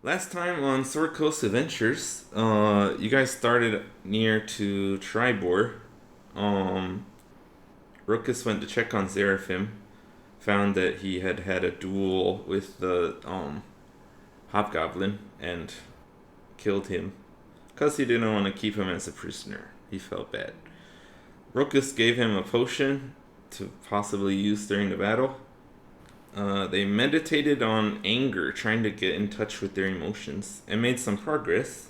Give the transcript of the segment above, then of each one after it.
Last time on Sword Coast Adventures, you guys started near to Tribor. Um, Ruckus went to check on Seraphim, found that he had had a duel with the Hobgoblin, and killed him. Because he didn't want to keep him as a prisoner. He felt bad. Ruckus gave him a potion to possibly use during the battle. They meditated on anger, trying to get in touch with their emotions, and made some progress.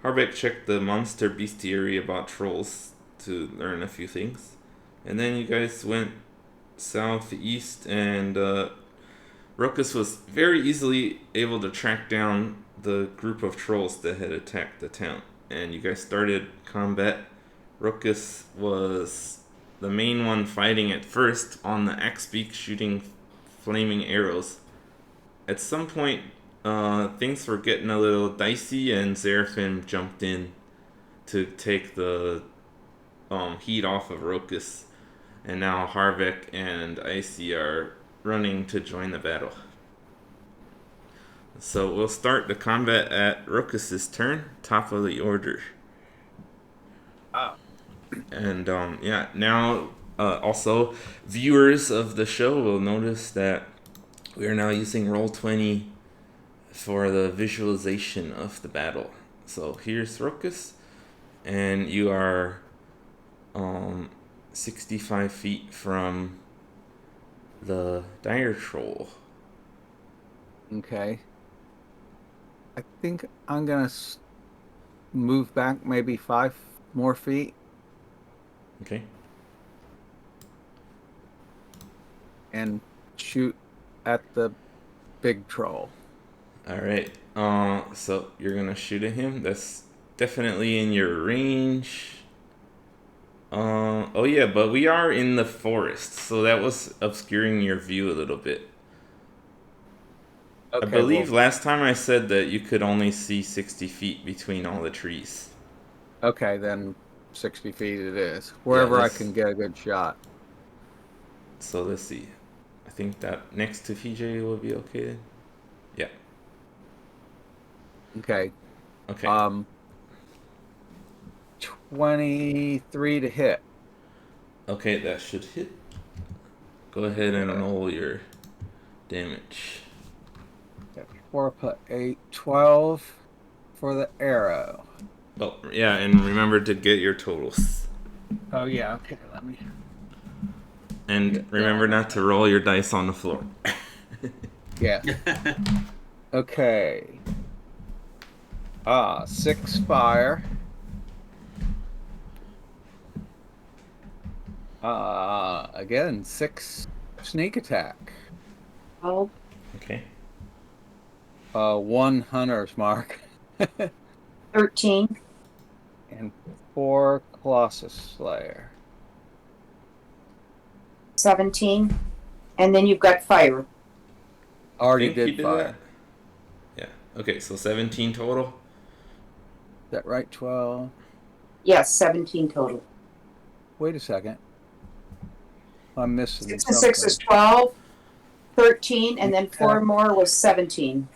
Harbeck checked the monster bestiary about trolls to learn a few things. And then you guys went southeast, and Ruckus was very easily able to track down the group of trolls that had attacked the town. And you guys started combat. Ruckus was the main one fighting at first on the axe beak, shooting flaming arrows. At some point, things were getting a little dicey, and Seraphim jumped in to take the heat off of Rokus. And now Harvick and Icy are running to join the battle. So we'll start the combat at Rokus's turn, top of the order. Oh. And yeah, now also viewers of the show will notice that we are now using Roll20 for the visualization of the battle. So here's Rokus, and you are 65 feet from the dire troll. Okay. I think I'm gonna move back maybe 5 more feet Okay. and shoot at the big troll. All right. So you're gonna shoot at him. That's definitely in your range. Oh yeah, but we are in the forest, so that was obscuring your view a little bit. I Okay, believe well, last time I said that you could only see 60 feet between all the trees. okay, then 60 feet it is. Yeah, Wherever I let's. can get a good shot. So let's see. I think that next to PJ will be okay then. Yeah. Okay. Okay. Um, 23 to hit. Okay, that should hit. Go ahead and Okay. roll your damage. 4 put 8, 12 for the arrow. Oh, yeah, and remember to get your totals. Oh yeah, okay, let me And get remember that. not to roll your dice on the floor. Yeah. Okay. 6 fire. Again, 6 sneak attack. Oh, Okay. 1 hunter's mark. 13, And 4 Colossus Slayer. 17, and then you've got fire. Already Think you did did fire. that? Yeah. Okay, so 17 total. Is that right? 12. Yes, 17 total. Wait a second. I'm missing 6 and 6 is something. 12, 13, and then 4 Okay. more was 17.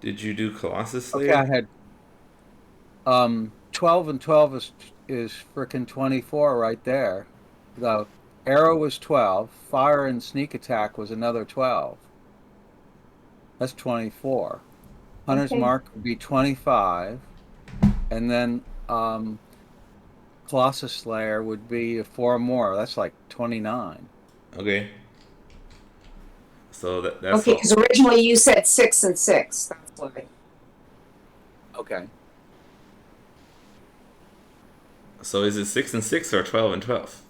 Did you do Colossus Okay, I Slayer? had 12 and 12 is frickin' 24 right there. The arrow was 12, fire and sneak attack was another 12. That's 24. Hunter's Okay. mark would be 25, and then Colossus Slayer would be 4 more. That's like 29. Okay. So that's Okay, all. because originally you said 6 and 6. That's why. Okay. So is it 6 and 6 or 12 and 12?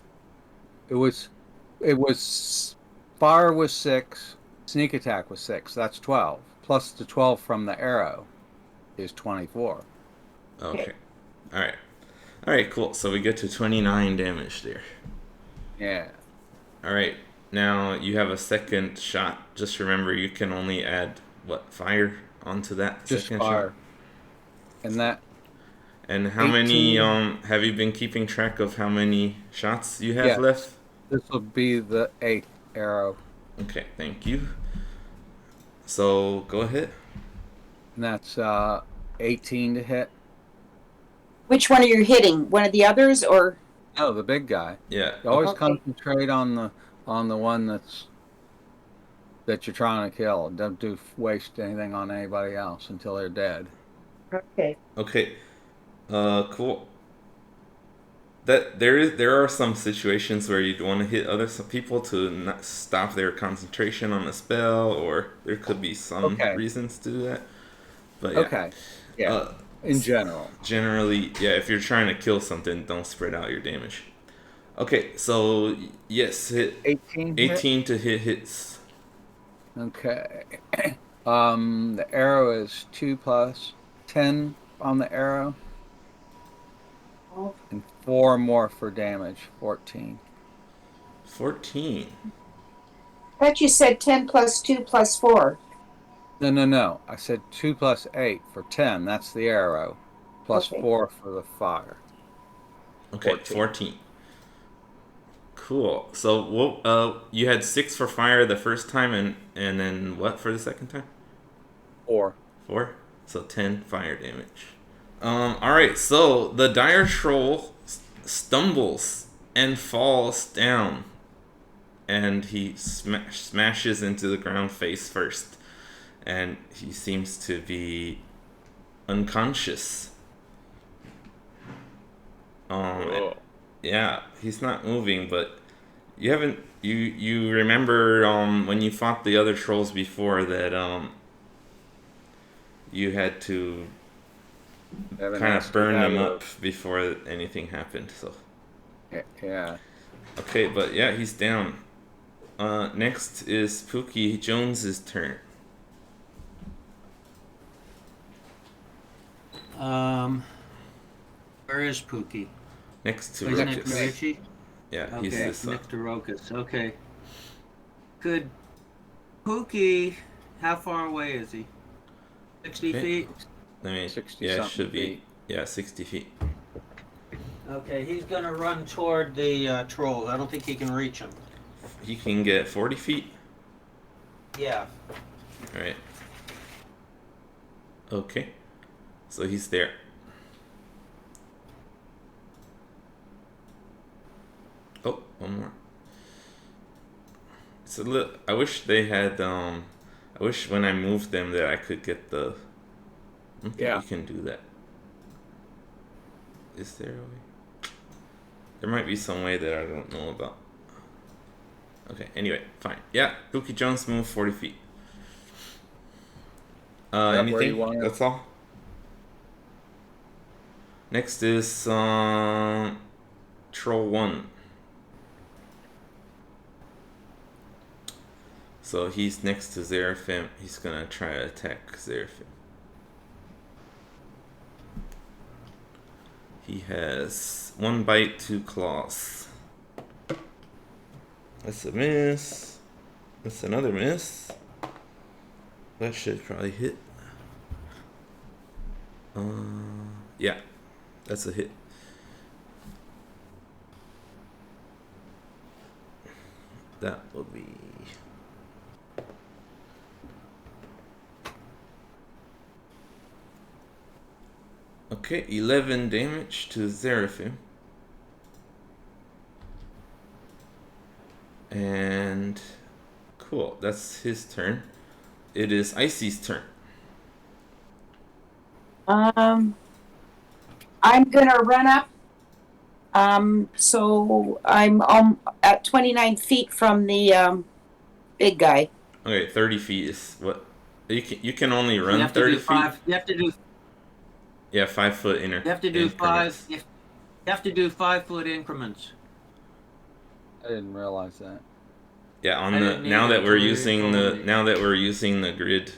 It was fire was 6, sneak attack was 6. That's 12. Plus the 12 from the arrow is 24. Okay. Okay. All right. All right, cool. So we get to 29 damage there. Yeah. All right. Now you have a second shot. Just remember you can only add what, fire onto that Just second shot. fire. And that And how many 18. have you been keeping track of how many shots you have Yeah, left? this will be the 8th arrow. Okay, thank you. So go ahead. And that's 18 to hit. Which one are you hitting? One of the others or? No, the big guy. Yeah. You always Okay. concentrate on the one that you're trying to kill. Don't waste anything on anybody else until they're dead. Okay. Okay. Cool. There are some situations where you'd want to hit some people to not stop their concentration on a spell, or there could be some Okay. reasons to do that. But yeah, Okay. Yeah. uh, In general. generally, yeah, if you're trying to kill something, don't spread out your damage. Okay, so yes, hit 18 hit. 18 to hit hits. Okay. The arrow is 2 plus 10 on the arrow Oh, and 4 more for damage. 14. 14. I thought you said 10 plus 2 plus 4. No, no, no. I said 2 plus 8 for 10. That's the arrow. Plus Okay. 4 for the fire. Okay, 14. 14. Cool. So what? You had 6 for fire the first time, and then what for the second time? 4. 4. So 10 fire damage. All right. So the dire troll stumbles and falls down, and he smashes into the ground face first, and he seems to be unconscious. Whoa. Yeah, he's not moving, but you remember when you fought the other trolls before that you had to Have a kind of nasty burn them habit up before anything happened. So yeah. okay, but yeah, he's down. Next is Pookie Jones's turn. Where is Pookie? Next to Isn't it Ruckus. Richie? Yeah, he's Okay, this. next to Rokus. Okay. Good. Pookie, how far away is he? 60 Okay. feet? I mean, 60 yeah, it something should be. feet. Yeah, 60 feet. Okay, he's gonna run toward the trolls. I don't think he can reach him. He can get 40 feet. Yeah. All right. Okay. So he's there. Oh, one more. It's a little. I wish they had. I wish when I moved them that I could get the. I don't think Yeah. you can do that. Is there a way? There might be some way that I don't know about. Okay. Anyway, fine. Yeah, Pookie Jones moved 40 feet. Where you Anything? want it? That's all. Next is Troll 1. So he's next to Zeraphim. He's gonna try to attack Zeraphim. He has 1 bite, 2 claws. That's a miss. That's another miss. That should probably hit. Yeah, that's a hit. That will be. Okay, 11 damage to Zeraphim. And cool, that's his turn. It is Icy's turn. I'm gonna run up. So I'm at 29 feet from the big guy. Okay, 30 feet is what you can only run You have to 30 do feet. 5. Yeah, 5 foot inner. You have to do increments. 5. You have to do 5-foot increments. I didn't realize that. Yeah, on I the didn't now either that we're until you using told the me. now that we're using the grid,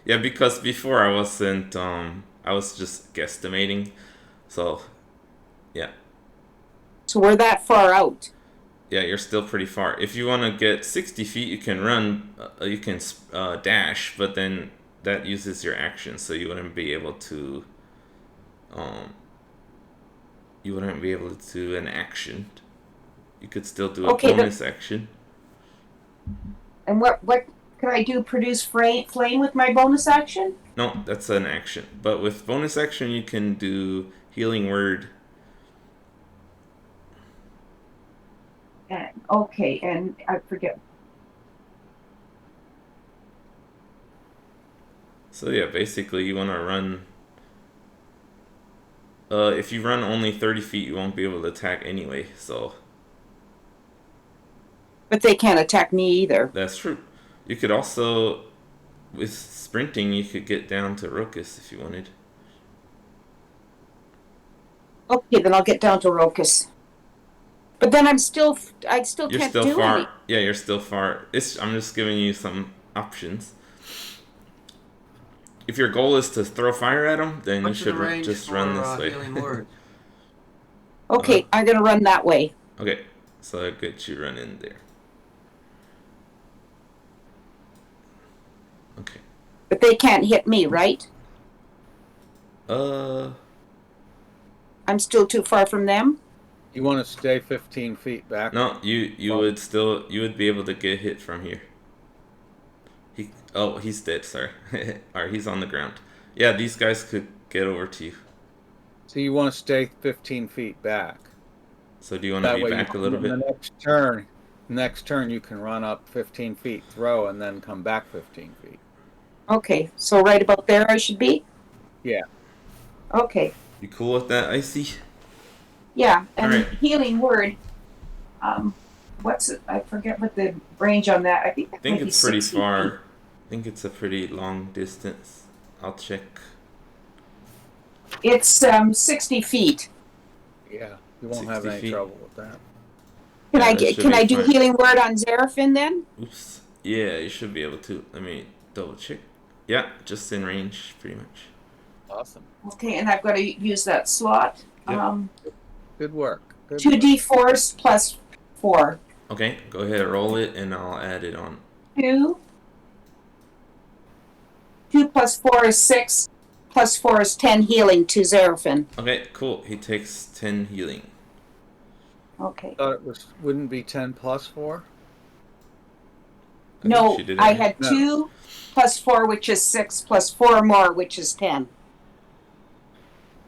yeah, because before I wasn't, I was just guesstimating, so yeah, So we're that far out. yeah, you're still pretty far. If you want to get 60 feet, you can run, you can dash, but then that uses your action, so you wouldn't be able to, you wouldn't be able to do an action. You could still do a Okay, bonus action. And what could I do? Produce flame with my bonus action? No, that's an action. But with bonus action, you can do healing word. Okay, and I forget. So yeah, basically you want to run. If you run only 30 feet, you won't be able to attack anyway. So But they can't attack me either. that's true. You could also, with sprinting, you could get down to Rokus if you wanted. Okay, then I'll get down to Rokus. But then I still You're can't still do any. far. Yeah, you're still far. I'm just giving you some options. If your goal is to throw fire at them, then you What's the should range just for run this way. healing words? Okay, I'm gonna run that way. Okay, so I get you run in there. Okay. But they can't hit me, right? Uh, I'm still too far from them. You want to stay 15 feet back. no, you Well- would be able to get hit from here. He's dead. Sorry, or he's on the ground. Yeah, these guys could get over to you. So you want to stay 15 feet back. So do you want to That be way, back a little the bit? next turn, you can run up 15 feet, throw, and then come back 15 feet. Okay, so right about there I should be? Yeah. Okay. You cool with that, Icy? Yeah, and Alright. healing word. What's it? I forget what the range on that. I think that I think might be it's pretty 60 far. feet. I think it's a pretty long distance. I'll check. It's 60 feet. Yeah. You won't have 60 any feet. trouble with that. Can Yeah, I that get? should Can be I do fine. healing word on Xeraphim then? Oops. Yeah, you should be able to. Let me double check. Yeah, just in range, pretty much. Awesome. Okay, and I've got to use that slot. Yep. Good work. Good Two work. D4s plus 4. Okay, go ahead, roll it, and I'll add it on. 2. 2 plus 4 is 6. Plus 4 is 10 healing to Xeraphim. Okay, cool. He takes 10 healing. Okay. Thought it wouldn't be 10 plus 4? I think No, she did it I right. had No. 2 plus 4, which is 6, plus 4 more, which is 10.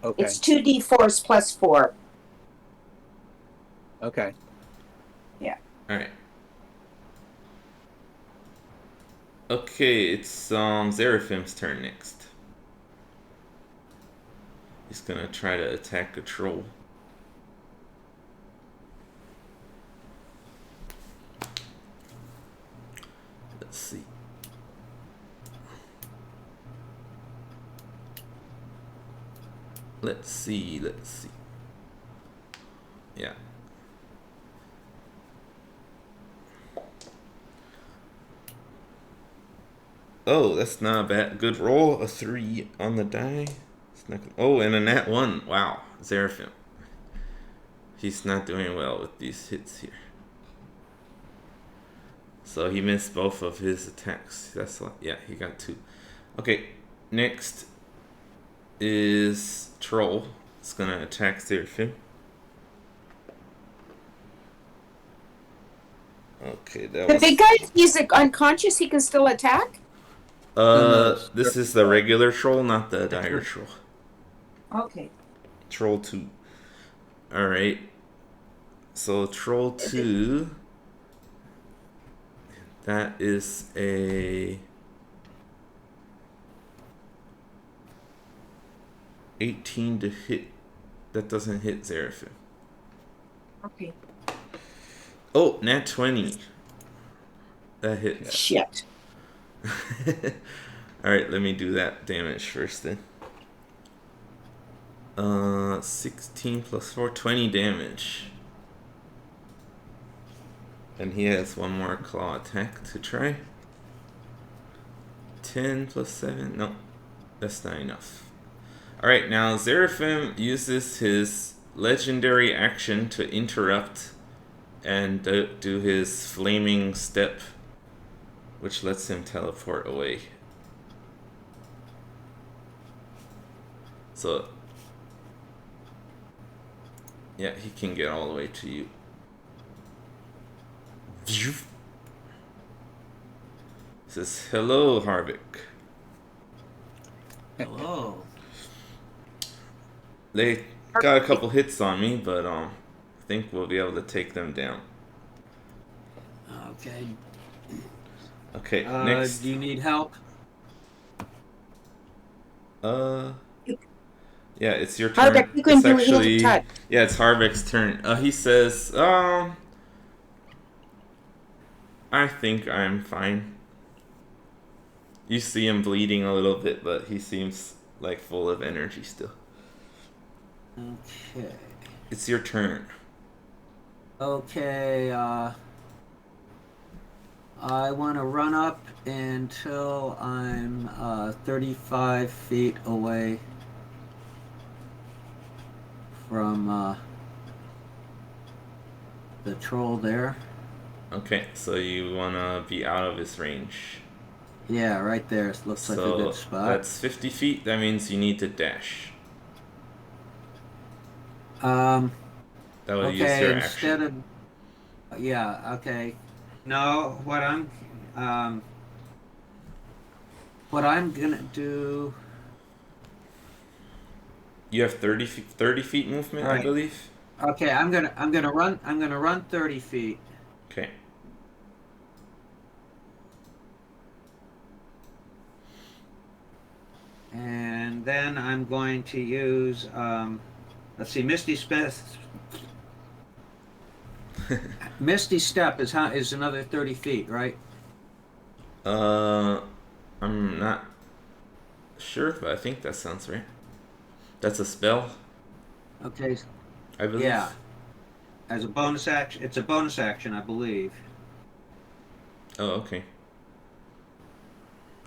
Okay. It's 2D4s plus 4. Okay. Alright. Okay, it's Xeraphim's turn next. He's gonna try to attack a troll. Let's see. Let's see. Yeah. Oh, that's not a bad. Good roll. A 3 on the die. It's not, oh, and a nat 1. Wow. Xeraphim. He's not doing well with these hits here. So he missed both of his attacks. That's what. Yeah, he got 2. Okay. Next is Troll. It's gonna attack Xeraphim. Okay, that The was. big guy, he's unconscious, he can still attack? This is the regular troll, not the dire troll. Okay. Troll 2. Alright. So Troll 2. That is a 18 to hit. That doesn't hit Xeraphim. Okay. Oh, nat 20. That hits. Shit. Alright, let me do that damage first then. 16 plus 4, 20 damage. And he has one more claw attack to try. 10 plus 7, no, that's not enough. Alright, now Xeraphim uses his legendary action to interrupt and do his flaming step, which lets him teleport away. So, yeah, he can get all the way to you. Says, hello, Harvick. Hello. They got a couple hits on me, but I think we'll be able to take them down. Okay. Okay, next. Do you need help? Uh, yeah, it's your turn. Harbeck, you can It's do it. He has a actually, touch. yeah, it's Harbeck's turn. He says, I think I'm fine. You see him bleeding a little bit, but he seems like full of energy still. Okay. It's your turn. Okay, I want to run up until I'm 35 feet away from the troll there. Okay, so you wanna be out of his range. Yeah, right there. Looks like a So good spot. that's 50 feet. That means you need to dash. Um, That will use okay, your instead action. of, yeah, okay. No, what I'm gonna do, You have 30 feet movement, all I right. believe. Okay, I'm gonna run 30 feet. Okay. And then I'm going to use, let's see, Misty Step is another 30 feet, right? uh, I'm not sure, but I think that sounds right. That's a spell, Okay, I believe. yeah. As a bonus action, it's a bonus action, I believe. Oh, okay.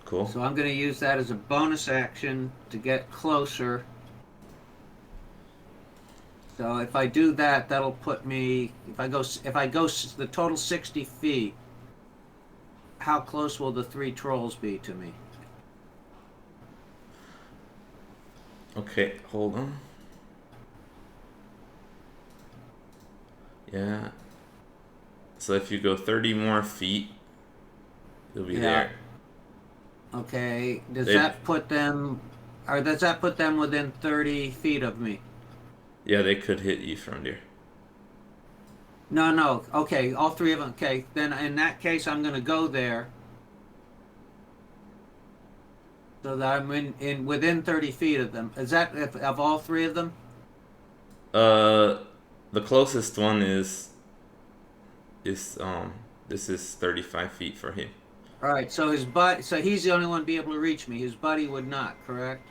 Cool. So I'm going to use that as a bonus action to get closer. So if I do that, that'll put me. If I go the total 60 feet, how close will the three trolls be to me? Okay, hold on. Yeah. So if you go 30 more feet, you'll be Yeah. there. Okay. Does They'd- that put them? Or does that put them within 30 feet of me? Yeah, they could hit you from there. No, no. Okay, all three of them. Okay, then in that case, I'm going to go there. So that I'm in within 30 feet of them. Is that of all three of them? The closest one is this is 35 feet for him. All right. So so he's the only one to be able to reach me. His buddy would not. Correct.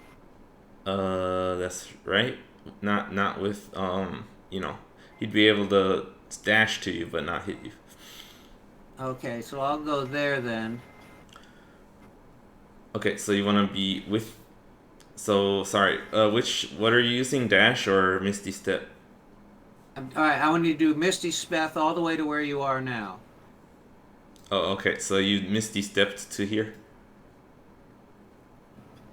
That's right. Not with he'd be able to dash to you but not hit you. Okay, so I'll go there then. Okay, so you want to be with. So sorry. What are you using? Dash or Misty Step? All right. I want you to do Misty Speth all the way to where you are now. Oh, okay. So you Misty stepped to here.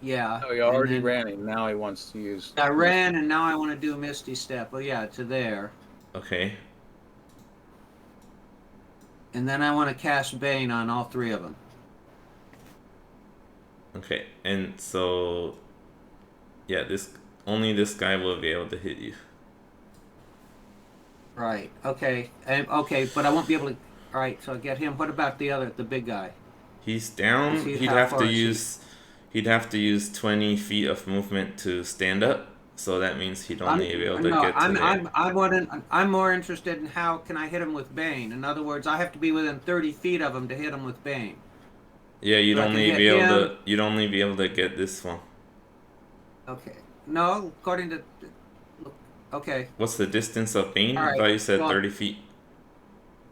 Yeah. Oh, he and already then ran him. Now he wants to use. I ran, and now I want to do Misty Step. Oh yeah, to there. Okay. And then I want to cast Bane on all three of them. Okay. And so, yeah, this guy will be able to hit you. Right. Okay. Okay, but I won't be able to. All right. So I get him. What about the big guy? He's down. Is he- He'd how have far to is he? use. He'd have to use 20 feet of movement to stand up. So that means he'd I'm only be able to no. get to there. I'm more interested in how can I hit him with Bane. In other words, I have to be within 30 feet of him to hit him with Bane. Yeah, you'd So I can only hit be able him. to. You'd only be able to get this one. Okay. No, according to. Okay. What's the distance of Bane? All I right. thought you said Well, 30 feet.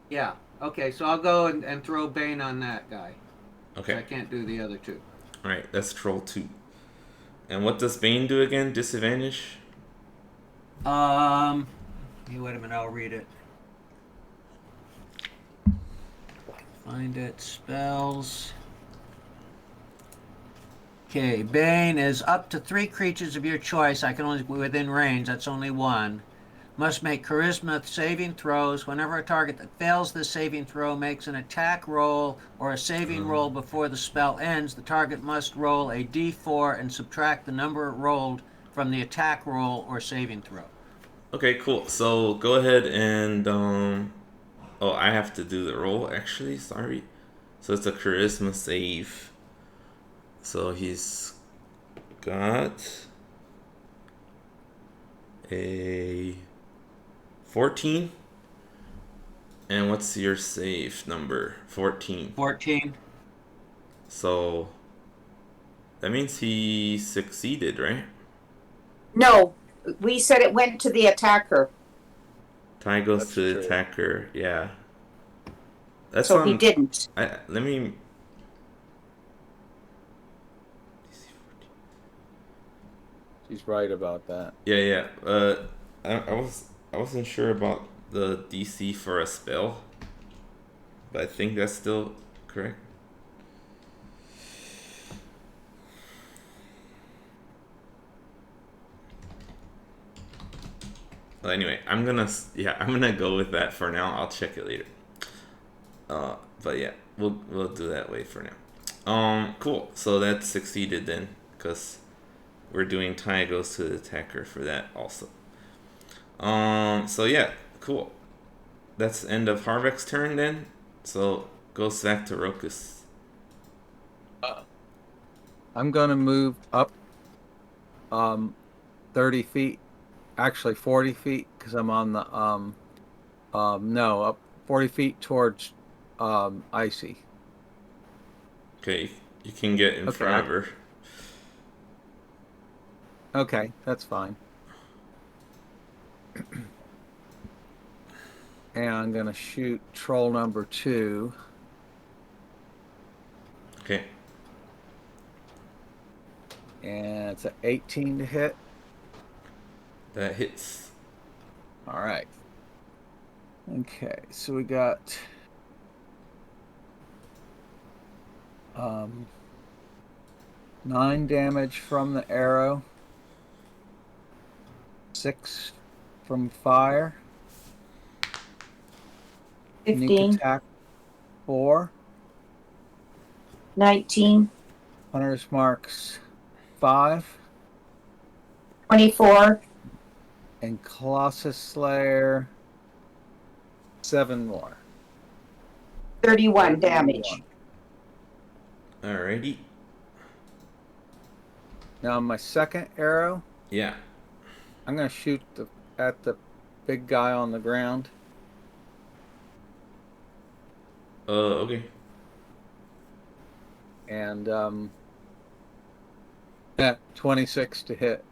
yeah. Okay. So I'll go and throw Bane on that guy. Okay. I can't do the other two. Alright, that's Troll 2. And what does Bane do again? Disadvantage? Hey, wait a minute. I'll read it. Find it. Spells. Okay, Bane is up to 3 creatures of your choice. I can only be within range. That's only one. must make charisma saving throws. Whenever a target that fails this saving throw makes an attack roll or a saving roll before the spell ends, the target must roll a d4 and subtract the number rolled from the attack roll or saving throw. Okay, cool. So go ahead and oh, I have to do the roll actually. Sorry. So it's a charisma save. So he's got a 14. And what's your save number? 14. 14. So that means he succeeded, right? No, we said it went to the attacker, Tie goes That's to the true. attacker. Yeah. That's so he didn't. Let me. She's right about that. Yeah. I wasn't sure about the DC for a spell, but I think that's still correct. Well, anyway, I'm gonna go with that for now. I'll check it later. But yeah, we'll do that way for now. Cool. So that succeeded then, because we're doing tie goes to the attacker for that also. So yeah, cool. That's the end of Harbeck's turn then. So goes back to Rokus. I'm gonna move up 30 feet, actually 40 feet, because I'm on the no, up 40 feet towards Icy. Okay, you can get in Okay, front of her. Okay, that's fine. And I'm gonna shoot troll number 2. Okay. And it's an 18 to hit. That hits. All right. Okay, so we got 9 damage from the arrow, 6 from fire, sneak 15, attack 4, 19, hunter's marks 5, 24, and Colossus Slayer 7 more. 31 damage. Alrighty. Now my second arrow, Yeah. I'm gonna shoot at the big guy on the ground. Okay. And yeah, 26 to hit.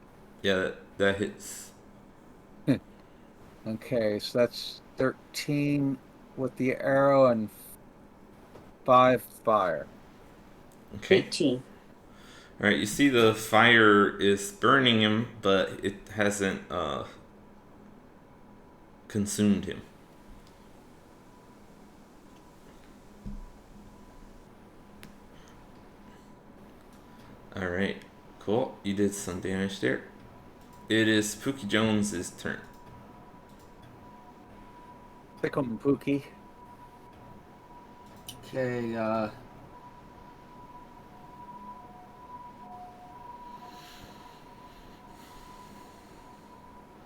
Yeah, that hits. Okay, so that's 13 with the arrow and 5 fire. Okay. 18. Alright, you see the fire is burning him, but it hasn't consumed him. Alright, cool. You did some damage there. It is Pookie Jones's turn. Pick 'em, Pookie. Okay,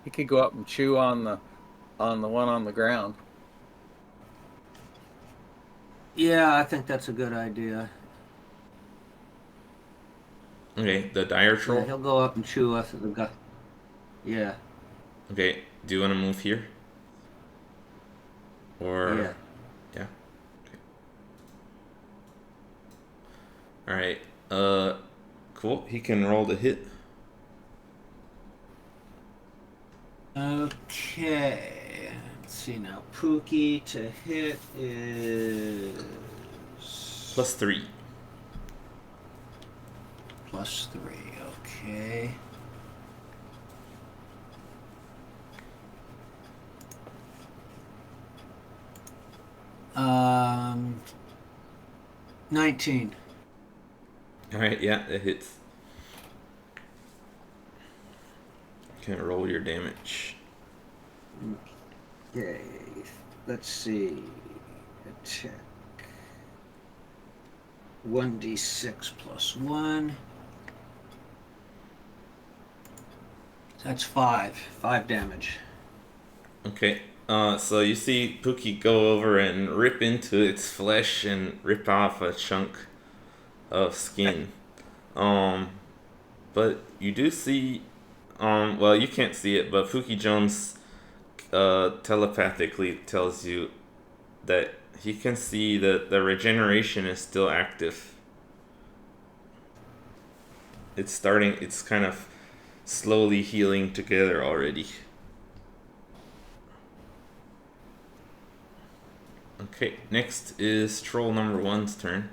He could go up and chew on the one on the ground. yeah, I think that's a good idea. Okay, the dire Yeah, troll. he'll go up and chew us at the guy. Yeah, Okay, do you want to move here? Or yeah. yeah. Okay. Alright. Cool. He can roll the hit. Okay. Let's see now. Pookie to hit is +3. +3. Okay. Um, 19. Alright, yeah, that hits. Can roll your damage. Okay, let's see. Attack. 1d6 plus 1. That's 5. 5 damage. Okay. So you see Pookie go over and rip into its flesh and rip off a chunk of skin. But you do see, well, you can't see it, but Pookie Jones telepathically tells you that he can see that the regeneration is still active. It's kind of slowly healing together already. Okay, next is troll number 1's turn.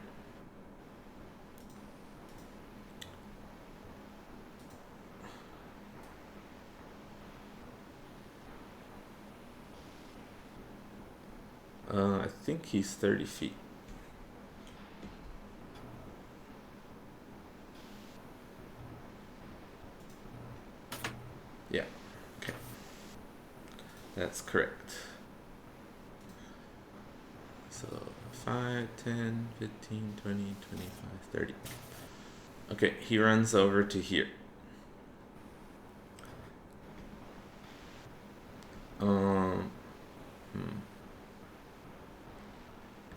I think he's 30 feet. Yeah, okay. That's correct. So 5, 10, 15, 20, 25, 30. Okay, he runs over to here.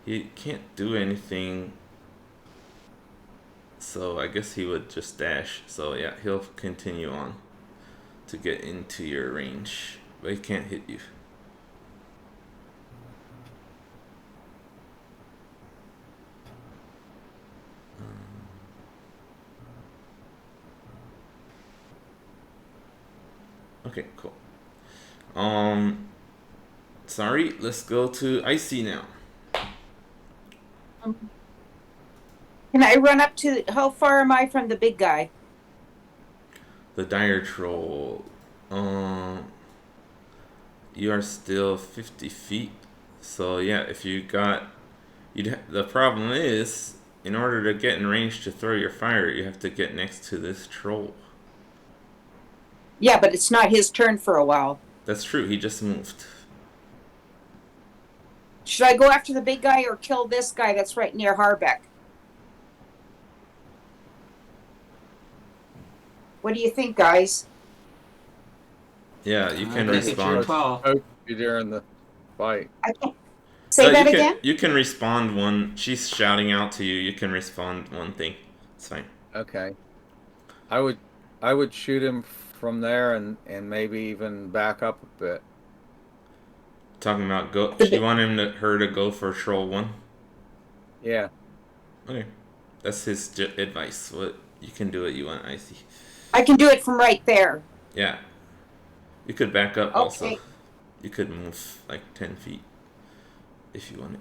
He can't do anything, so I guess he would just dash. So yeah, he'll continue on to get into your range, but he can't hit you. Okay, cool. Sorry, let's go to Icy now. Can I run up to? How far am I from the big guy? The dire troll. You are still 50 feet. So yeah, if you got, the problem is, in order to get in range to throw your fire, you have to get next to this troll. Yeah, but it's not his turn for a while. That's true. He just moved. Should I go after the big guy or kill this guy that's right near Harbeck? What do you think, guys? Yeah, you can I think it's your respond. call. Oh, during the fight. I can't say that again. You can respond one. She's shouting out to you. You can respond one thing. It's fine. Okay. I would shoot him from there and maybe even back up a bit. Talking about go. You want her to go for troll 1? Yeah. Okay, that's his advice. What you can do it. You want Icy. I can do it from right there. Yeah. You could back up Okay. also. You could move like 10 feet if you wanted.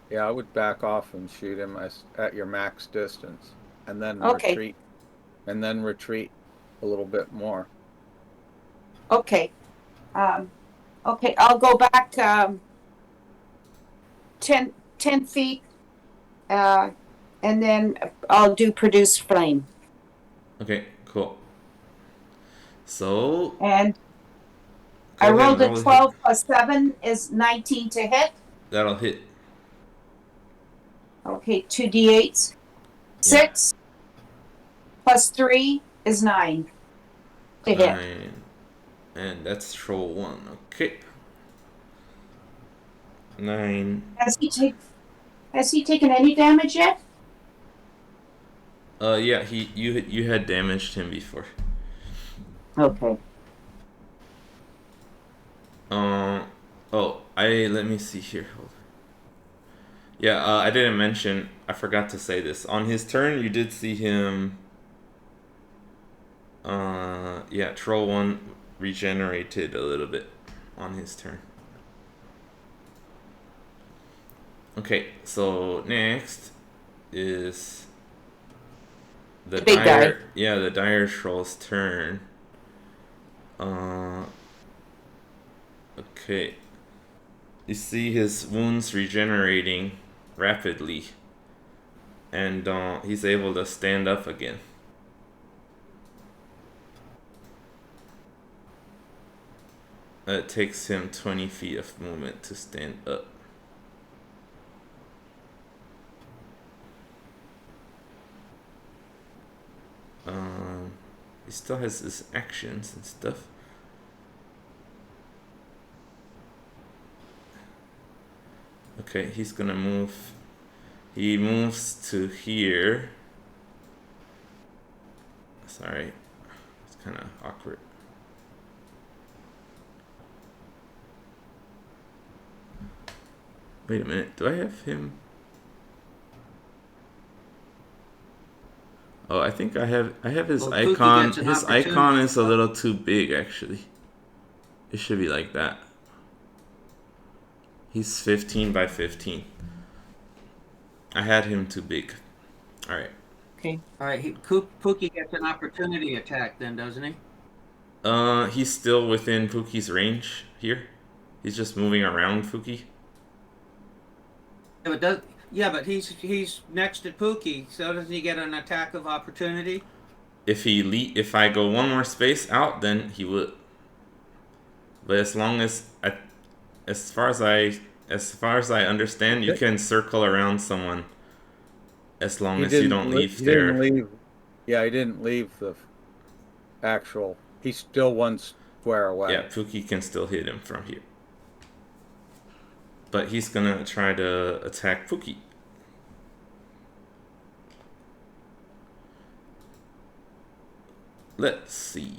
Yeah, I would back off and shoot him at your max distance, and then Okay. retreat a little bit more. Okay. Okay, I'll go back 10 feet, and then I'll do produce flame. Okay, cool. So And go I ahead rolled and a roll 12 plus 7 is 19 to hit. That'll hit. Okay, 2d8s. 6 plus 3 is 9 to hit. 9. And that's troll 1. Okay. 9. Has he taken any damage yet? Yeah, you had damaged him before. Okay. Let me see here. Hold on. Yeah, I didn't mention. I forgot to say this. On his turn, you did see him. Yeah, troll 1 regenerated a little bit on his turn. Okay, so next is the big guy. Yeah, the dire troll's turn. Okay. You see his wounds regenerating rapidly, and he's able to stand up again. It takes him 20 feet of movement to stand up. He still has his actions and stuff. Okay, he's gonna move. He moves to here. Sorry, it's kind of awkward. Wait a minute, do I have him? Oh, I think I have his Well, Pookie icon. gets an His icon opportunity. is a little too big, actually. It should be like that. He's 15 by 15. I had him too big. All right. Okay. All right, Pookie gets an opportunity attack then, doesn't he? He's still within Pookie's range here. He's just moving around Pookie. Yeah, but he's next to Pookie, so doesn't he get an attack of opportunity? If I go one more space out, then he would. But as far as I understand, you can circle around someone as long as you don't leave He didn't there. leave. Yeah, he didn't leave the actual. He's still one square away. Yeah, Pookie can still hit him from here. But he's gonna try to attack Pookie. Let's see.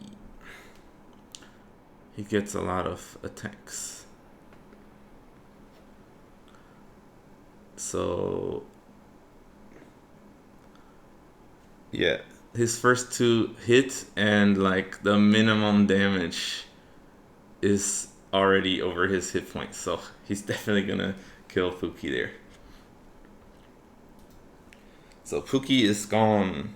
He gets a lot of attacks. So yeah, his first two hit and like the minimum damage is already over his hit points, so he's definitely gonna kill Pookie there. So Pookie is gone.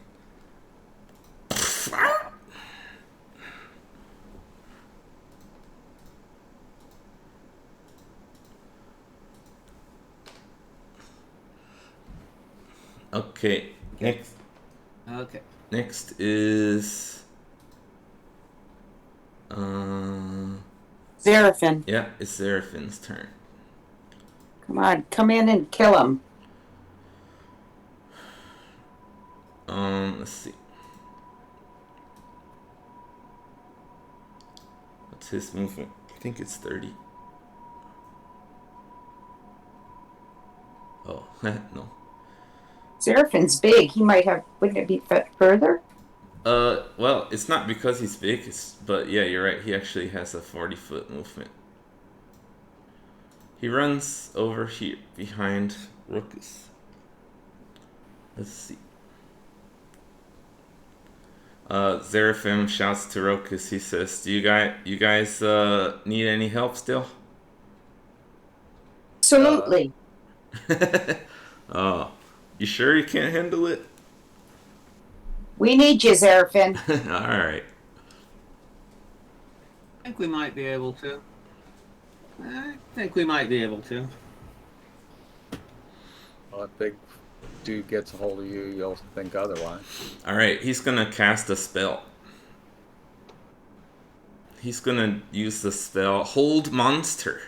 Okay, next. Okay. Next is Zarafin, yeah, it's Seraphin's turn. come on, come in and kill him. Let's see. What's his movement? I think it's 30. Oh, no. Zarafin's big. He might have. Wouldn't it be further? Well, it's not because he's big, but yeah, you're right. He actually has a 40-foot movement. He runs over here behind Ruckus. Let's see. Zeraphim shouts to Ruckus. He says, "Do you guys need any help still?" Absolutely. Oh, you sure you can't handle it? We need you, Zarafin. All right. I think we might be able to. I think we might be able to. Well, if big dude gets a hold of you, you'll think otherwise. All right. He's gonna cast a spell. He's gonna use the spell Hold Monster.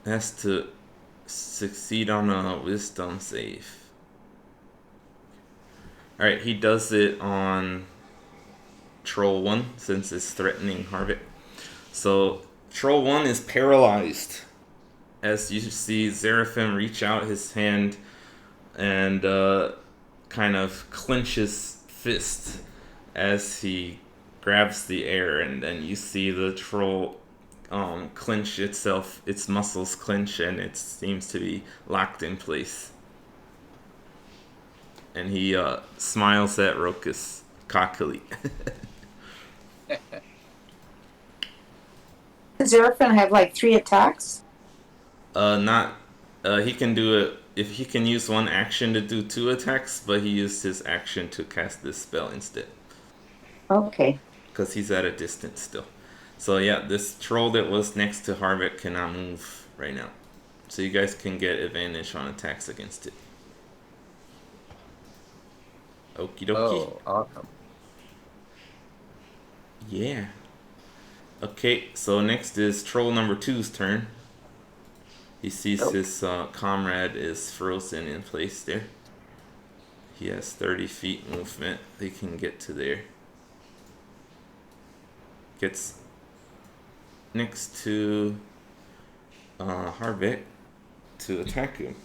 Has to succeed on a Wisdom save. All right. He does it on Troll 1 since it's threatening Harvick. So Troll 1 is paralyzed. As you see Zeraphim reach out his hand and kind of clench his fist as he grabs the air, and then you see the troll clench itself, its muscles clench, and it seems to be locked in place. And he smiles at Rokus cockily. Does Zarafin have like 3 attacks? Not. He can do it if he can use one action to do 2 attacks, but he used his action to cast this spell instead. Okay. Because he's at a distance still. So yeah, this troll that was next to Harvick cannot move right now. So you guys can get advantage on attacks against it. Okie dokie. Oh, awesome. Yeah. Okay, so next is troll number two's turn. He sees Oh. his comrade is frozen in place there. He has 30 feet movement. They can get to there. Gets next to Harbeck to attack him.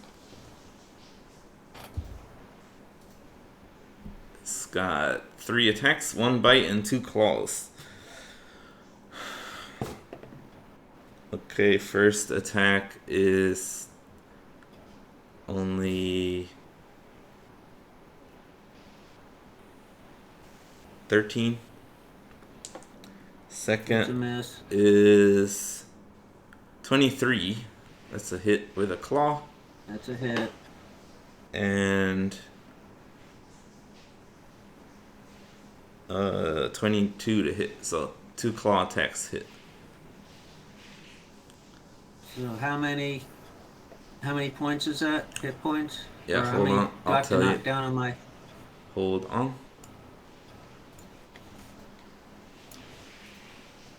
It's got 3 attacks, 1 bite, and 2 claws. Okay, first attack is only 13. It's a Second miss. is 23. That's a hit with a claw. That's a hit. And 22 to hit. So 2 claw attacks hit. So how many points is that? Hit points? Yeah, Or how hold many on. do I I'll have to tell you. knock down on my? Hold on.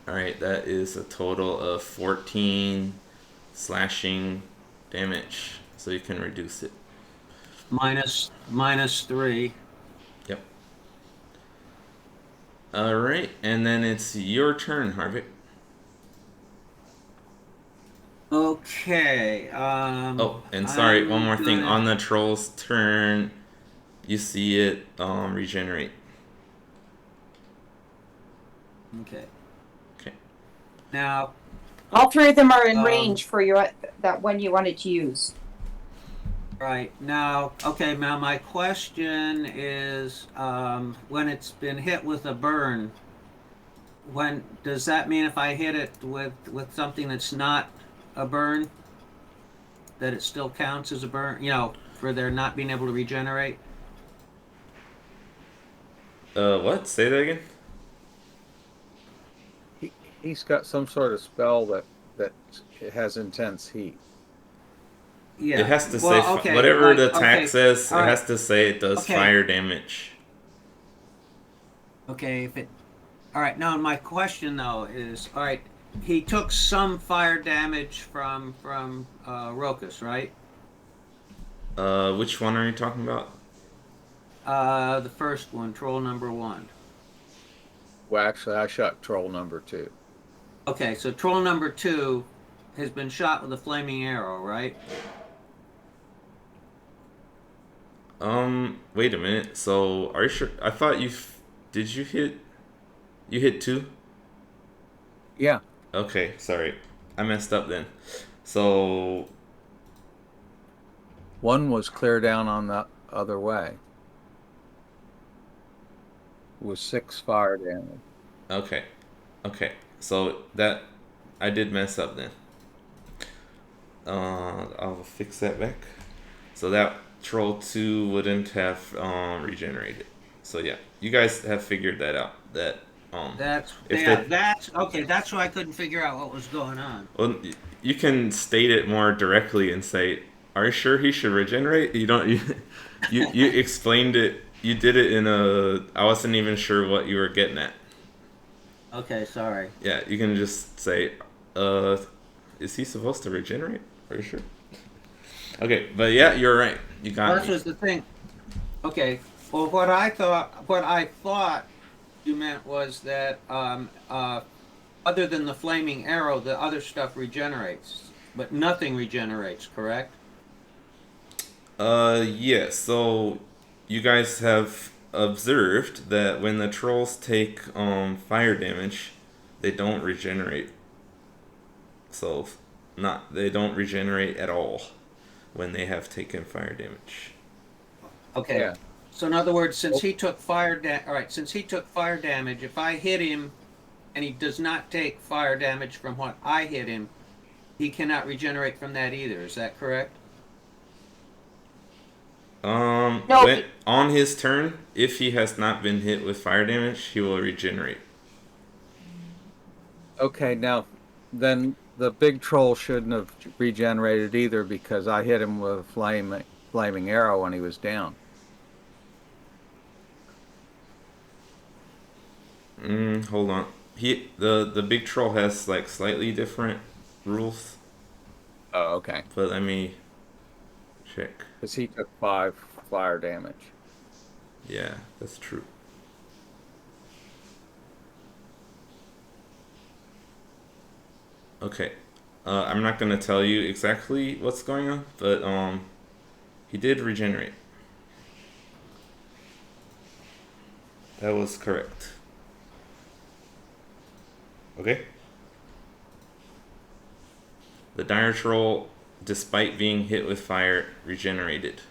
Alright, that is a total of 14 slashing damage. So you can reduce it. Minus 3. Yep. Alright, and then it's your turn, Harvick. Okay. Oh, and sorry, one I'm more thing. gonna- On the troll's turn, you see it regenerate. Okay. Okay. Now, All 3 of them are in Um, range for your that one you wanted to use. right now, okay. Now my question is, when it's been hit with a burn, when does that mean if I hit it with something that's not a burn, that it still counts as a burn? You know, for their not being able to regenerate. What? Say that again? He's got some sort of spell that has intense heat. Yeah. It has to say Well, okay. whatever Like, the attack okay. says. All It right. has to say it does Okay. fire damage. Okay. If it. All right. Now my question though is, all right. He took some fire damage from Rokus, right? Which one are you talking about? The first one, troll number 1. Well, actually, I shot troll number 2. Okay, so troll number 2 has been shot with a flaming arrow, right? Wait a minute. So, are you sure? I thought did you hit? You hit 2? Yeah, Okay, sorry. I messed up then. So, one was clear down on the other way. It was 6 fire damage. okay. Okay. So, I did mess up then. I'll fix that back. So that troll 2 wouldn't have regenerated. So yeah, you guys have figured that out. That That's if yeah, they that's okay. That's why I couldn't figure out what was going on. well, you can state it more directly and say, "Are you sure he should regenerate?" You don't you explained it. You did it in a. I wasn't even sure what you were getting at. Okay, sorry. Yeah, you can just say, "Uh, is he supposed to regenerate? Are you sure?" Okay, but yeah, you're right. You got This me. was the thing. Okay. Well, what I thought you meant was that other than the flaming arrow, the other stuff regenerates, but nothing regenerates. Correct? Yeah, so you guys have observed that when the trolls take fire damage, they don't regenerate. So they don't regenerate at all when they have taken fire damage. Okay. Yeah. So in other words, since he took all right, since he took fire damage, if I hit him and he does not take fire damage from what I hit him, he cannot regenerate from that either. Is that correct? No, On his turn, if he has not been hit with fire damage, he will regenerate. Okay, now then the big troll shouldn't have regenerated either because I hit him with a flaming arrow when he was down. Hold on. The big troll has like slightly different rules, Oh, okay. but let me check. Because he took 5 fire damage. Yeah, that's true. Okay. I'm not gonna tell you exactly what's going on, but he did regenerate. That was correct. Okay. The dire troll, despite being hit with fire, regenerated.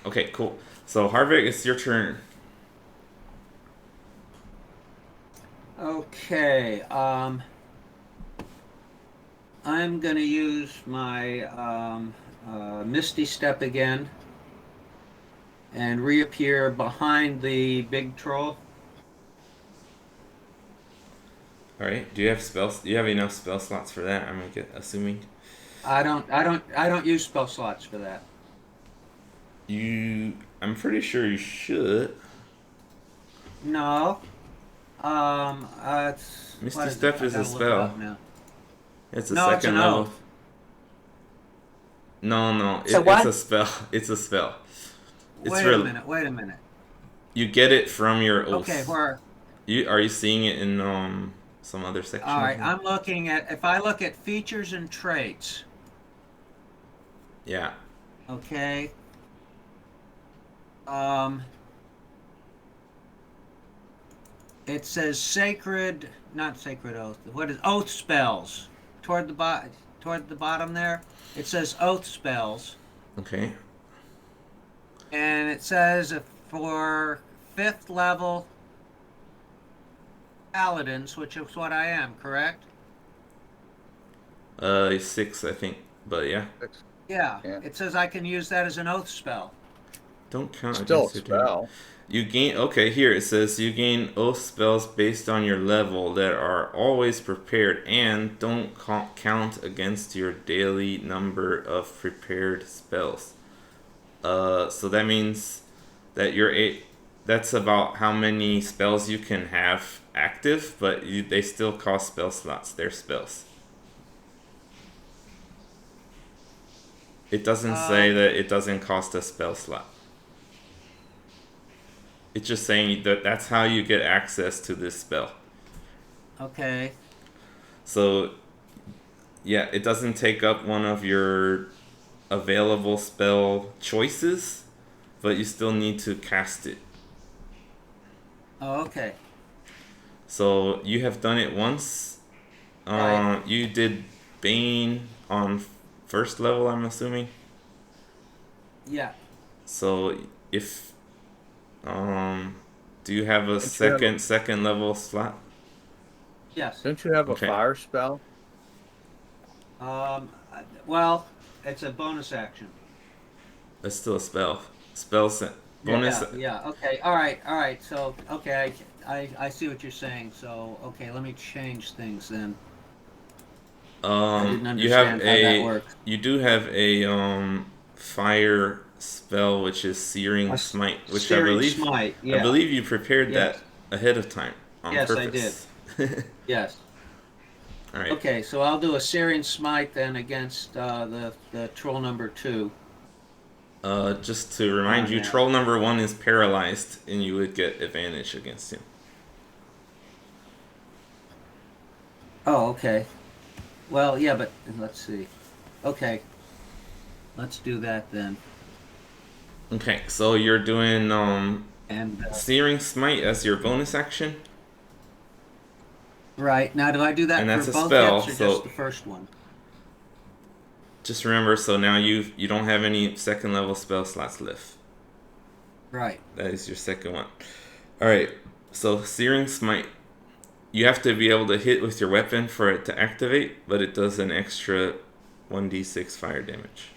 Okay, cool. So Harvick, it's your turn. Okay. I'm gonna use my Misty Step again and reappear behind the big troll. All right. Do you have spells? Do you have enough spell slots for that? Assuming. I don't use spell slots for that. I'm pretty sure you should. No. Misty what is it? Step I is a gotta look it up spell. now. It's a No, it's second an level. oath. No, So it's what? a spell. It's a spell. It's Wait a real. minute. Wait a minute. You get it from your Okay, oaths. where? Are you seeing it in some other All section right, here? I'm looking at. If I look at features and traits, Yeah. okay. Um, it says sacred, not sacred oath. What is oath spells? Toward the bottom there, it says oath spells, Okay. and it says for 5th level paladins, which is what I am, correct? 6, I think. But yeah. 6. Yeah. Yeah. It says I can use that as an oath spell. Don't count Still a against your damage. spell. You gain. Okay, here it says you gain oath spells based on your level that are always prepared and don't count against your daily number of prepared spells. So that means that that's about how many spells you can have active, but they still cost spell slots. They're spells. It doesn't say that it doesn't cost a spell slot. It's just saying that that's how you get access to this spell. Okay. So, yeah, it doesn't take up one of your available spell choices, but you still need to cast it. Oh, okay. So, you have done it once. Right. You did Bane on first level, I'm assuming. Yeah. So, if do you have a Don't you have a, second level slot? Yes. don't you have a Okay. fire spell? Well, it's a bonus action. That's still a spell. Spell set bonus. Yeah, yeah. Okay. All right. All right. So, okay, I see what you're saying. So, okay, let me change things then. I didn't You have understand how that a worked. you do have a fire spell which is Searing Smite, which Searing smite. I Yeah. believe you prepared Yes. that ahead of time on Yes, I did. purpose. Yes. All right. Okay. So I'll do a searing smite then against the troll number 2. Just to remind you, There. troll number 1 is paralyzed, and you would get advantage against him. Oh, okay. Well, yeah, but let's see. Okay. Let's do that then. Okay, so you're doing And Searing Smite as your bonus action, right now, do I do that and that's for a both spell. hits or So just the first one? just remember, so now you don't have any second level spell slots left. Right. That is your second one. All right. So Searing Smite, you have to be able to hit with your weapon for it to activate, but it does an extra 1d6 fire damage.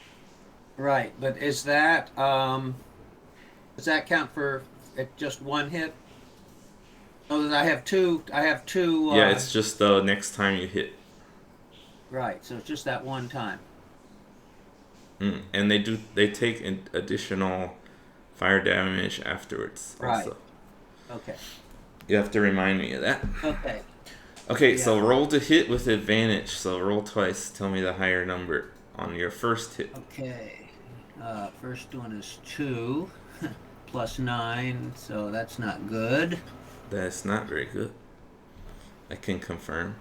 Right, but is that does that count for just one hit? Oh, I have two. I have two. Yeah, it's just the next time you hit. Right, so it's just that one time. And they take an additional fire damage afterwards. Right. Also, Okay. you have to remind me of that. Okay. Okay, so Yeah. roll to hit with advantage. So roll twice. Tell me the higher number on your first hit. Okay. First one is 2 plus 9, so that's not good. That's not very good. I can confirm.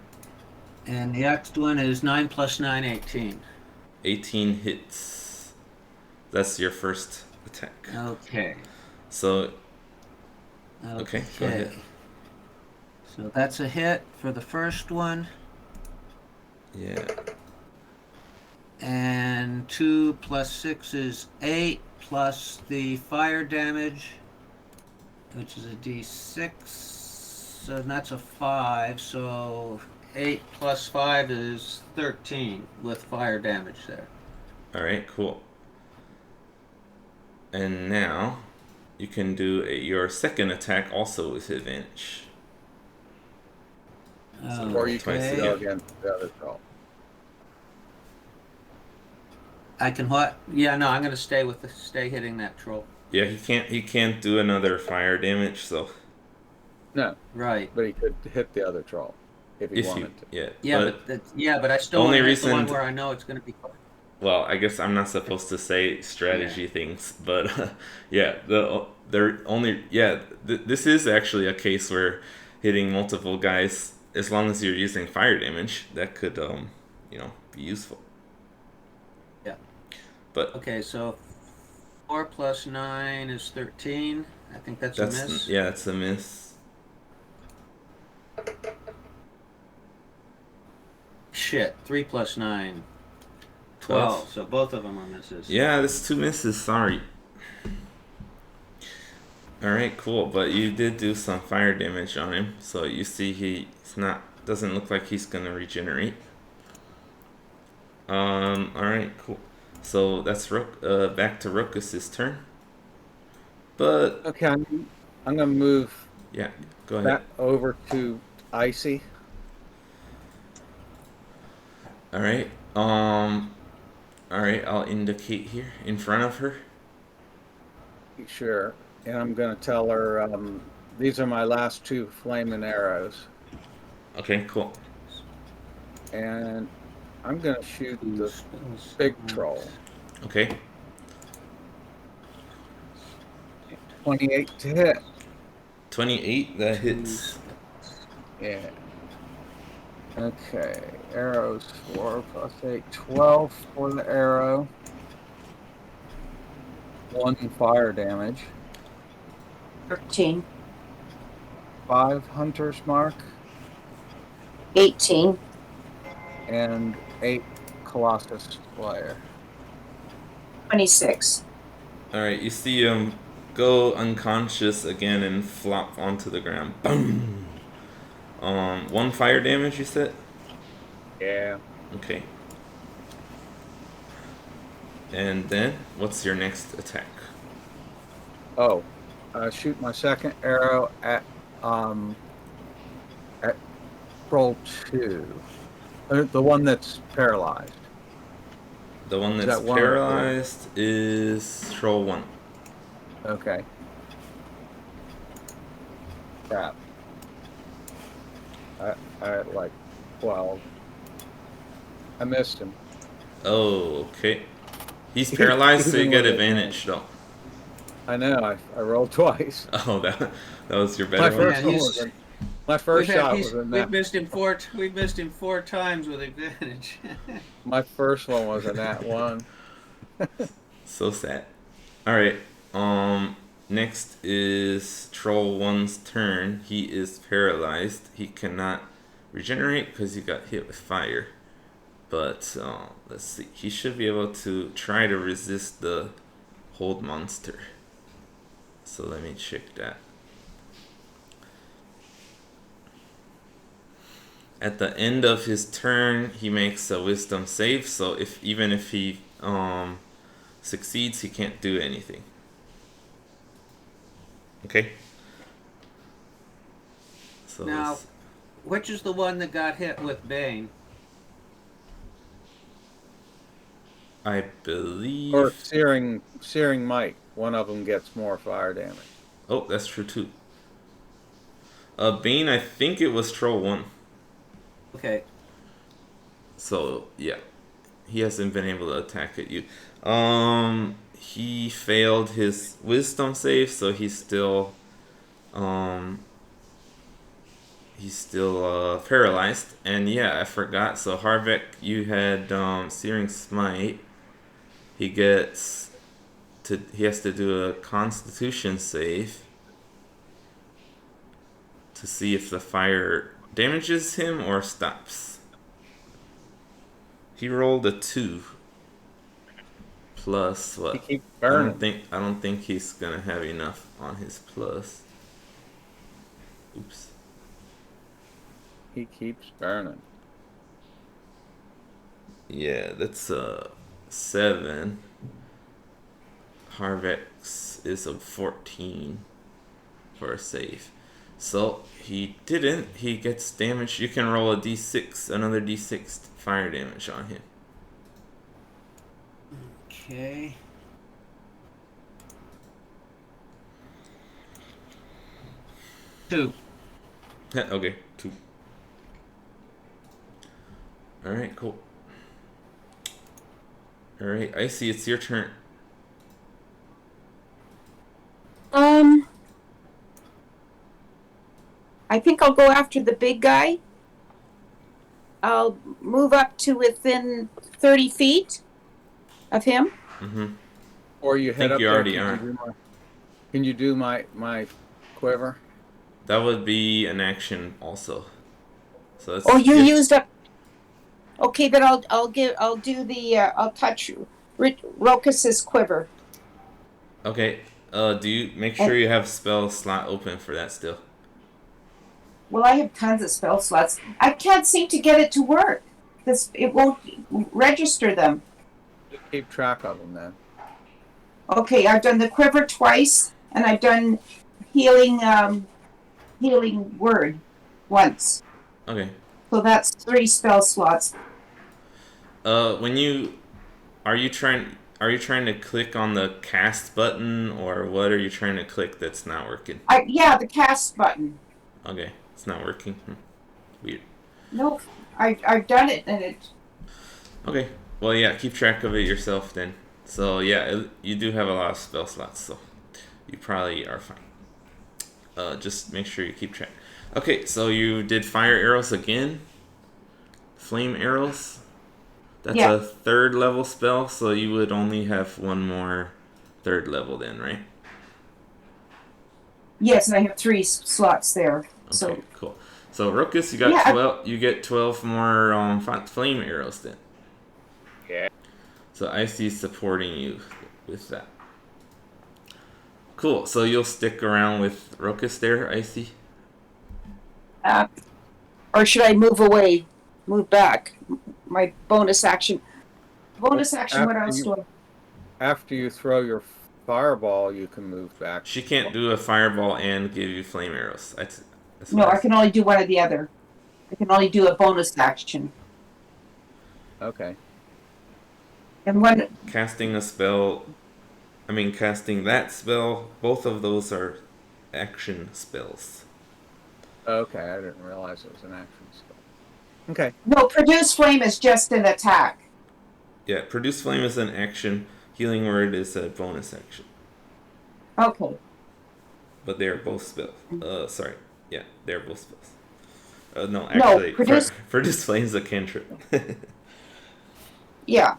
And the next one is 9 plus 9, 18. 18 hits. That's your first attack. Okay. So, okay, go ahead. So that's a hit for the first one. Yeah. And 2 plus 6 is 8, plus the fire damage, which is a d6. So that's a 5. So 8 plus 5 is 13 with fire damage there. Alright, cool. And now, you can do your second attack also with advantage. Or you can Twice go again. against the other troll. I can what? Yeah, no, I'm gonna stay hitting that troll. Yeah, he can't do another fire damage, so No, Right. but he could hit the other troll if he if you wanted to. yeah. Yeah, but I still only want to hit the one reason- where I know it's gonna be. Well, I guess I'm not supposed to say strategy things, but yeah, they're only this is actually a case where hitting multiple guys, as long as you're using fire damage, that could be useful. Yeah. But Okay, so 4 plus 9 is 13. I think that's a miss. yeah, it's a miss. Shit, 3 plus 9. 12. So both of them are misses. Yeah, that's 2 misses. Sorry. All right, cool. But you did do some fire damage on him, so you see doesn't look like he's gonna regenerate. All right, cool. So that's back to Ruckus's turn. But Okay, I'm gonna move yeah, go ahead. back over to Icy. All right. All right. I'll indicate here in front of her. Sure. And I'm gonna tell her these are my last 2 flaming arrows. Okay, cool. And I'm gonna shoot the big troll. Okay. 28 to hit. 28. That hits. Yeah. Okay. Arrows 4 plus 8. 12 for the arrow. 1 fire damage. 13, 5 hunter's mark. 18, And 8 Colossus Slayer. 26. All right. You see him go unconscious again and flop onto the ground. Boom. 1 fire damage. You said. Yeah. Okay. And then, what's your next attack? Oh. Shoot my second arrow at troll 2. The one that's paralyzed. The one Is that's that one or paralyzed is Troll 1. Okay. Crap. I had like 12. I missed him. Oh, okay. He's paralyzed, so you Even get with advantage, though. I know. I rolled twice. Oh, that was your My better one. first one was in, my first shot was in We've that. missed him four times with advantage. My first one was in that one. So sad. Alright, next is Troll 1's turn. He is paralyzed. He cannot regenerate because he got hit with fire. But, let's see. He should be able to try to resist the hold monster. So let me check that. At the end of his turn, he makes a wisdom save. So even if he succeeds, he can't do anything. Okay. So Now, which is the one that got hit with Bane? I believe Or searing might. one of them gets more fire damage. Oh, that's true too. Bane, I think it was Troll 1. Okay. So, yeah. He hasn't been able to attack at you. He failed his wisdom save, so he's still paralyzed. And yeah, I forgot. So Harvek, you had Searing Smite. He has to do a Constitution save to see if the fire damages him or stops. He rolled a 2 plus what? He keeps burning. I don't think he's gonna have enough on his plus. Oops. He keeps burning. Yeah, that's 7. Harvex is a 14 for a save. So he didn't. He gets damage. You can roll a d6, another d6 fire damage on him. Okay. Two. Okay, 2. Alright, cool. Alright, Icy, it's your turn. I think I'll go after the big guy. I'll move up to within 30 feet of him. Mm-hmm. Or you head think up you there. already are. Can you do my quiver? That would be an action also. So that's, Oh, you used up. Okay, then I'll touch Rokus's quiver. Okay. Do you make sure you have spell slot open for that still? Well, I have tons of spell slots. I can't seem to get it to work because it won't register them. Just keep track of them then. Okay, I've done the quiver twice, and I've done healing word once. Okay. So that's 3 spell slots. Are you trying to click on the cast button, or what are you trying to click that's not working? The cast button. Okay, it's not working. Weird. No, I've done it, and it. Okay. Well, yeah, keep track of it yourself then. So yeah, you do have a lot of spell slots, so you probably are fine. Just make sure you keep track. Okay, so you did fire arrows again. Flame arrows. That's a 3rd level spell, so you would only have one more 3rd level then, right? Yes, and I have 3 slots there. Okay, So cool. So Rokus, you got 12. You get 12 more flame arrows then. Yeah. So Icy's supporting you with that. Cool. So you'll stick around with Rokus there, Icy? or should I move away, move back? My bonus action. Bonus action. What else do I? After you throw your fireball, you can move back. She can't do a fireball and give you flame arrows. No, I can only do one or the other. I can only do a bonus action. Okay. And when casting that spell, both of those are action spells. Okay, I didn't realize it was an action spell. Okay. No, produce flame is just an attack. Yeah, produce flame is an action. Healing word is a bonus action. Okay. But they're both spells. Sorry. Yeah, they're both spells. No, actually, produce flame is a cantrip. Yeah.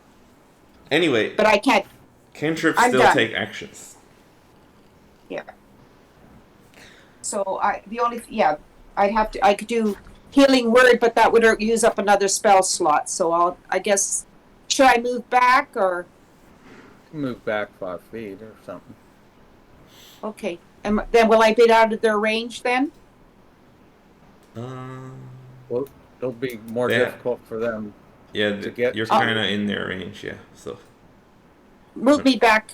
Anyway. But I can't. Cantrips still take actions. Yeah. So I could do healing word, but that would use up another spell slot. So I guess, should I move back or? Move back 5 feet or something. Okay. And then will I be out of their range then? Well, it'll be more difficult for them. Yeah, to get. You're kind of in their range, yeah. So. Move me back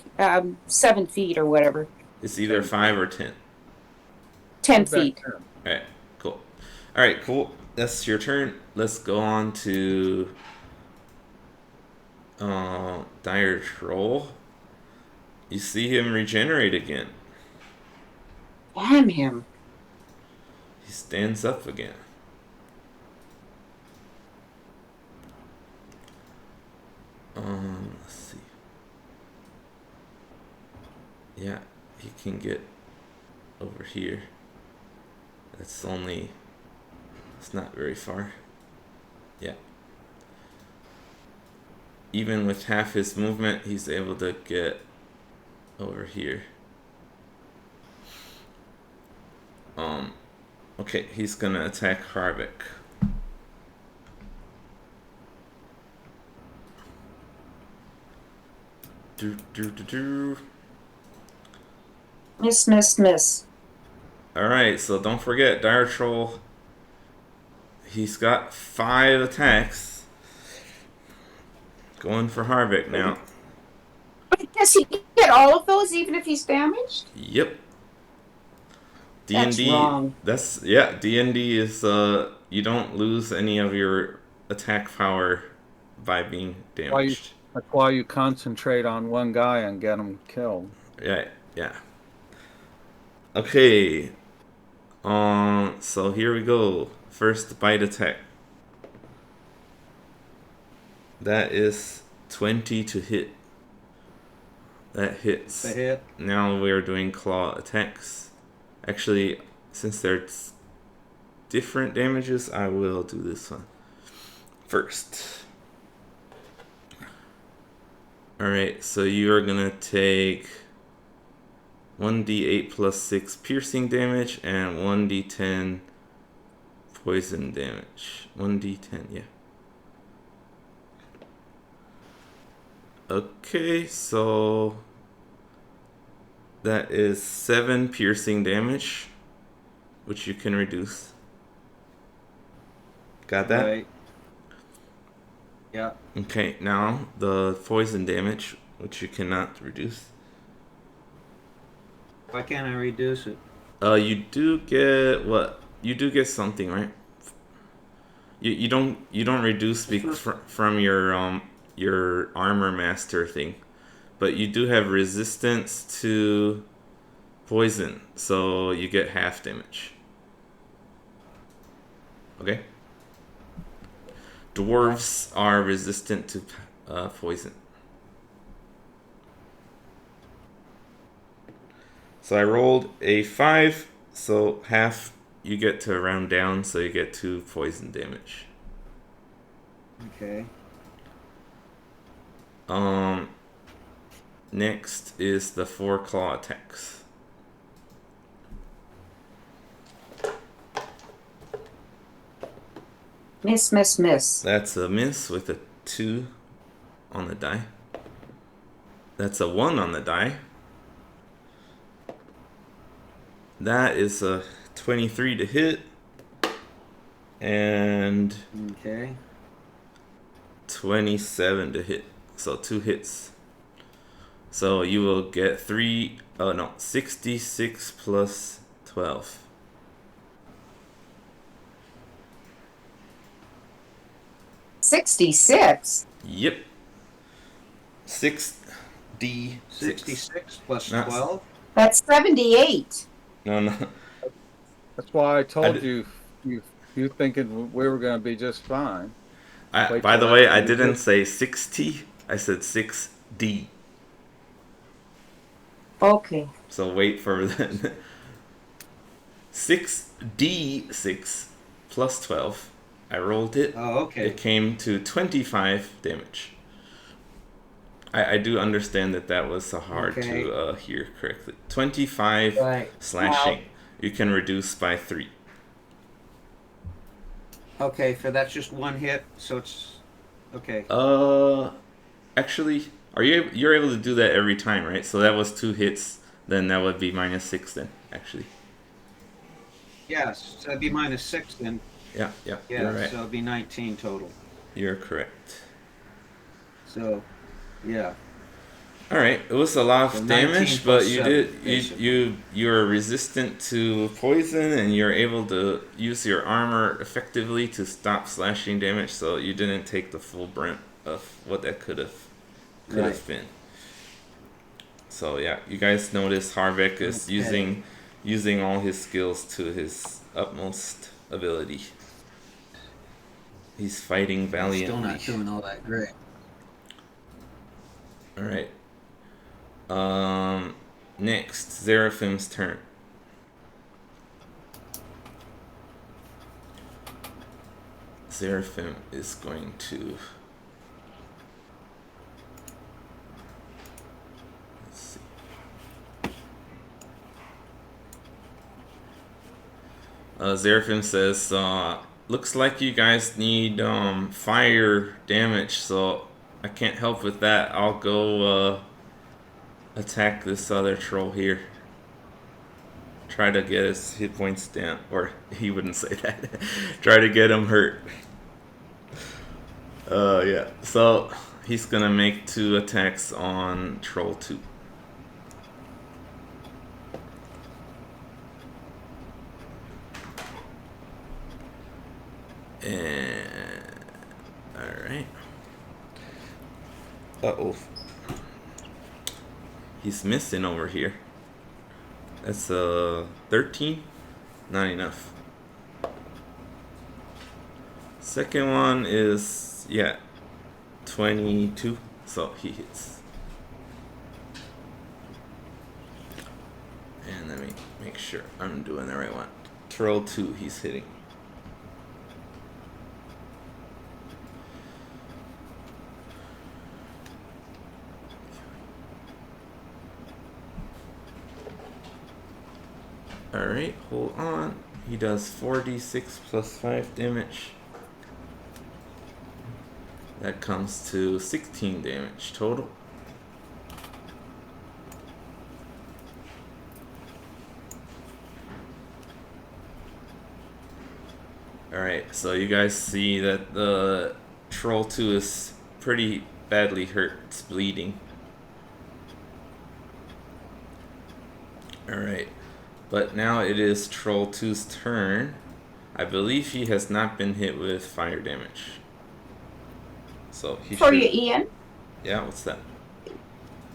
7 feet or whatever. It's either 5 or 10. 10 feet. Alright, cool. Alright, cool. That's your turn. Let's go on to Dire Troll. You see him regenerate again. Damn him. He stands up again. Let's see. Yeah, he can get over here. It's not very far. Yeah. Even with half his movement, he's able to get over here. Okay, he's gonna attack Harvick. Miss, miss, miss. Alright, so don't forget, Dire Troll, he's got 5 attacks. Going for Harvick now. Does he get all of those even if he's damaged? Yep. That's D&D, wrong. D&D is, you don't lose any of your attack power by being damaged. That's why you concentrate on one guy and get him killed. Yeah. Okay. So here we go. First bite attack. That is 20 to hit. That hits. The hit. Now we are doing claw attacks. Actually, since there's different damages, I will do this one first. Alright, so you are gonna take 1d8 plus 6 piercing damage and 1d10 poison damage. 1d10, yeah. Okay, so that is 7 piercing damage, which you can reduce. Got that? Right. Yeah. Okay, now the poison damage, which you cannot reduce. Why can't I reduce it? You do get what? You do get something, right? You don't reduce from your armor master thing, but you do have resistance to poison, so you get half damage. Okay. Dwarves are resistant to poison. So I rolled a 5, so half you get to round down, so you get 2 poison damage. Okay. Next is the 4 claw attacks. Miss, miss, miss. That's a miss with a 2 on the die. That's a 1 on the die. That is a 23 to hit. And Okay. 27 to hit. So 2 hits. So you will get 66 plus 12. 66. Yep. 6d6. 66 plus Not- 12. That's 78. No. That's why I told I d- you thinking we were going to be just fine. Wait By till the way, after I you didn't get- say 6t. I said 6d. Okay. So wait for that. 6d6 plus 12. I rolled it. Oh, okay. It came to 25 damage. I do understand that was hard Okay. to hear correctly. 25 Right. slashing. You can reduce by 3. Okay, for that's just one hit, so it's okay. Actually, you're able to do that every time, right? So that was 2 hits. Then that would be -6 then, actually. Yes, so that'd be -6 then. Yeah, Yeah, you're right. so it'd be 19 total. You're correct. So, yeah. All right, it was a lot So of 19 damage, plus but you 7, did basically. you're resistant to poison, and you're able to use your armor effectively to stop slashing damage. So you didn't take the full brunt of what that could have Right. been. So yeah, you guys notice Harvick is Okay. using all his skills to his utmost ability. He's fighting He's still valiantly. not doing all that great. All right. Next, Zeraphim's turn. Zeraphim is going to. Let's see. Zeraphim says, looks like you guys need fire damage, so I can't help with that. I'll go attack this other troll here. Try to get his hit points down, or he wouldn't say that. Try to get him hurt. Yeah. So he's gonna make 2 attacks on Troll 2. And alright. Uh-oh. He's missing over here. That's 13. Not enough. Second one is, yeah, 22. So he hits. And let me make sure I'm doing the right one. Troll 2, he's hitting. Alright, hold on. He does 4d6 plus 5 damage. That comes to 16 damage total. Alright, so you guys see that the Troll 2 is pretty badly hurt. It's bleeding. Alright, but now it is Troll 2's turn. I believe he has not been hit with fire damage. So he For should... you, Ian, Yeah, what's that?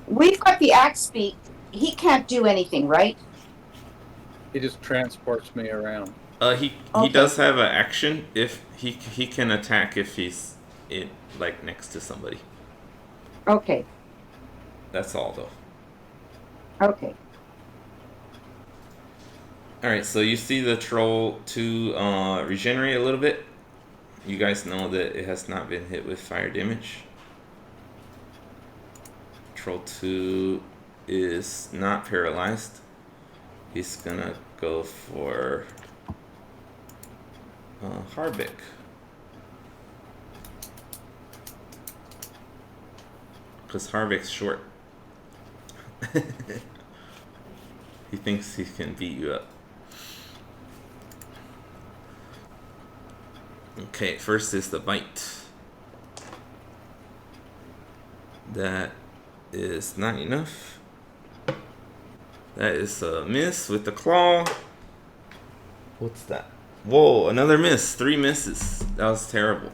we've got the axe speak. He can't do anything, right? He just transports me around. He Okay. does have an action if he can attack if he's in like next to somebody. Okay. That's all though. Okay. All right, so you see the Troll 2 regenerate a little bit. You guys know that it has not been hit with fire damage. Troll 2 is not paralyzed. He's gonna go for Harvick. Because Harvick's short. He thinks he can beat you up. Okay, first is the bite. That is not enough. That is a miss with the claw. What's that? Whoa, another miss. 3 misses. That was terrible.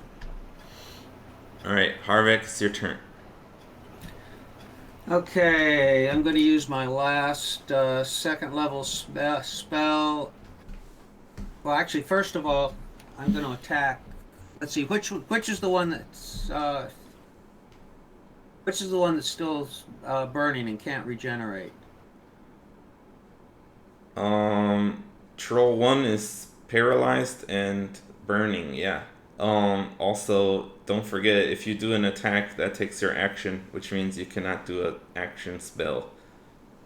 Alright, Harvick, it's your turn. Okay, I'm going to use my last second level spell. Well, actually, first of all, I'm going to attack. Let's see, which is the one that's which is the one that's still burning and can't regenerate? Troll 1 is paralyzed and burning, yeah. Also, don't forget, if you do an attack, that takes your action, which means you cannot do an action spell.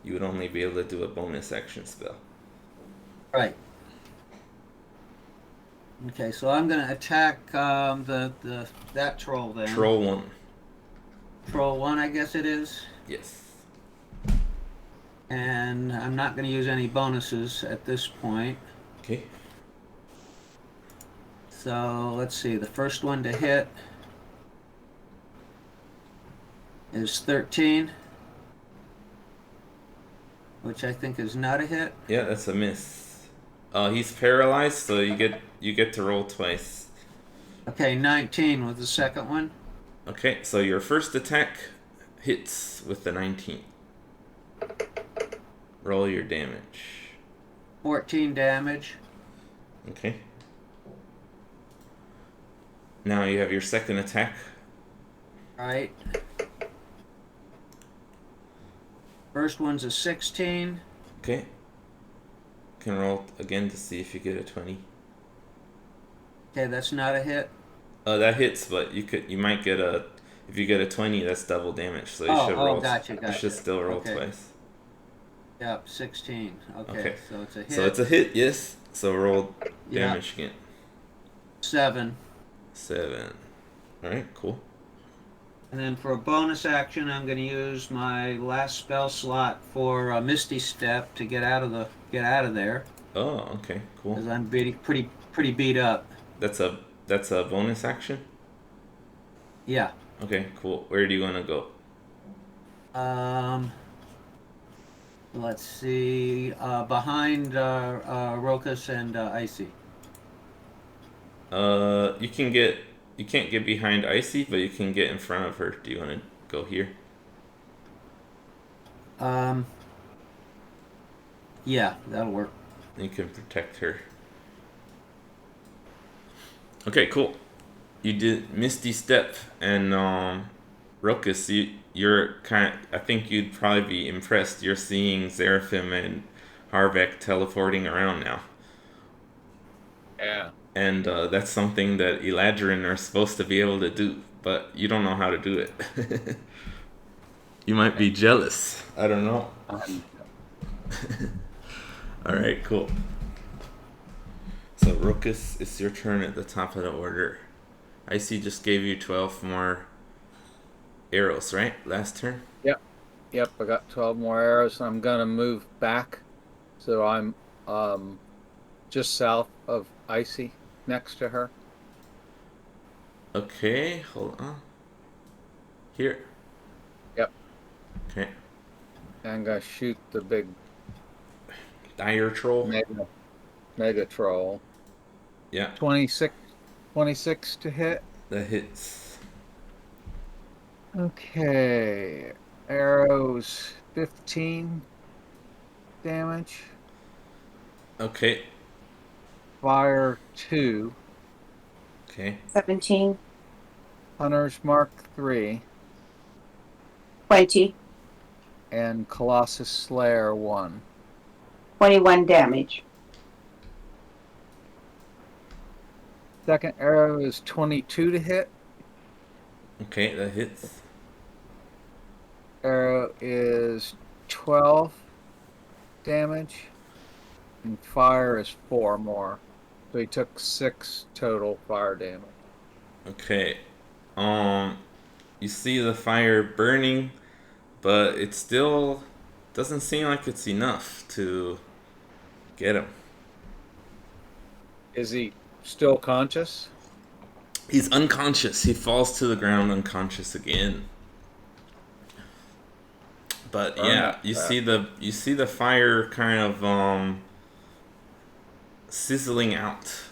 You would only be able to do a bonus action spell. Right. Okay, so I'm going to attack that troll then. Troll 1. Troll 1, I guess it is. Yes. And I'm not going to use any bonuses at this point. Okay. So let's see, the first one to hit is 13, which I think is not a hit. Yeah, that's a miss. He's paralyzed, so you get to roll twice. Okay, 19 with the second one. Okay, so your first attack hits with the 19. Roll your damage. 14 damage. Okay. Now you have your second attack. Right. First one's a 16. Okay. Can roll again to see if you get a 20. Okay, that's not a hit. That hits, but you might get a, if you get a 20, that's double damage. So you should roll. Gotcha. You should still roll Okay. twice. Yep, 16. Okay, so it's a hit. So it's a hit, yes. So roll Yeah. damage again. 7. 7. All right, cool. And then for a bonus action, I'm going to use my last spell slot for Misty Step to get out of there Oh, okay, cool. because I'm pretty beat up. That's a bonus action. Yeah. Okay, cool. Where do you want to go? Let's see. Behind Rokas and Icy. You can't get behind Icy, but you can get in front of her. Do you want to go here? Yeah, that'll work. You can protect her. Okay, cool. You did Misty Step, and Rokus, you're I think you'd probably be impressed. You're seeing Seraphim and Harvek teleporting around now. Yeah. And that's something that Eladrin are supposed to be able to do, but you don't know how to do it. You might be jealous. I don't know. Alright, cool. So, Rokus, it's your turn at the top of the order. Icy just gave you 12 more arrows, right? Last turn? Yep, I got 12 more arrows. I'm going to move back. So I'm just south of Icy, next to her. Okay, hold on. Here. Yep. Okay. And I'm going to shoot the big Dire Troll. mega troll. Yeah, 26 to hit. that hits. Okay. Arrows 15 damage. Okay. Fire 2. Okay. 17, Hunter's Mark 3. 20, And Colossus Slayer 1. 21 damage. Second arrow is 22 to hit. Okay, that hits. Arrow is 12 damage. And fire is 4 more. So he took 6 total fire damage. Okay. You see the fire burning, but it still doesn't seem like it's enough to get him. Is he still conscious? He's unconscious. He falls to the ground unconscious again. But yeah, you see the fire kind of sizzling out.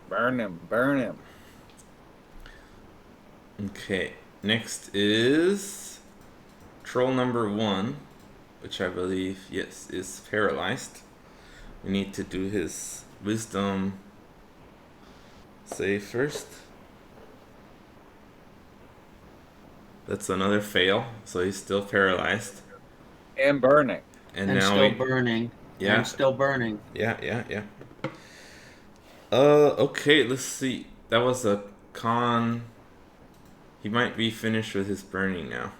Burn him, burn him. Okay, next is troll number 1, which I believe, yes, is paralyzed. We need to do his wisdom save first. That's another fail, so he's still paralyzed. And burning. And And now still burning. Yeah. And still burning. Yeah. Okay, let's see. That was a con. He might be finished with his burning now.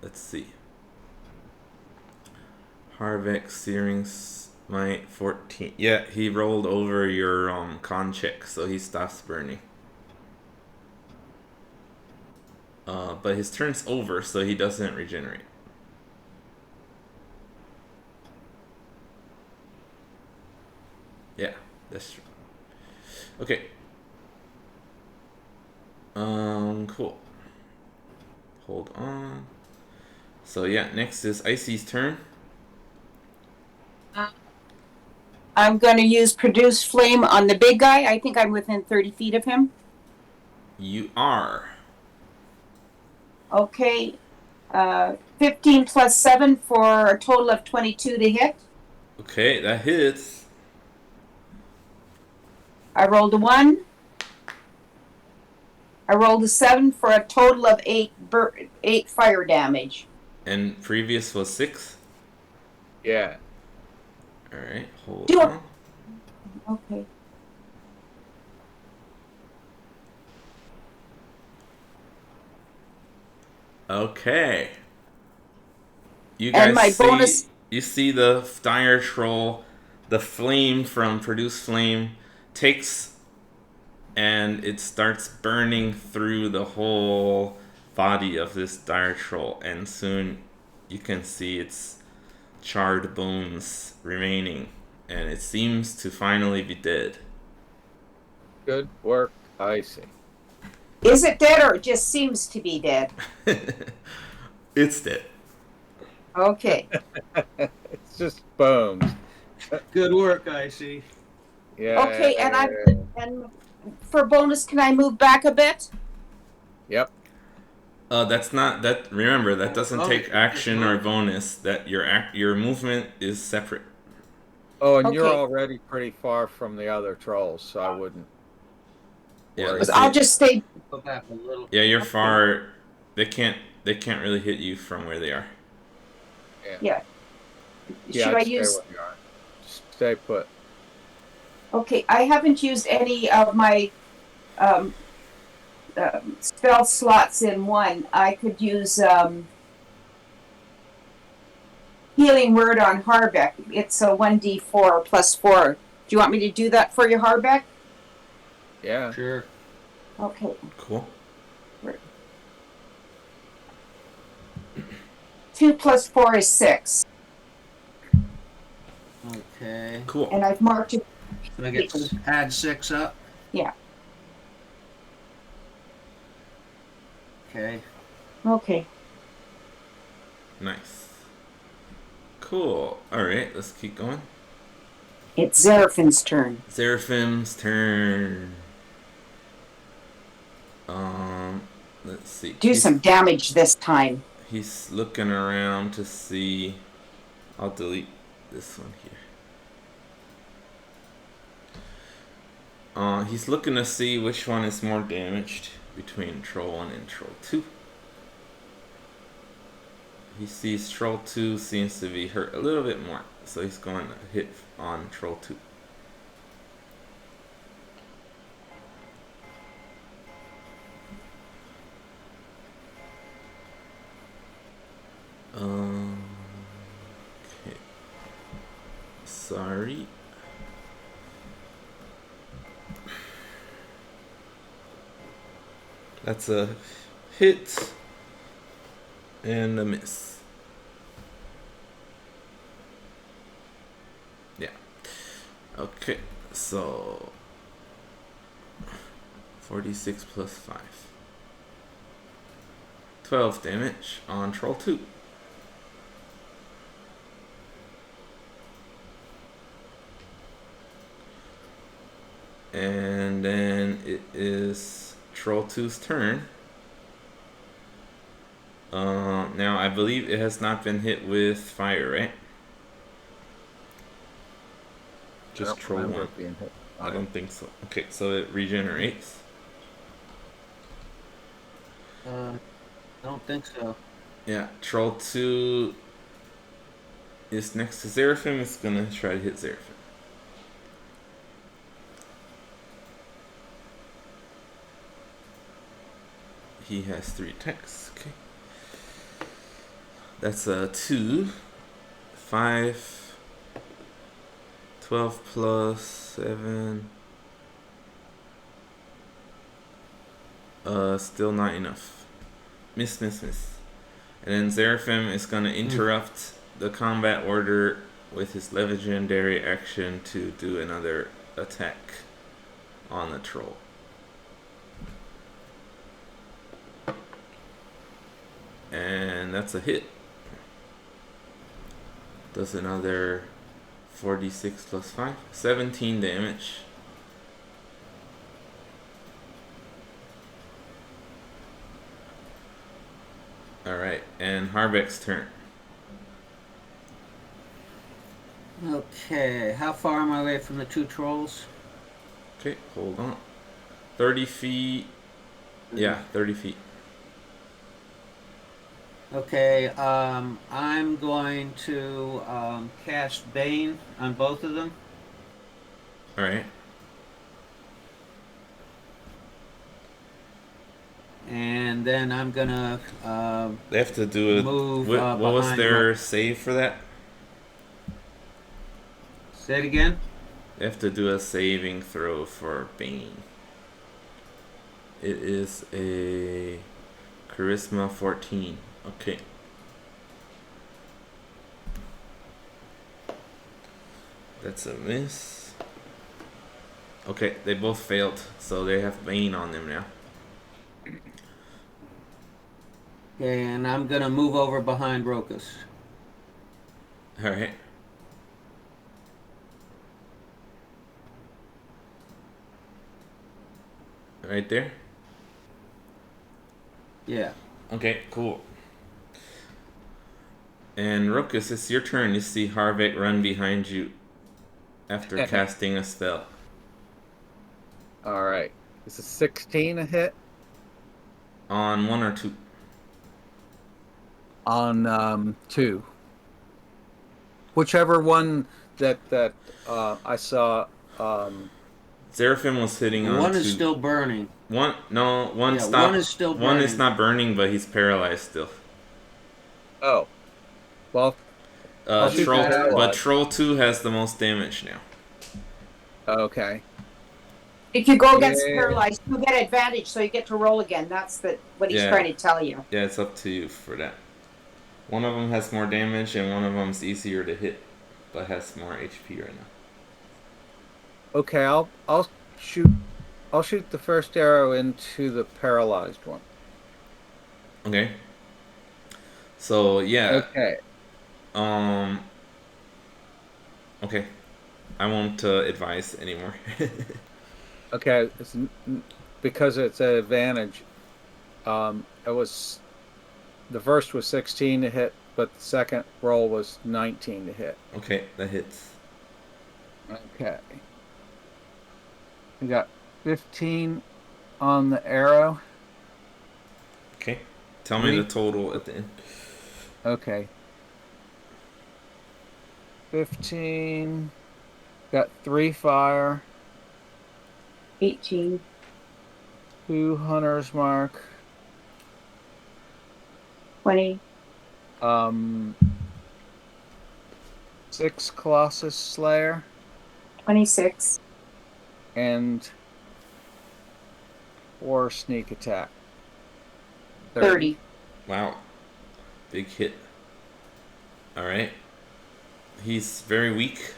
Let's see. Harvek, Searing Smite, 14. Yeah, he rolled over your con check, so he stops burning. But his turn's over, so he doesn't regenerate. Yeah, that's true. Okay. Cool. Hold on. So yeah, next is Icy's turn. I'm going to use Produce Flame on the big guy. I think I'm within 30 feet of him. You are. Okay. 15 plus 7 for a total of 22 to hit. Okay, that hits. I rolled a 1. I rolled a 7 for a total of 8 fire damage. And previous was 6. Yeah. Alright, hold Do it. on. Okay. Okay. You And guys my see bonus. you see the dire troll, the flame from Produce Flame takes and it starts burning through the whole body of this dire troll, and soon you can see its charred bones remaining, and it seems to finally be dead. Good work, Icy. Is it dead or it just seems to be dead? It's dead. Okay. It's just bones. Good work, Icy. Yeah. Okay, and for bonus, can I move back a bit? Yep. That's not that. Remember, that doesn't Oh, take action or bonus. That your movement is separate. Oh, and you're Okay. already pretty far from the other trolls, so I wouldn't Yeah, worry. let's I'll see. just stay. Go back a little. Yeah, you're Okay. far. They can't really hit you from where they are. Yeah. Yeah, Should I I'd stay use? where you are. Just stay put. Okay, I haven't used any of my um, spell slots in one. I could use healing word on Harbeck. It's a 1d4 plus 4. Do you want me to do that for you, Harbeck? Yeah. Sure. Okay. Cool. 2 plus 4 is 6. Okay. Cool. And I've marked it. So I get add 6 up. Yeah. Okay. Okay. Nice. Cool. All right, let's keep going. It's Zerafin's turn. Seraphim's turn. Let's see. Do some damage this time. He's looking around to see. I'll delete this one here. He's looking to see which one is more damaged between Troll 1 and Troll 2. He sees Troll 2 seems to be hurt a little bit more, so he's going to hit on Troll 2. Okay. Sorry. That's a hit and a miss. Yeah. Okay, so 46 plus 5. 12 damage on Troll 2. And then it is Troll 2's turn. Now I believe it has not been hit with fire, right? Just Troll 1. Being hit. I don't think so. Okay, so it regenerates. I don't think so. Yeah, Troll 2 is next to Seraphim. It's gonna try to hit Seraphim. He has 3 attacks. Okay. That's a 2. 5. 12 plus 7. Still not enough. Miss. And then Seraphim is gonna interrupt the combat order with his legendary action to do another attack on the troll. And that's a hit. Does another 46 plus 5. 17 damage. Alright, and Harbeck's turn. Okay, how far am I away from the two trolls? Okay, hold on. 30 feet. Yeah, 30 feet. Okay, I'm going to cast Bane on both of them. Alright. And then I'm gonna They have to do it. move What was behind their save for that? Say it again. They have to do a saving throw for Bane. It is a Charisma 14. Okay. That's a miss. Okay, they both failed, so they have Bane on them now. Okay, and I'm gonna move over behind Rokus. Alright. Right there? Yeah. Okay, cool. And Rokus, it's your turn. You see Harvick run behind you after casting a spell. All right. Is a 16 a hit? On 1 or 2? On 2. Whichever one that I saw. Seraphim was hitting on One 2. is still burning. One Yeah, stopped. one is still One is burning. not burning, but he's paralyzed still. Oh, well, I'll shoot Troll, that out. but Troll 2 has the most damage now. Okay. If you go against Yeah. paralyzed, you get advantage, so you get to roll again. That's what he's Yeah. trying to tell you. Yeah, it's up to you for that. One of them has more damage, and one of them's easier to hit, but has more HP right now. Okay, I'll shoot the first arrow into the paralyzed one. Okay. So yeah. Okay. Okay. I won't advise anymore. Okay, because it's an advantage. It was the first was 16 to hit, but the second roll was 19 to hit. Okay, that hits. Okay. We got 15 on the arrow. Okay. Tell me the total at the end. Okay. 15. Got 3 fire. 18. 2 hunter's mark. 20. 6 Colossus Slayer. 26. And 4 sneak attack. 30. Wow. Big hit. Alright. He's very weak.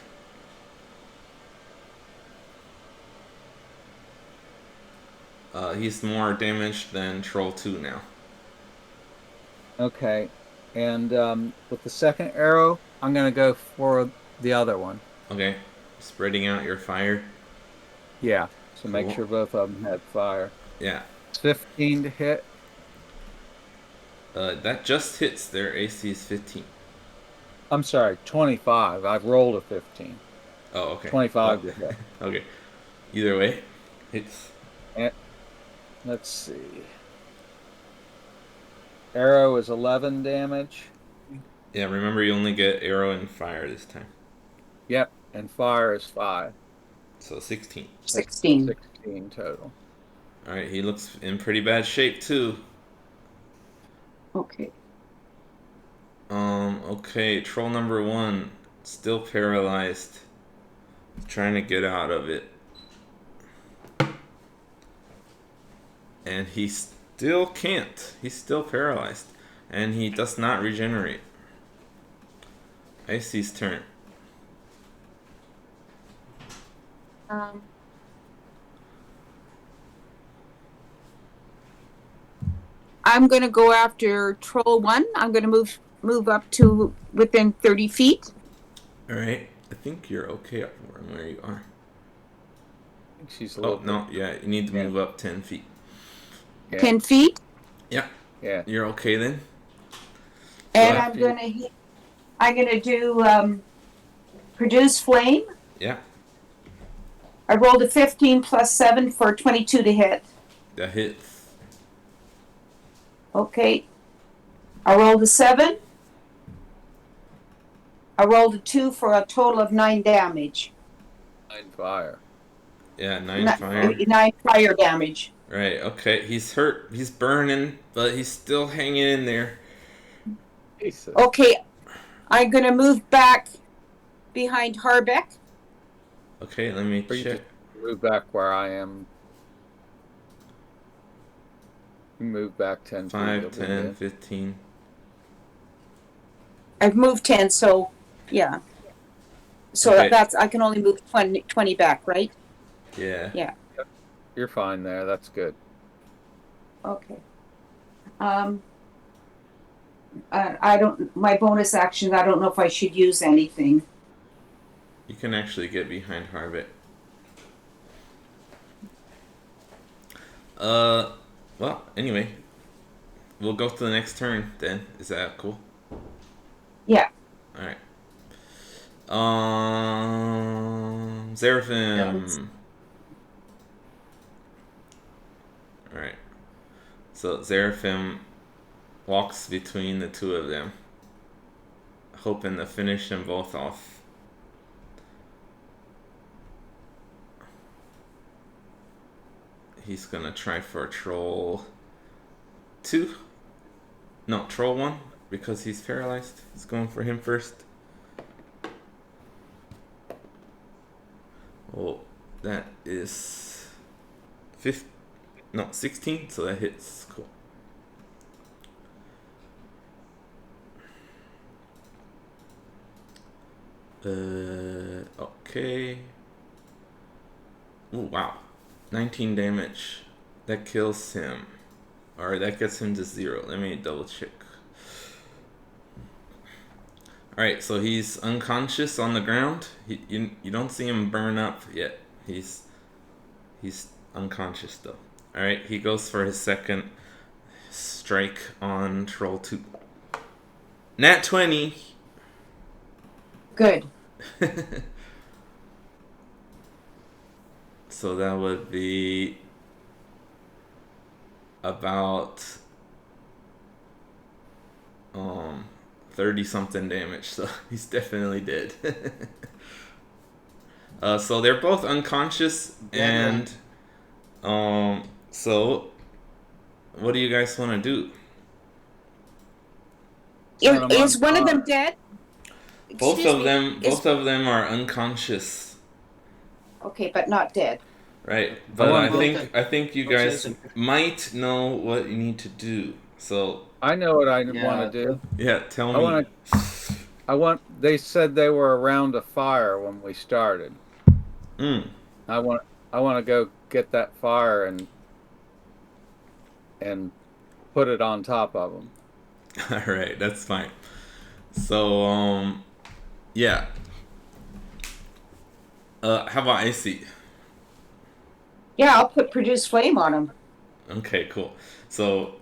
He's more damaged than Troll 2 now. Okay. And with the second arrow, I'm going to go for the other one. Okay. Spreading out your fire. Yeah. So make Cool. sure both of them had fire. Yeah. 15 to hit. That just hits. Their AC is 15. I'm sorry, 25. I've rolled a 15. Oh, okay. 25 to hit. Okay. Either way, hits. And, let's see. Arrow is 11 damage. Yeah, remember you only get arrow and fire this time. Yep. And fire is 5. So 16. 16. 16 total. Alright, he looks in pretty bad shape too. Okay. Okay, troll number 1, still paralyzed. Trying to get out of it. And he still can't. He's still paralyzed. And he does not regenerate. Icy's turn. I'm going to go after Troll 1. I'm going to move up to within 30 feet. Alright, I think you're okay up from where you are. I think she's a Oh, little no, yeah, you need to move up 10 feet. Yeah. 10 feet. Yeah, Yeah. you're okay then? So And after I'm gonna do produce flame. yeah, I rolled a 15 plus 7 for 22 to hit. that hits. Okay. I rolled a 7. I rolled a 2 for a total of 9 damage. 9 fire. Yeah, 9 fire. 9 fire damage. Right. Okay. He's hurt. He's burning, but he's still hanging in there. Jesus. Okay. I'm going to move back behind Harbeck. Okay. Let me Or you check. just move back where I am. You move back 10 feet. 5, you'll be 10, good. 15. I've moved 10, so yeah. So Okay. that's, I can only move 20 back, right? Yeah. Yeah. You're fine there. That's good. Okay. I don't, my bonus action, I don't know if I should use anything. You can actually get behind Harvick. Well, anyway, we'll go to the next turn then. Is that cool? Yeah. All right. Seraphim. All right. So Seraphim walks between the two of them, hoping to finish them both off. He's gonna try for troll 2. No, troll 1 because he's paralyzed. He's going for him first. Oh, that is 16, so that hits. Cool. Okay. Oh, wow. 19 damage. That kills him. Or that gets him to 0. Let me double check. Alright, so he's unconscious on the ground. You don't see him burn up yet. He's unconscious though. Alright, he goes for his second strike on Troll 2. Nat 20! Good. So that would be about 30 something damage, so he's definitely dead. So they're both unconscious, and so what do you guys want to do? Is one of them dead? Both Excuse of me, them is- both of them are unconscious, Okay, but not dead. right? But wanna I think you guys might know what you need to do. So I know what I Yeah. want to do. yeah, tell me. They said they were around a fire when we started. Mm. I want to go get that fire and put it on top of them. All right, that's fine. So yeah. How about Icy? Yeah, I'll put produce flame on him. Okay, cool. So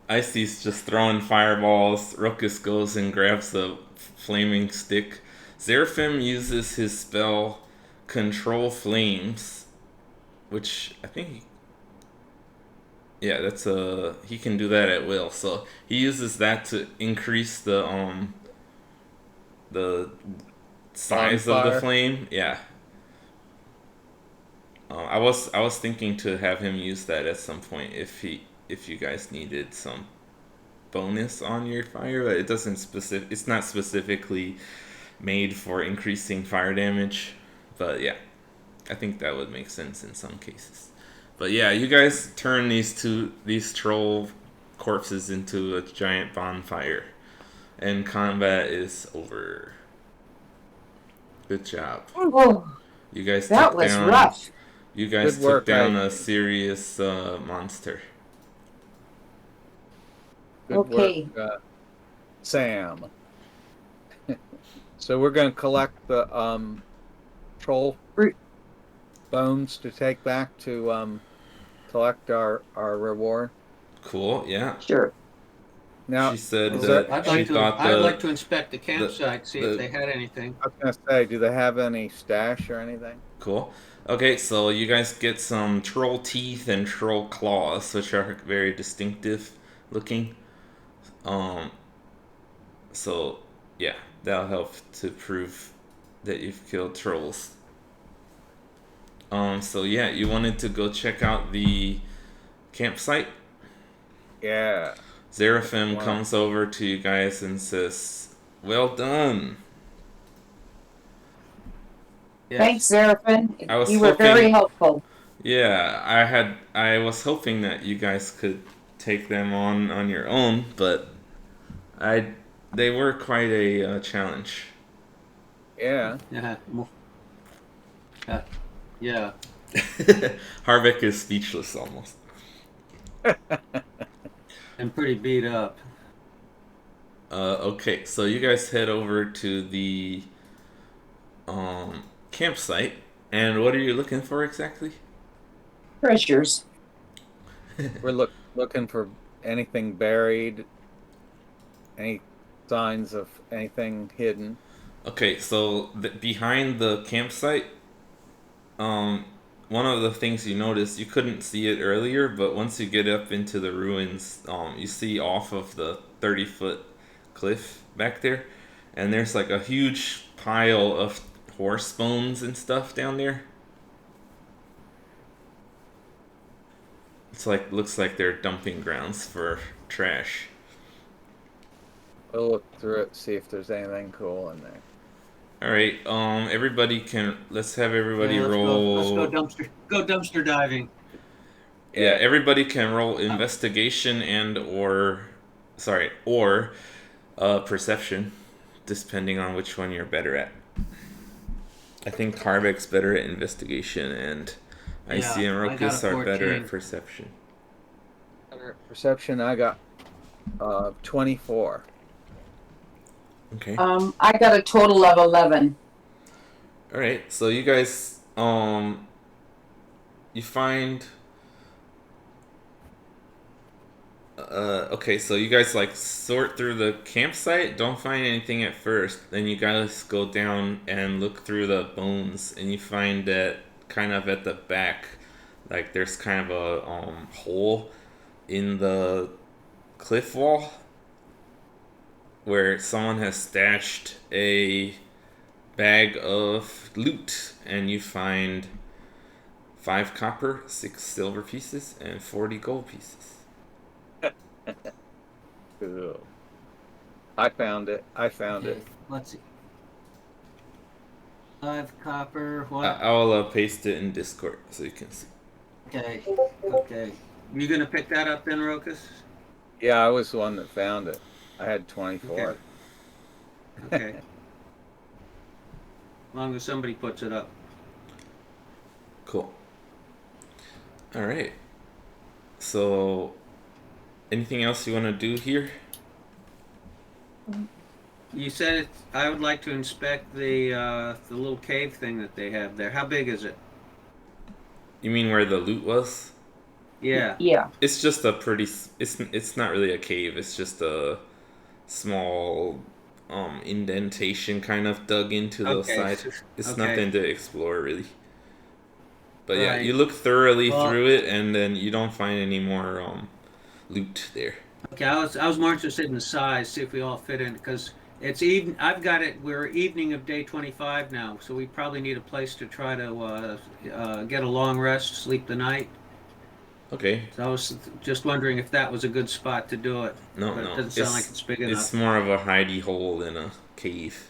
Icy's just throwing fireballs. Ruckus goes and grabs the flaming stick. Seraphim uses his spell Control Flames, which I think that's he can do that at will. So he uses that to increase the size of the Bonfire. flame. Yeah. I was thinking to have him use that at some point if you guys needed some bonus on your fire, but it's not specifically made for increasing fire damage. But yeah, I think that would make sense in some cases. But yeah, you guys turn these troll corpses into a giant bonfire, and combat is over. Good job. Oh, You guys that took was down. rough. You guys Good took work, down guys. a serious monster. Good Okay. work, Sam. So we're going to collect the troll bones to take back to collect our reward. Cool, yeah. Sure. Now, She said is Okay. that, that I'd she like to. thought I'd like to inspect the the campsite, see if the they had anything. I was gonna say, do they have any stash or anything? cool. Okay, so you guys get some troll teeth and troll claws, which are very distinctive looking. Um, so yeah, that'll help to prove that you've killed trolls. So yeah, you wanted to go check out the campsite. Yeah, that's the Seraphim one. comes over to you guys and says, "Well done." Thanks, Yes. Seraphim. I was You were very hoping, helpful. yeah, I was hoping that you guys could take them on your own, but I, they were quite a challenge. Yeah. Yeah. Yeah. Yeah. Harbeck is speechless almost. And pretty beat up. Okay, so you guys head over to the campsite, and what are you looking for exactly? Treasures. We're looking for anything buried, any signs of anything hidden. Okay, so behind the campsite, um, one of the things you notice, you couldn't see it earlier, but once you get up into the ruins, you see off of the 30-foot cliff back there, and there's like a huge pile of horse bones and stuff down there. It's like looks like they're dumping grounds for trash. We'll look through it, see if there's anything cool in there. All right, everybody can let's have everybody Yeah. Let's go. Let's go roll. dumpster. Go dumpster diving. Yeah, Yeah. everybody can roll Uh, investigation and or perception, depending on which one you're better at. I think Harbeck's better at investigation, and yeah. IC and I got a Rokus are better at 14. perception. Perception, I got 24. Okay. I got a total of 11. All right. So you guys, you find. Okay, so you guys like sort through the campsite, don't find anything at first. Then you guys go down and look through the bones, and you find that kind of at the back, like there's kind of a hole in the cliff wall where someone has stashed a bag of loot, and you find 5 copper, 6 silver pieces, and 40 gold pieces. Cool. I found it. I found Okay. it. Let's see. 5 copper. What? I'll paste it in Discord so you can see. Okay. Okay. You gonna pick that up then, Rokus? Yeah, I was the one that found it. I had 24. Okay. Okay. As long as somebody puts it up. Cool. All right. So, anything else you want to do here? You said I would like to inspect the little cave thing that they have there. How big is it? You mean where the loot was? Yeah. Yeah. It's just a pretty. It's not really a cave. It's just a small indentation kind of dug into the Okay. side. It's Okay. nothing to explore really. But yeah, Right. you look thoroughly Well- through it, and then you don't find any more loot there. Okay. I was more interested in the size. See if we all fit in because it's even. I've got it. We're evening of day 25 now, so we probably need a place to try to get a long rest, sleep the night. Okay. So I was just wondering if that was a good spot to do it. No, But no. it doesn't sound like it's big enough. It's more of a hidey hole in a cave.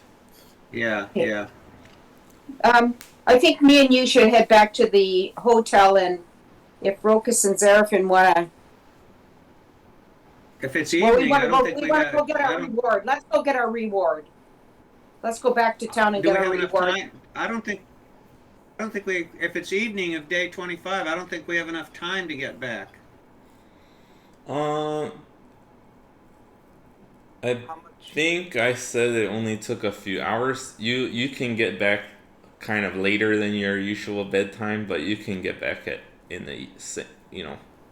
Yeah. Okay. Yeah. I think me and you should head back to the hotel, and if Rokus and Seraphim wanna, If it's well, evening, I don't think we wanna go get I our don't. reward. Let's go get our reward. Let's go back to town and Do we get our have enough reward. time? I don't think. I don't think we. If it's evening of day 25, I don't think we have enough time to get back. Uh, I How much? think I said it only took a few hours. You can get back kind of later than your usual bedtime, but you can get back at in the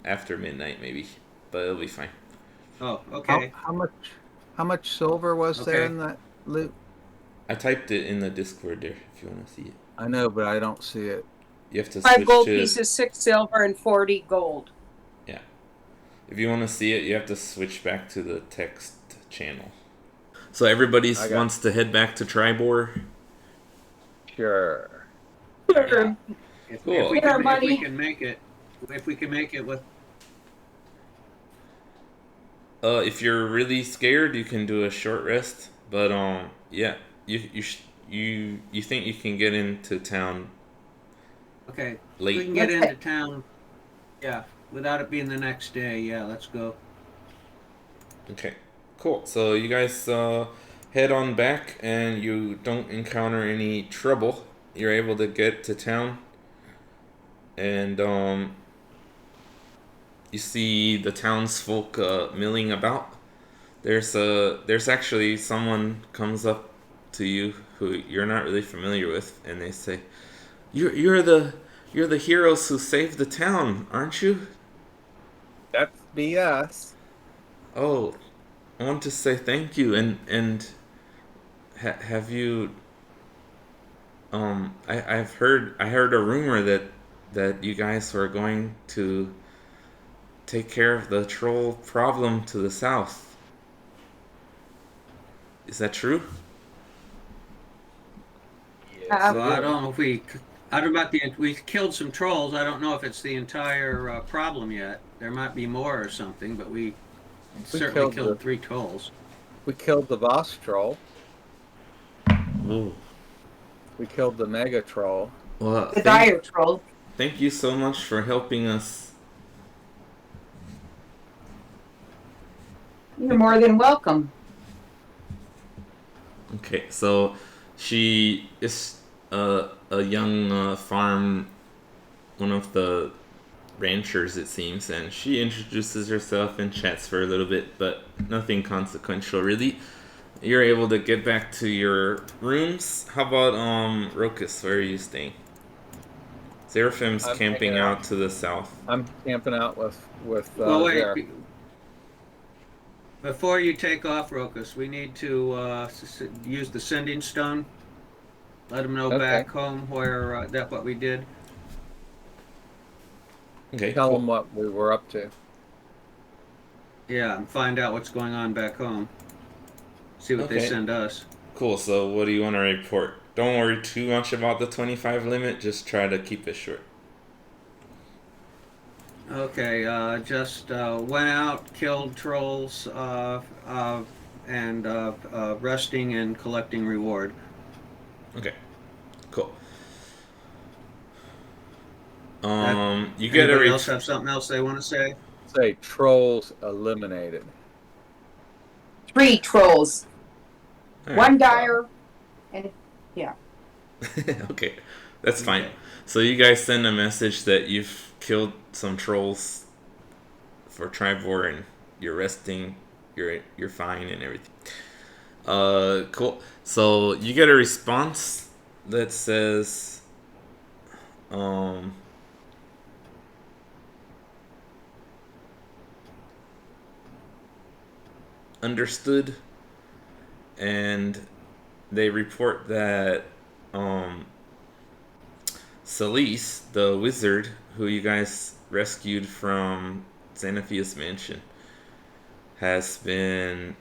after midnight maybe, but it'll be fine. Oh, How okay. how much silver was there Okay. in that loot? I typed it in the Discord there if you want to see it. I know, but I don't see it. You have to 5 switch gold to, pieces, 6 silver, and 40 gold. yeah. If you want to see it, you have to switch back to the text channel. So everybody I got wants to head back to Tribor. sure. Yeah. Sure. If Cool. we Get our can money. make it, if we can make it with. If you're really scared, you can do a short rest. But yeah, you think you can get into town Okay, if we late? can get Let's into head. town, yeah, without it being the next day, yeah, let's go. Okay, cool. So you guys head on back, and you don't encounter any trouble. You're able to get to town, and you see the townsfolk milling about. There's actually someone comes up to you who you're not really familiar with, and they say, you're the heroes who saved the town, aren't you?" That's BS. "Oh, I want to say thank you, and have you I heard a rumor that you guys were going to take care of the troll problem to the south. Is that true?" Yes, Uh, it Well, I is. don't know if we, I don't know about we killed some trolls. I don't know if it's the entire problem yet. There might be more or something, but we We certainly killed killed 3 trolls. the boss troll. Ooh. We killed the mega troll. Well, the dire troll. thank you so much for helping us. You're more than welcome. Okay, so she is a young farm, one of the ranchers, it seems, and she introduces herself and chats for a little bit, but nothing consequential, really. You're able to get back to your rooms. How about Rokus? Where are you staying? Seraphim's I'm hanging camping out. out to the south. I'm camping out with Well, wait, Zara. before you take off, Rokus, we need to use the sending stone. Let them know Okay. back home where that what we did. Okay, Tell them cool. what we were up to. Yeah, and find out what's going on back home. See what they Okay, send us. cool. So what do you want to report? Don't worry too much about the 25 limit. Just try to keep it short. Okay, just went out, killed trolls, and resting and collecting reward. Okay, cool. That You get a anybody else have something else they want to say? Say trolls eliminated. 3 trolls. All right. 1 Well, dire, and yeah. Okay, that's fine. Okay. So you guys send a message that you've killed some trolls for Tribor and you're resting, you're fine and everything. Cool. So you get a response that says, um, understood, and they report that um, Celise, the wizard who you guys rescued from Xanaphia's mansion, has been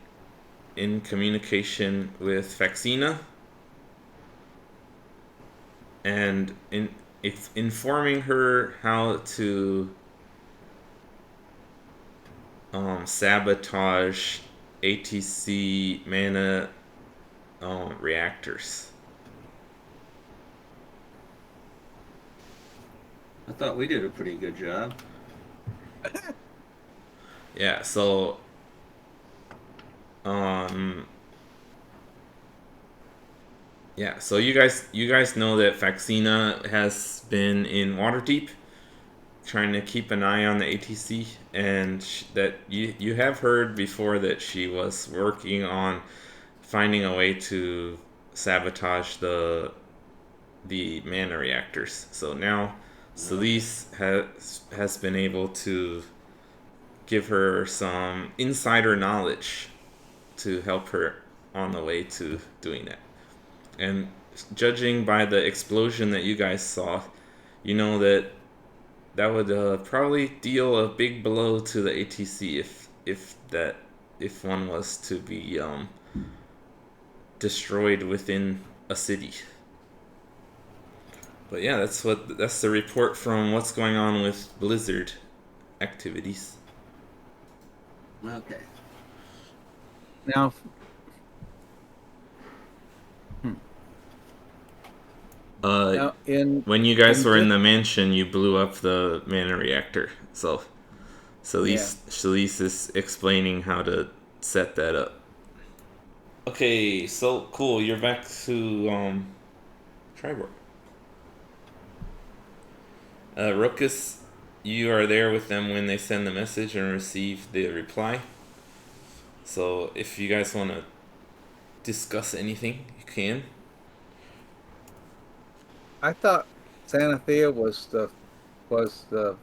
in communication with Faxina and it's informing her how to sabotage ATC mana reactors. I thought we did a pretty good job. Yeah, so um yeah, so you guys know that Faxina has been in Waterdeep trying to keep an eye on the ATC, and that you have heard before that she was working on finding a way to sabotage the mana reactors. So now Okay. Celise has been able to give her some insider knowledge to help her on the way to doing that. And judging by the explosion that you guys saw, you know that that would probably deal a big blow to the ATC if one was to be destroyed within a city. But yeah, that's the report from what's going on with Blizzard activities. Okay. Now, Uh, now in when you guys in were in this, the mansion, you blew up the mana reactor. So yeah, Shalise is explaining how to set that up. Okay, so cool. You're back to Tribord. Ruckus, you are there with them when they send the message and receive the reply. So if you guys want to discuss anything, you can. I thought Xanathia was the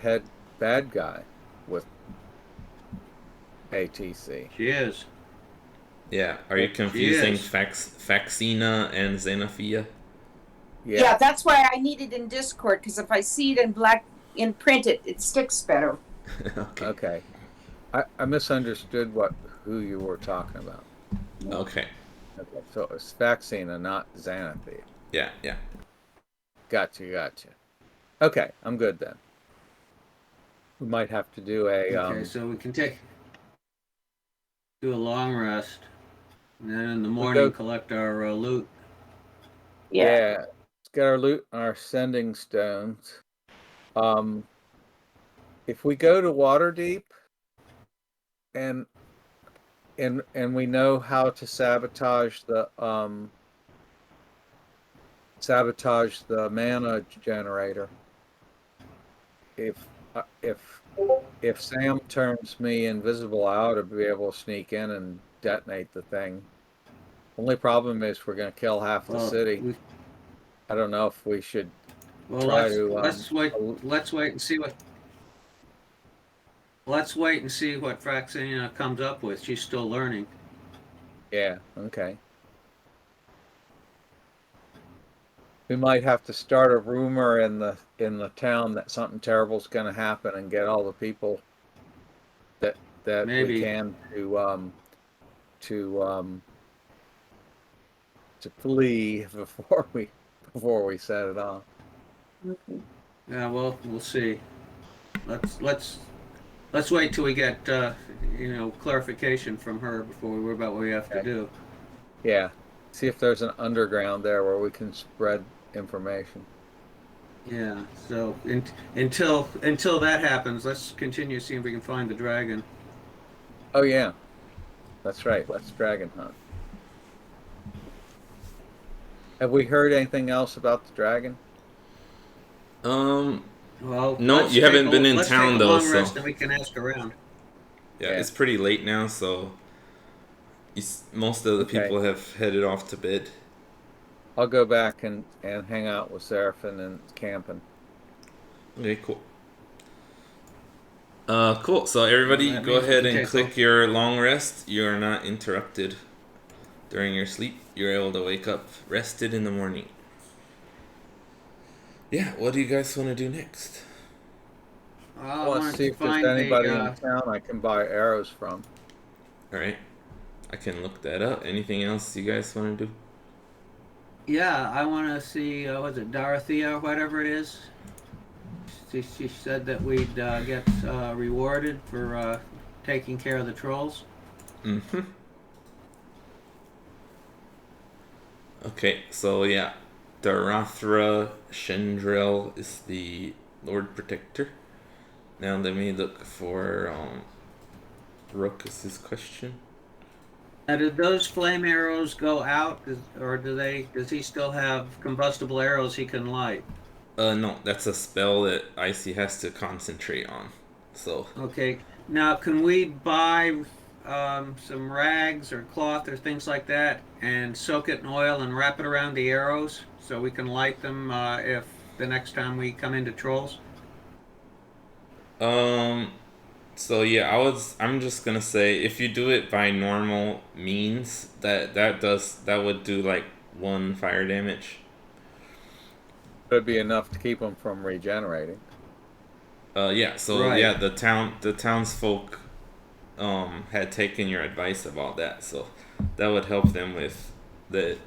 head bad guy with ATC. She is. Yeah, are you She confusing is. Faxina and Xenophia? Yeah. Yeah, that's why I need it in Discord, because if I see it in black in print, it sticks better. Okay. Okay. I misunderstood who you were talking about. Okay. Okay, so it was Vaccina, not Xanathia. Yeah, yeah. Gotcha. Okay, I'm good then. We might have to do a Okay, so we can do a long rest, and then in the we morning go collect our loot. yeah, let's get our loot and our sending stones. Um if we go to Waterdeep and and we know how to sabotage the mana generator. If if Sam turns me invisible, I ought to be able to sneak in and detonate the thing. Only problem is we're going to kill half the Well, city. I don't know if we should well, try let's to let's wait. Let's wait and see what. Let's wait and see what Fraxina comes up with. She's still learning. yeah, okay. We might have to start a rumor in the town that something terrible is going to happen and get all the people that we Maybe. can to to flee before we set it off. Okay. Yeah. Well, we'll see. Let's wait till we get clarification from her before we worry about what we have to Okay. do. Yeah. See if there's an underground there where we can spread information. Yeah. So until that happens, let's continue seeing if we can find the dragon. Oh yeah, that's right. Let's dragon hunt. Have we heard anything else about the dragon? Um, Well, no, you haven't been in let's take town a though, long so rest and we can ask around. yeah, Yeah. it's pretty late now, so most of the Okay. people have headed off to bed. I'll go back and hang out with Seraphin and camping. Okay, cool. Cool. So everybody, That go means we ahead can and take click off. your long rest. You are not interrupted during your sleep. You're able to wake up rested in the morning. Yeah. What do you guys want to do next? I I want to wanted see to if there's find anybody in a. town I can buy arrows from. All right. I can look that up. Anything else you guys want to do? Yeah, I want to see. Was it Dorothea or whatever it is? She said that we'd get rewarded for taking care of the trolls. Mm-hmm. Okay. So yeah, Darathra Shendrel is the Lord Protector. Now let me look for Ruckus's question. Now, did those flame arrows go out, or do they? Does he still have combustible arrows he can light? No, that's a spell that Icy has to concentrate on. So, Okay. Now, can we buy some rags or cloth or things like that and soak it in oil and wrap it around the arrows so we can light them if the next time we come into trolls? Um. So yeah, I'm just gonna say if you do it by normal means, that would do like one fire damage. Could be enough to keep them from regenerating. Yeah. So Right. yeah, the townsfolk had taken your advice about that, so that would help them the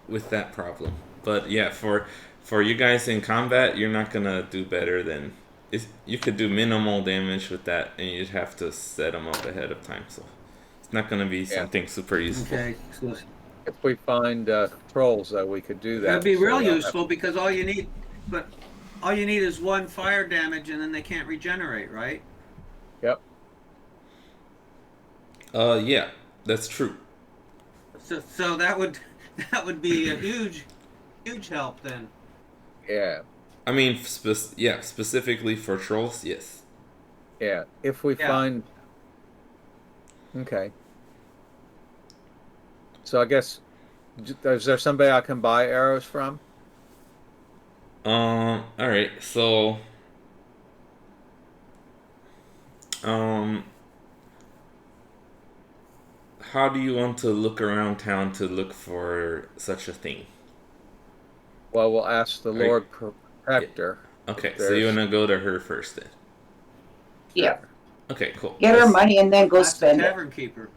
with that problem. But yeah, for you guys in combat, you're not gonna do better than you could do minimal damage with that, and you'd have to set them up ahead of time. So it's not gonna be Yeah. something super useful. Okay. So If we find trolls, though, we could do it'd that. be So real we don't have. useful because all you need is one fire damage, and then they can't regenerate, right? Yep. Yeah, that's true. So that would that would be a huge help then. Yeah. I mean, yeah, specifically for trolls, yes. Yeah. If we Yeah. find. Okay. So I guess is there somebody I can buy arrows from? All right. So, um, how do you want to look around town to look for such a thing? Well, we'll ask the Right. Lord Yeah. Protector Okay, if so you there's wanna go to her first then. Yeah. sure. Okay, cool. Get her money and then go Ask the spend it. tavern keeper.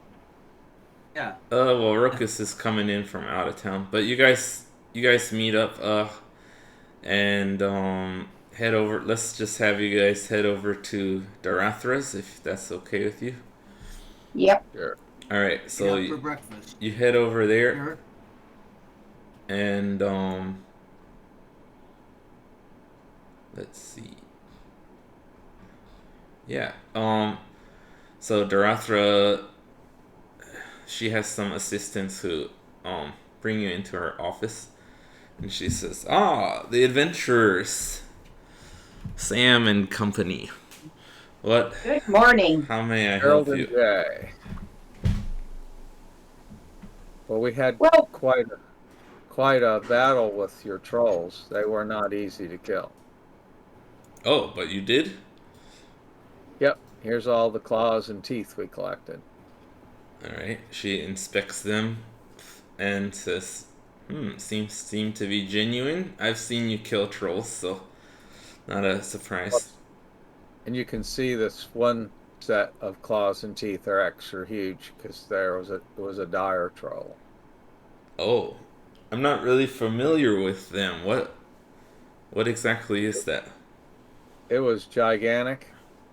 Yeah. Well, Ruckus is coming in from out of town, but you guys meet up, and head over. Let's just have you guys head over to Darathra's if that's okay with you. Yep. Sure. All right, so Yeah, for breakfast. you head over there, Sure. and let's see. Yeah, so Darathra, she has some assistants who bring you into her office, and she says, "Ah, the adventurers, Sam and company. What? Good morning. How may I Harold help and you?" Jay. Well, we had Well, quite a battle with your trolls. They were not easy to kill. Oh, but you did? Yep. Here's all the claws and teeth we collected. All right. She inspects them and says, seem to be genuine. I've seen you kill trolls, so not a surprise." And you can see this one set of claws and teeth are extra huge because it was a dire troll. Oh, I'm not really familiar with them. What exactly is that? It was gigantic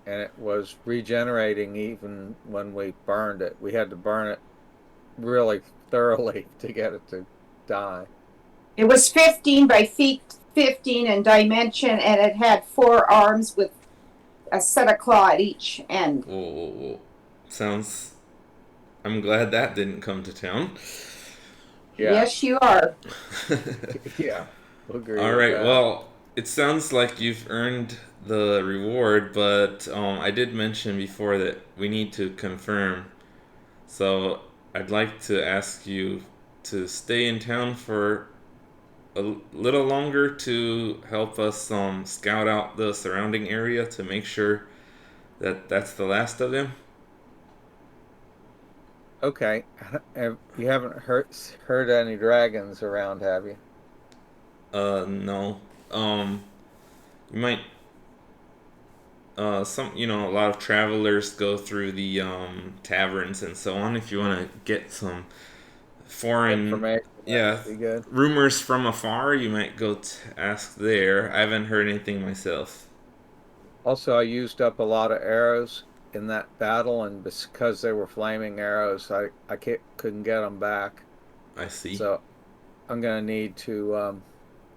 and it was regenerating even when we burned it. We had to burn it really thoroughly to get it to die. it was 15 by feet 15 in dimension, and it had 4 arms with a set of claw at each end. Whoa, whoa, whoa. Sounds. I'm glad that didn't come to town. Yeah. Yes, you are. Yeah. We'll agree All with right. that. Well, it sounds like you've earned the reward, but I did mention before that we need to confirm. So I'd like to ask you to stay in town for a little longer to help us scout out the surrounding area to make sure that that's the last of them. Okay. You haven't heard any dragons around, have you? No. You might. A lot of travelers go through the taverns and so on. If you want to get some foreign, Information, that yeah, would be good. rumors from afar, you might go ask there. I haven't heard anything myself. Also, I used up a lot of arrows in that battle, and because they were flaming arrows, I couldn't get them back. I see. So I'm gonna need to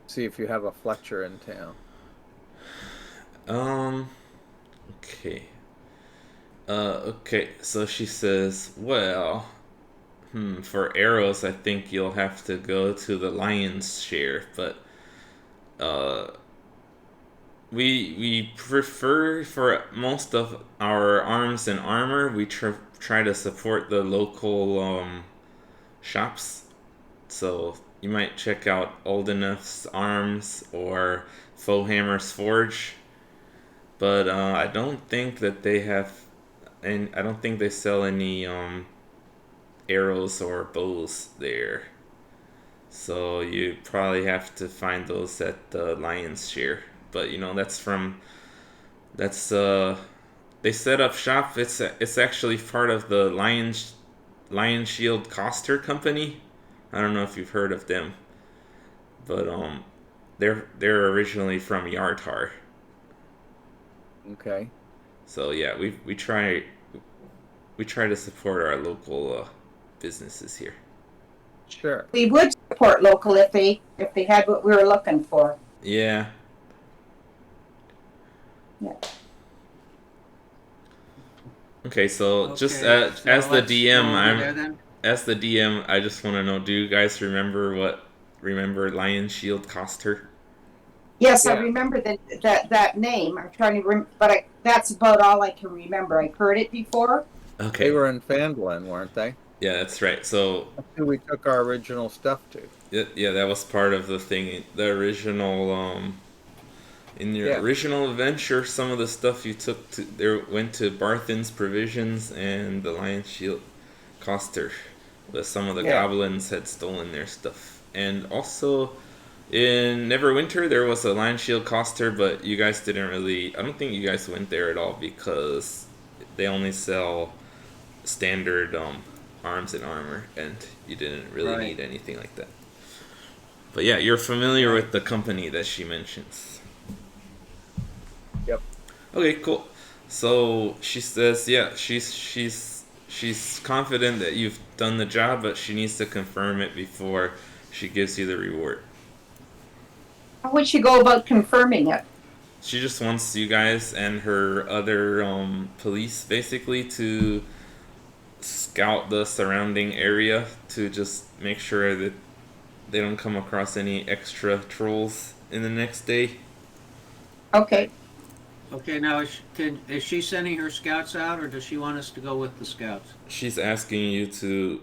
see if you have a Fletcher in town. Um. Okay. Okay. So she says, "Well, for arrows, I think you'll have to go to the lion's share, but uh, we prefer for most of our arms and armor, we try to support the local shops. So you might check out Old Enough's Arms or Foehammer's Forge. but I don't think that they have, and I don't think they sell any arrows or bows there. So you probably have to find those at the Lion's Share. But that's they set up shop. It's actually part of the Lion Shield Coster Company. I don't know if you've heard of them, but they're originally from Yartar. Okay. So yeah, we try to support our local businesses here. Sure. We would support local if they had what we were looking for. Yeah. Yeah. Okay, so just Okay, so as the let's DM, go over there then. as the DM, I just want to know: do you guys remember Lion Shield Coster? Yes, I Yeah. remember that name. I'm trying to but that's about all I can remember. I've heard it before. Okay, They were in Phandalin, weren't they? yeah, that's right. So That's who we took our original stuff to. yeah, that was part of the thing. The original in your Yeah. original adventure, some of the stuff you took to there went to Barthen's Provisions and the Lion Shield Coster, but some of the Yeah. goblins had stolen their stuff. And also in Neverwinter there was a Lion Shield Coster, but you guys didn't really. I don't think you guys went there at all because they only sell standard arms and armor, and you didn't really Right. need anything like that. But yeah, you're familiar with the company that she mentions. Yep. Okay, cool. So she says, yeah, she's confident that you've done the job, but she needs to confirm it before she gives you the reward. How would she go about confirming it? She just wants you guys and her other police basically to scout the surrounding area to just make sure that they don't come across any extra trolls in the next day. Okay. Okay, now is she sending her scouts out, or does she want us to go with the scouts? She's asking you to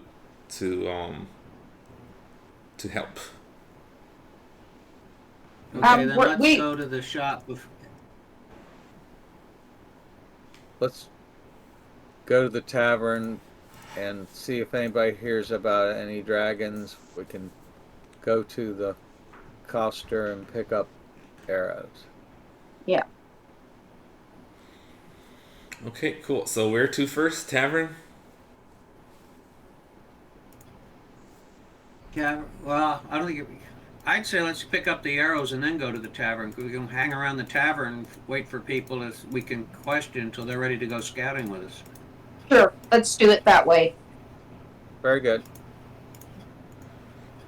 um to help. Okay, then let's we- go to the shop. Let's go to the tavern and see if anybody hears about any dragons. We can go to the coster and pick up arrows. Yeah. Okay, cool. So where to first? Tavern? Yeah, well, I don't think I'd say let's pick up the arrows and then go to the tavern. We can hang around the tavern, wait for people as we can question until they're ready to go scouting with us. Sure. Let's do it that way. Very good.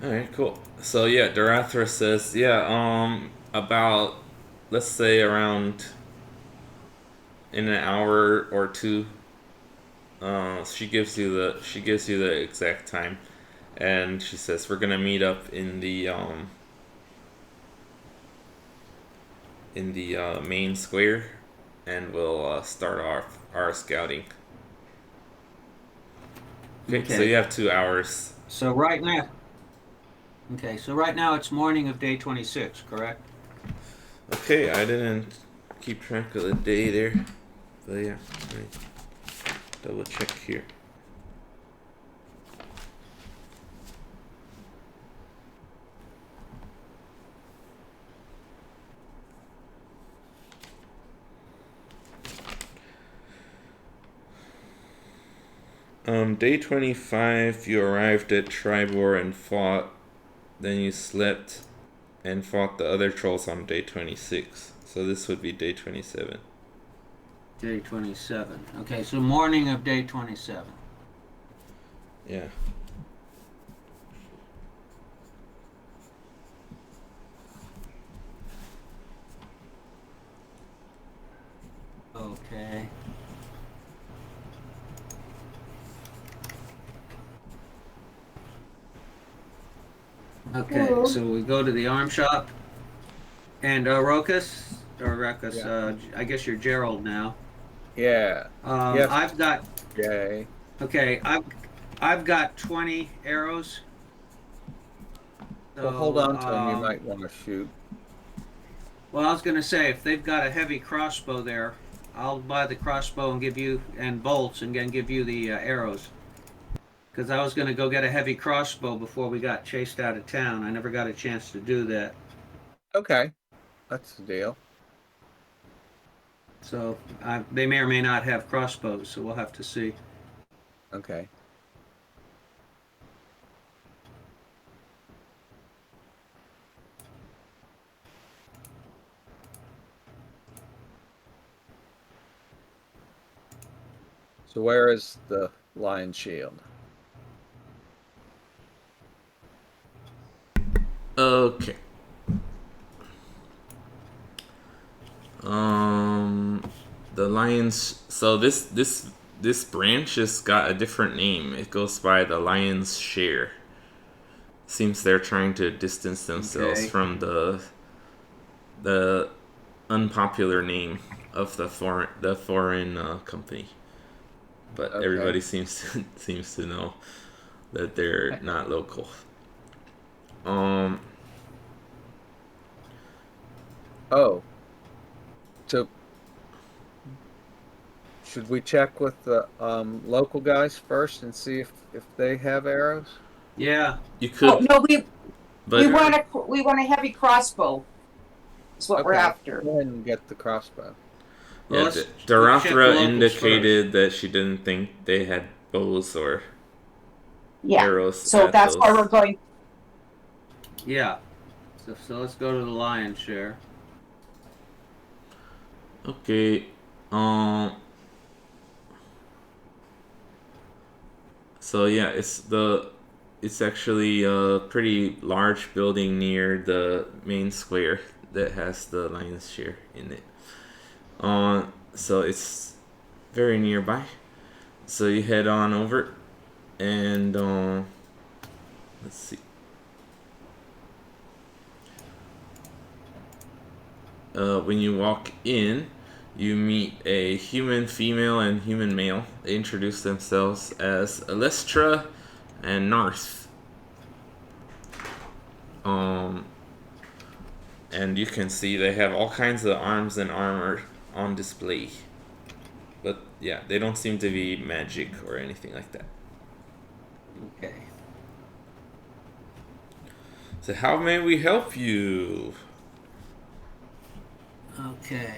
Alright, cool. So yeah, Darathra says, yeah, about let's say around in an hour or two. She gives you the exact time, and she says we're gonna meet up in the main square, and we'll start our scouting. Okay, so you have 2 hours. So right now, it's morning of day 26, correct? Okay, I didn't keep track of the day there, but yeah, let me double check here. Day 25, you arrived at Tribor and fought. Then you slept and fought the other trolls on day 26. So this would be day 27. Day 27. Okay, so morning of day 27. Yeah. Okay. Okay, so we go to the arm shop. And Rokus, Yeah. I guess you're Gerald now. Yeah. Yes. I've got Jay. okay. I've got 20 arrows. Well, hold on to them. You um, might want to shoot. Well, I was going to say, if they've got a heavy crossbow there, I'll buy the crossbow and give you and bolts, and then give you the arrows. Because I was going to go get a heavy crossbow before we got chased out of town. I never got a chance to do that. Okay, that's the deal. So they may or may not have crossbows, so we'll have to see. Okay. So where is the lion shield? Okay. The Lions. So this branch has got a different name. It goes by the Lion's Share. Seems they're trying to distance themselves Okay. from the unpopular name of the foreign company. But Okay. everybody seems to know that they're not local. Oh, so should we check with the local guys first and see if they have arrows? Yeah. You Oh, could, no, we but want a heavy crossbow. Is what we're Okay, after. go ahead and get the crossbow. Well, yeah, let's check the Darathra locals first. indicated that she didn't think they had bows or Yeah. arrows So at that's why we're those. going. Yeah. So let's go to the lion's share. Okay. Um. So yeah, it's actually a pretty large building near the main square that has the lion's share in it. So it's very nearby. So you head on over, and let's see. When you walk in, you meet a human female and human male. They introduce themselves as Alestra and Narth. Um, and you can see they have all kinds of arms and armor on display. But yeah, they don't seem to be magic or anything like that. Okay. So how may we help you? Okay.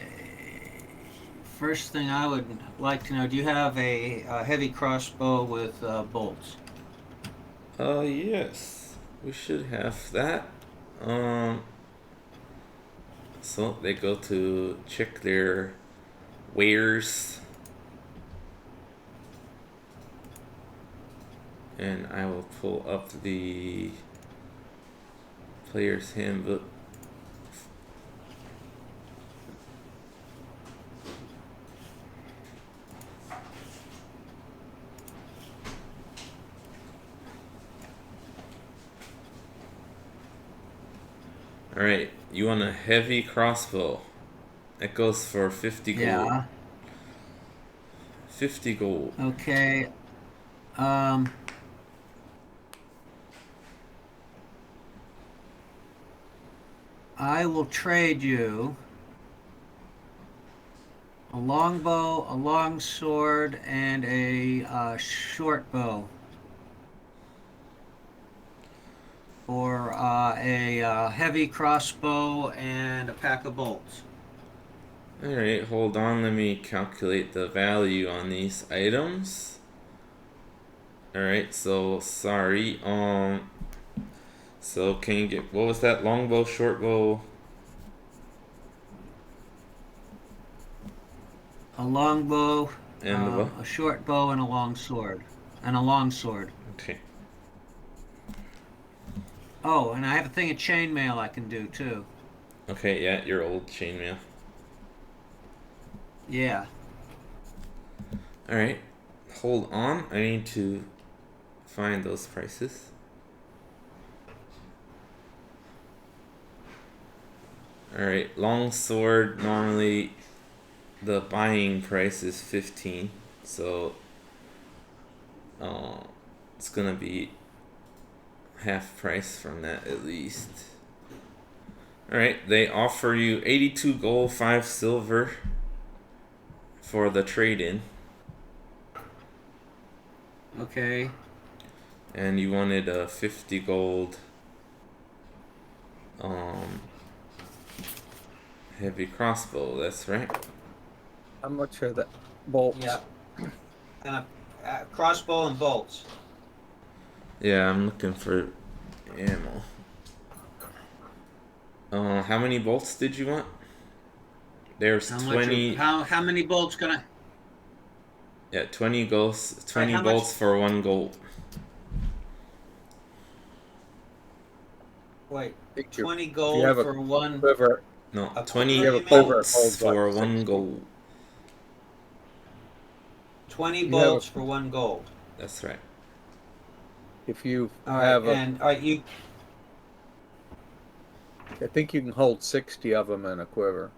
First thing I would like to know, do you have a heavy crossbow with bolts? Yes. We should have that. Um, so they go to check their wares. And I will pull up the player's handbook. Alright, you want a heavy crossbow. That goes for 50 gold. Yeah. 50 gold. Okay. Um. I will trade you a longbow, a long sword, and a short bow for a heavy crossbow and a pack of bolts. Alright, hold on, let me calculate the value on these items. Alright, so sorry. So can you get, what was that? Longbow, short bow? A longbow, And what? a short bow, and a long sword. And a long sword. Okay. Oh, and I have a thing of chainmail I can do too. Okay, yeah, your old chainmail. Yeah. Alright. Hold on. I need to find those prices. Alright, long sword, normally the buying price is 15, so it's gonna be half price from that at least. All right, they offer you 82 gold, 5 silver for the trade-in, Okay. and you wanted a 50 gold um heavy crossbow. That's right. How much are the bolts? Yeah. And a crossbow and bolts. Yeah, I'm looking for ammo. How many bolts did you want? There's How much? 20. How many bolts can I? Yeah, 20 goals, Right, 20 how much? bolts for 1 gold. Wait, If 20 you gold have a for one. quiver, No, A, if you 20 have a you mean? quiver, it bolts holds like for 1 60. gold. 20 You have a, bolts for 1 gold. That's right. if you All right, have a, and all right, you. I think you can hold 60 of them in a quiver.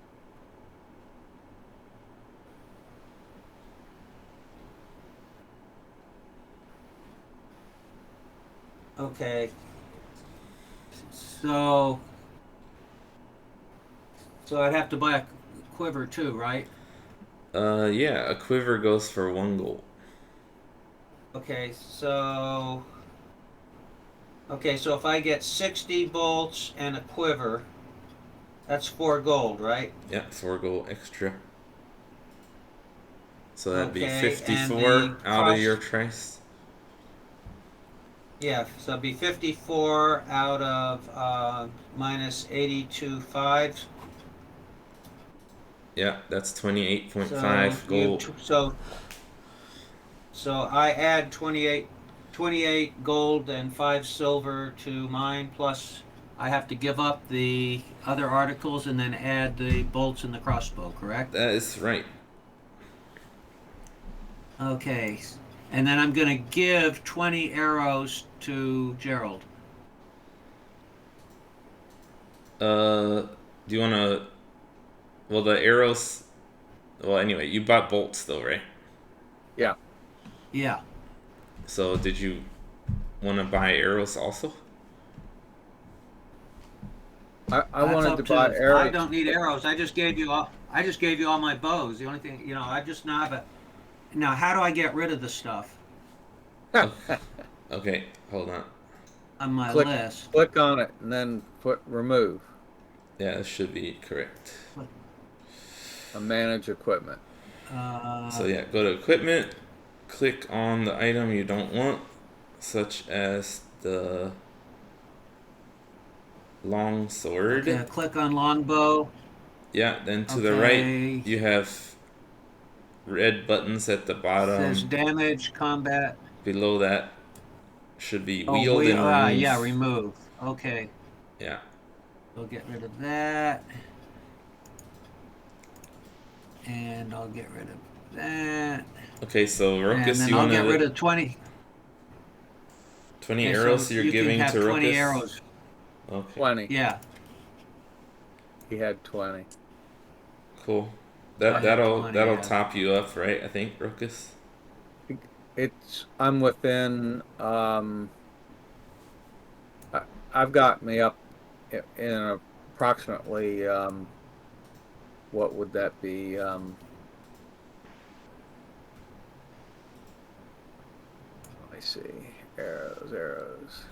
Okay. So. So I'd have to buy a quiver too, right? Yeah, a quiver goes for 1 gold. Okay, so. Okay, so if I get 60 bolts and a quiver, that's 4 gold, right? Yeah, 4 gold extra. So that'd be Okay, and the 54 out of your cross. price. Yeah, so it'd be 54 out of minus 82.5. Yeah, that's So 28.5 you gold. so I add 28 gold and 5 silver to mine, plus I have to give up the other articles and then add the bolts and the crossbow, correct? That is right. Okay. And then I'm going to give 20 arrows to Gerald. Do you want to? Well, the arrows. Well, anyway, you bought bolts though, right? Yeah. Yeah. So did you want to buy arrows also? I That's wanted up to buy to. I arrows. don't need arrows. I just gave you all. I just gave you all my bows. The only thing, I just now have a. Now, how do I get rid of the stuff Oh, okay, hold on. on my click list? click on it and then put remove Yeah, this should be correct. and manage equipment. So yeah, go to equipment, click on the item you don't want, such as the long sword. Okay, I click on longbow. Yeah, then to the right Okay, you have red buttons at the says bottom. damage, combat. Below that should be Oh, wield and yeah, remove. remove. Okay, Yeah. we'll get rid of that, and I'll get rid of that, Okay, so and Ruckus, then you I'll want get rid to of 20. 20 Okay, so arrows you're you can giving have to 20 Ruckus? arrows. Okay, 20. Yeah, He had 20. cool. I That had that'll 20. that'll Yeah. top you up, right? I think Ruckus. I'm within I, I've got me up in approximately what would that be? Let me see. Arrows.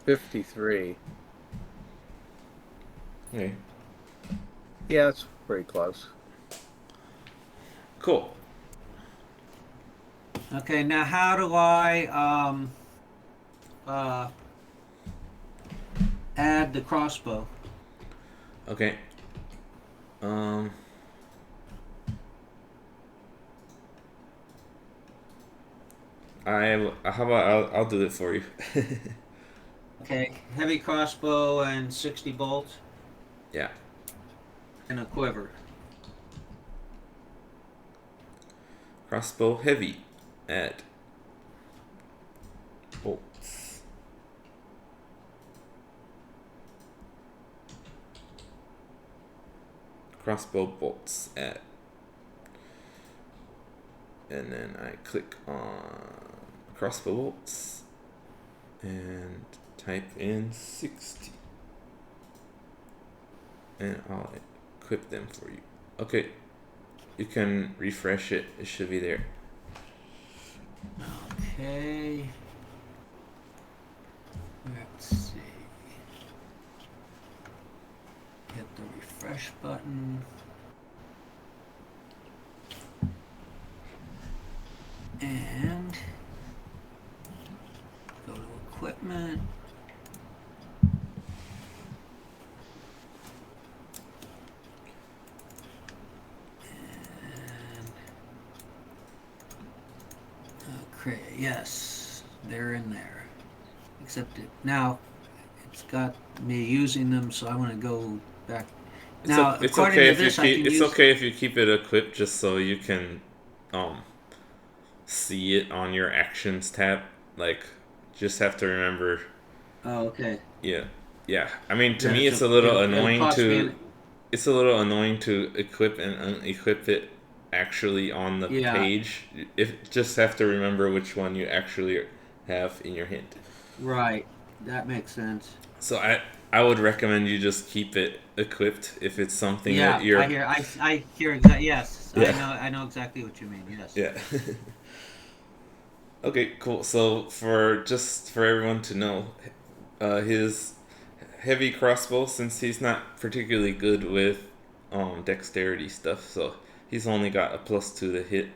53. Okay, Yeah, it's pretty close. cool. Okay, now how do I uh, add the crossbow? Okay. Um. How about I'll do it for you. Okay, heavy crossbow and 60 bolts Yeah. and a quiver. Crossbow heavy at bolts. Crossbow bolts at, and then I click on crossbow bolts and type in 60. and I'll equip them for you. Okay, you can refresh it. It should be there. Okay. Let's see. Hit the refresh button. And go to equipment. Okay, yes, they're in there. Except now it's got me using them, so I want to go back. Now, It's according okay to if you this, I can keep. It's use. okay if you keep it equipped, just so you can, um, see it on your actions tab. Like, just have to remember. Oh, okay. Yeah, yeah. I mean, to Then me, it's it's a little it'll annoying cost me. to. It's a little annoying to equip and unequip it actually on the Yeah, page. If just have to remember which one you actually have in your hand. right. That makes sense. So I would recommend you just keep it equipped if it's something that Yeah, you're. I hear exactly. Yes, Yeah. I know exactly what you mean. Yes. Yeah. Okay, cool. So for everyone to know, his heavy crossbow, since he's not particularly good with dexterity stuff, so he's only got a +2 to hit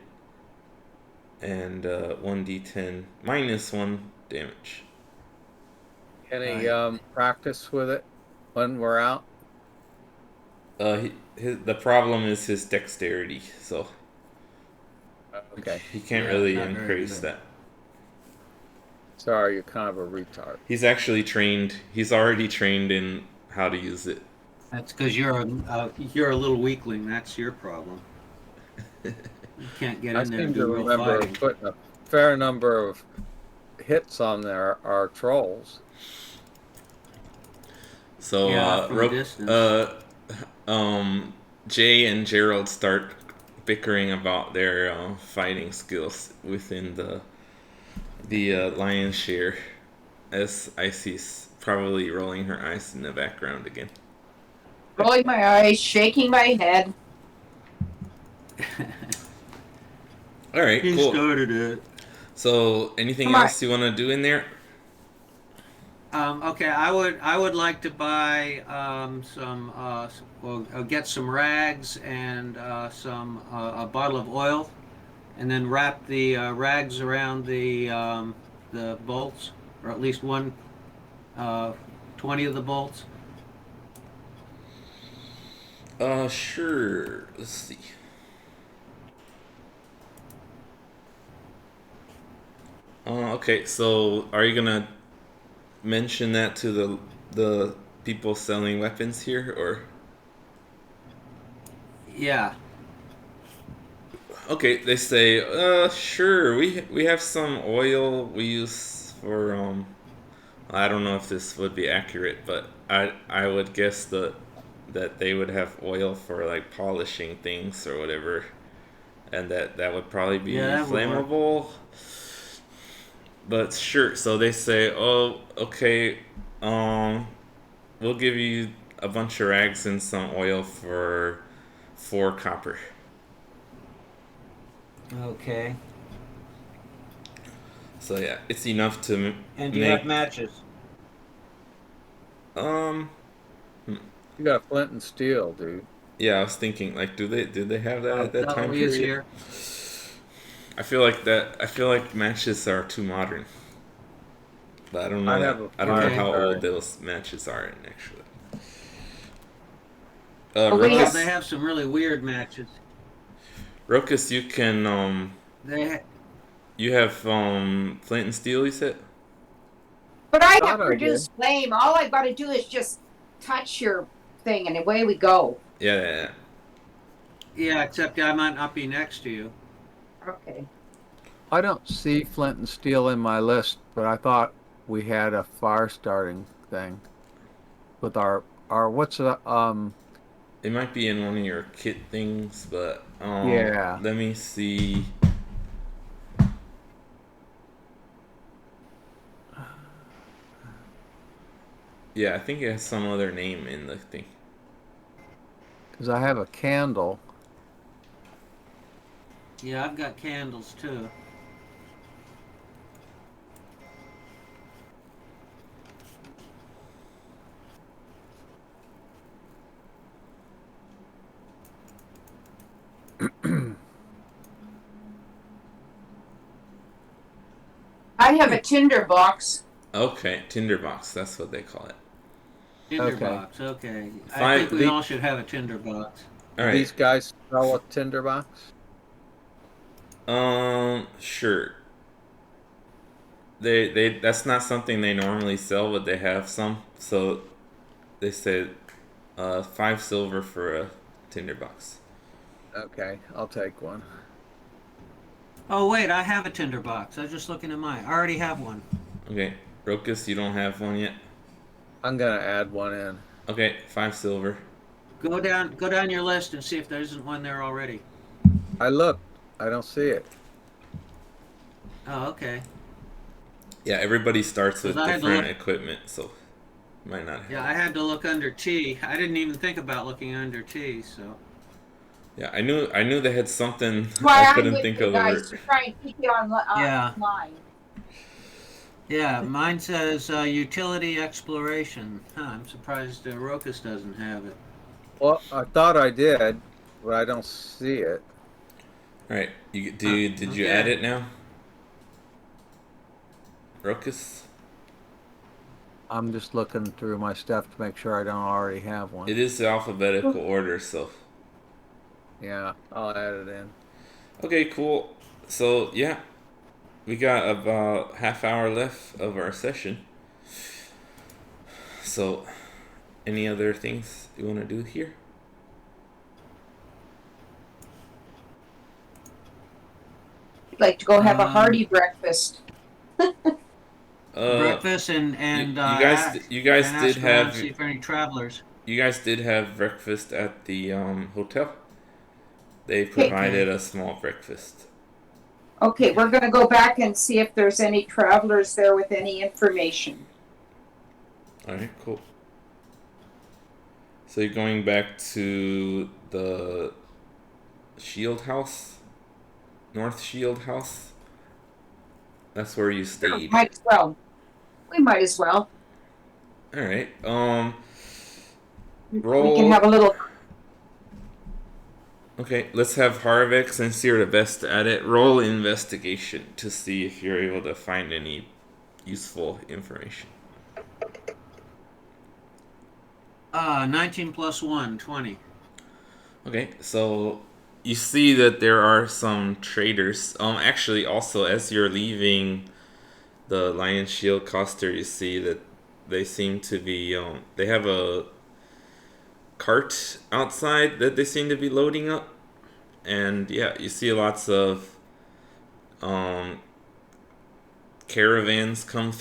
and 1d10 -1 damage. Any Right. practice with it when we're out? The problem is his dexterity, so Okay. he can't Yeah, really not very increase good. that. Sorry, you're kind of a retard. He's actually trained. He's already trained in how to use it. That's because you're a little weakling. That's your problem. You can't get I in there and seem do to real remember fighting. putting a fair number of hits on there are trolls. So, Yeah, from a distance. Jay and Gerald start bickering about their fighting skills within the lion's share, as Icy's probably rolling her eyes in the background again. Rolling my eyes, shaking my head. All right, He cool. started it. So, anything Come on. else you want to do in there? Okay, I would like to buy some well, get some rags and some a bottle of oil, and then wrap the rags around the bolts, or at least one 20 of the bolts. Sure. Let's see. Okay, so are you gonna mention that to the people selling weapons here, or? Yeah. Okay, they say, sure, we have some oil we use for I don't know if this would be accurate, but I would guess that they would have oil for like polishing things or whatever, and that would probably Yeah, be that would work. flammable. But sure, so they say, oh, okay, um, we'll give you a bunch of rags and some oil for 4 copper. Okay. So yeah, it's enough to And do you have make. matches? Um, You got flint and steel, dude. yeah, I was thinking, like, did they have that at that time He is period? here. I feel like matches are too modern, but I don't I know that. have a I don't know Okay. how fire. old those matches are actually. Oh, we Well, have, they Ruckus, have some really weird matches. Ruckus, you can They you have flint and steel. You said. but I Thought have I did. produced flame. All I've got to do is just touch your thing, and away we go. Yeah, yeah, yeah. Yeah, except I might not be next to you. Okay. I don't see flint and steel in my list, but I thought we had a fire starting thing with our what's the It might be in one of your kit things, but yeah. let me see. Yeah, I think it has some other name in the thing. Because I have a candle. Yeah, I've got candles too. I have a tinder box. Okay, tinderbox. That's what they call it. Okay. Tinderbox. Okay. I think Five. we The, all should have a tinderbox. All do right. these guys sell a tinderbox? Sure. They that's not something they normally sell, but they have some. So they said 5 silver for a tinderbox. Okay, I'll take one. Oh wait, I have a tinderbox. I was just looking at mine. I already have one. Okay, Rokus, you don't have one yet. I'm gonna add one in. Okay, 5 silver. Go down your list and see if there isn't one there already. I looked. I don't see it. Oh, okay. Yeah, everybody starts with 'Cause I had to different look. equipment, so might not have. Yeah, I had to look under T. I didn't even think about looking under T. So. Yeah, I knew they had something. That's why I I'm couldn't with think you of the guys word. to try and keep you Yeah. online. Yeah, mine says utility exploration. Huh, I'm surprised Rokus doesn't have it. Well, I thought I did, but I don't see it. All right, Huh, did you add okay. it now, Rokus? I'm just looking through my stuff to make sure I don't already have one. It is the alphabetical order, so Yeah, I'll add it in. okay, cool. So yeah, we got about half hour left of our session. So, any other things you want to do here? I'd like to go have a Um, hearty breakfast. Uh, breakfast you guys and did ask around have see for any travelers. breakfast at the hotel. They Okay, provided Okay. a small breakfast. okay, we're gonna go back and see if there's any travelers there with any information. All right, cool. So you're going back to the Shield House, North Shield House. That's where you Sure, stayed. might as well. We might as well. All right. We can have a Roll. little. Okay, let's have Harvick, since you're the best at it. Roll investigation to see if you're able to find any useful information. 19 plus 1, 20. Okay, so you see that there are some traders. Actually, also as you're leaving the Lion Shield Coaster, you see that they seem to be. They have a cart outside that they seem to be loading up, and yeah, you see lots of um caravans come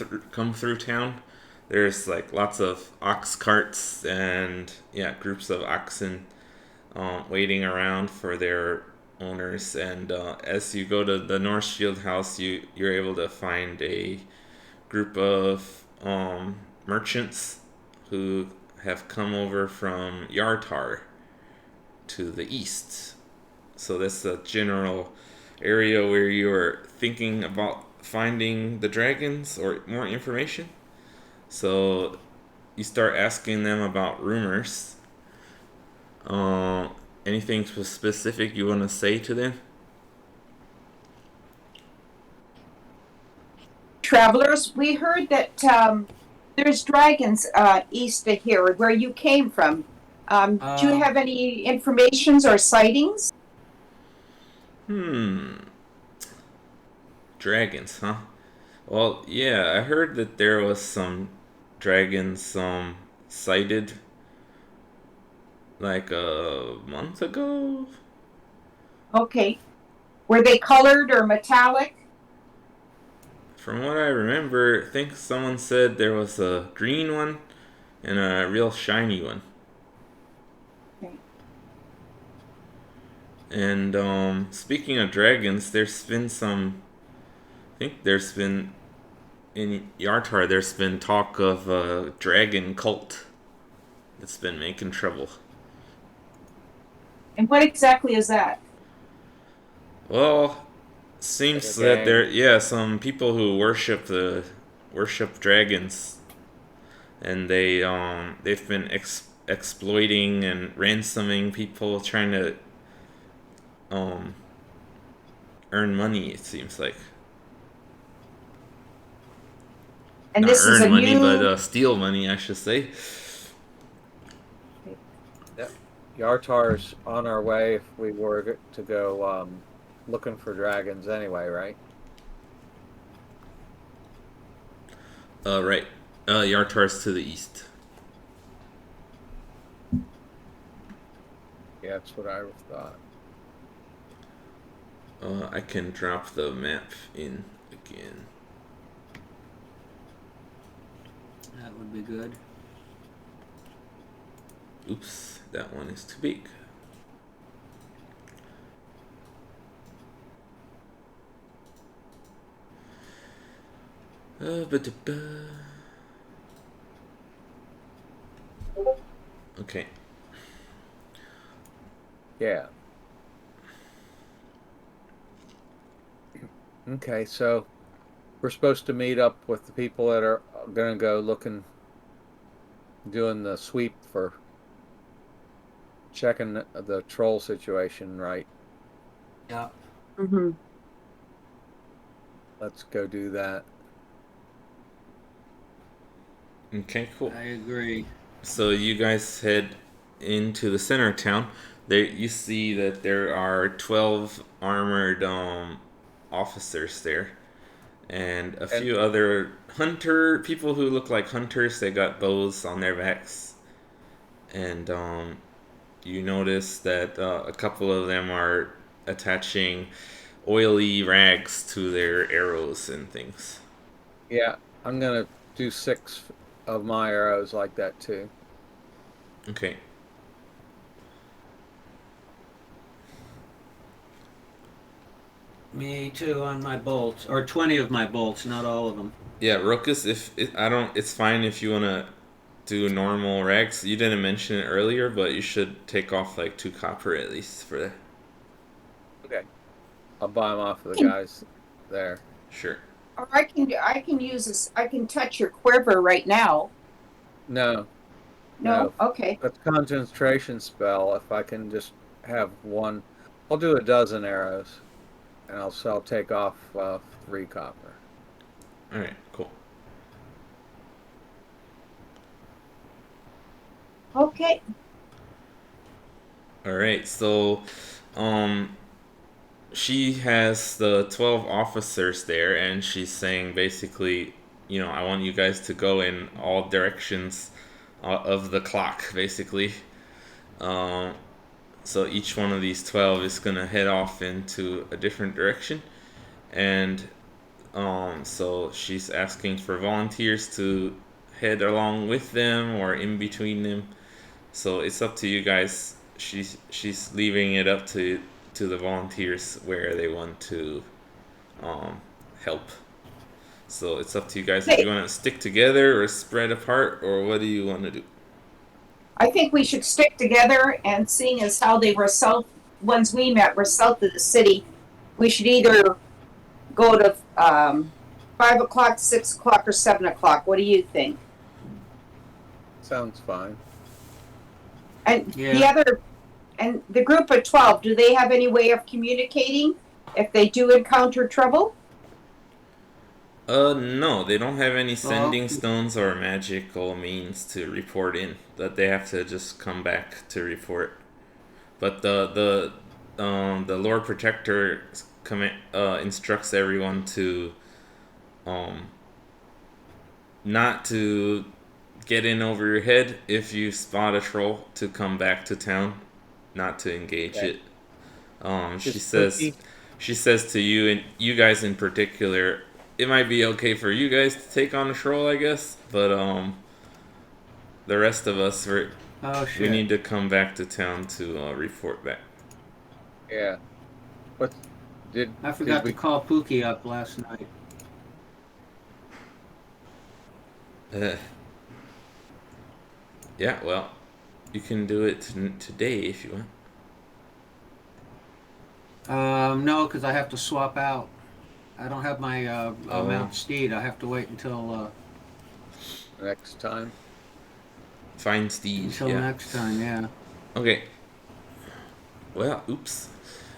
through town. There's like lots of ox carts and yeah, groups of oxen waiting around for their owners. And as you go to the North Shield House, you're able to find a group of merchants who have come over from Yartar to the east. So that's the general area where you're thinking about finding the dragons or more information. So you start asking them about rumors. Uh, Anything specific you want to say to them? Travelers, we heard that there's dragons east of here, where you came from. Do you Um, have any informations or sightings? Hmm, dragons, huh? Well, yeah, I heard that there was some dragons sighted like a month ago. Okay. Were they colored or metallic? From what I remember, I think someone said there was a green one and a real shiny one. Okay. And speaking of dragons, there's been some. I think there's been in Yartar. There's been talk of a dragon cult that's been making trouble. And what exactly is that? Well, Like a seems that gang. some people who worship dragons, and they've been exploiting and ransoming people, trying to um earn money. It seems like And not this is a earn money, but new. steal money, I should say. Yep. Yartar's on our way if we were to go looking for dragons anyway, right? Right. Yartar's to the east. Yeah, that's what I thought. I can drop the map in again. That would be good. Oops, that one is too big. Ba-da-ba. Okay. Yeah. Okay, so we're supposed to meet up with the people that are going to go looking, doing the sweep for checking the troll situation, right? Yeah, Hmm. Let's go do that. Okay, cool. I agree. So you guys head into the center of town. There, you see that there are 12 armored officers there, and a And few other hunter people who look like hunters. They got bows on their backs, and you notice that a couple of them are attaching oily rags to their arrows and things. yeah, I'm going to do 6 of my arrows like that too. Okay. Me too on my bolts, or 20 of my bolts, not all of them. Yeah, Rokus, if I don't, it's fine if you wanna do normal rags. You didn't mention it earlier, but you should take off like 2 copper at least for that. Okay. I'll buy them off of the Can, guys there. Sure. or I can use this. I can touch your quiver right now. No, No, no. okay. That's concentration spell. If I can just have one, I'll do a dozen arrows and I'll take off 3 copper. All right. Cool. Okay. All right. So, um, she has the 12 officers there, and she's saying basically, I want you guys to go in all directions of the clock, basically. Um, so each one of these 12 is gonna head off into a different direction, and so she's asking for volunteers to head along with them or in between them. So it's up to you guys. She's leaving it up to the volunteers where they want to um help. So it's up to you guys if you Hey, want to stick together or spread apart, or what do you want to do? I think we should stick together, and seeing as how they were south, ones we met were south of the city, we should either go to 5 o'clock, 6 o'clock, or 7 o'clock. What do you think? Sounds fine. And the Yeah. other, and the group of 12, do they have any way of communicating if they do encounter trouble? No, they don't have any Well, sending stones or magical means to report in. That they have to just come back to report. But the Lord Protector instructs everyone to um not to get in over your head if you spot a troll, to come back to town, not to engage Okay. it. She Is says Pookie? she says to you, and you guys in particular, it might be okay for you guys to take on a troll, I guess, but the rest of us, oh we shit. need to come back to town to report back. Yeah. What I did forgot to we? call Pookie up last night. Uh, yeah, well, you can do it today if you want. No, because I have to swap out. I don't have my Oh, mount steed. I have to wait Next time. fine steed. until Yeah. next time. Yeah. Okay. Well, oops.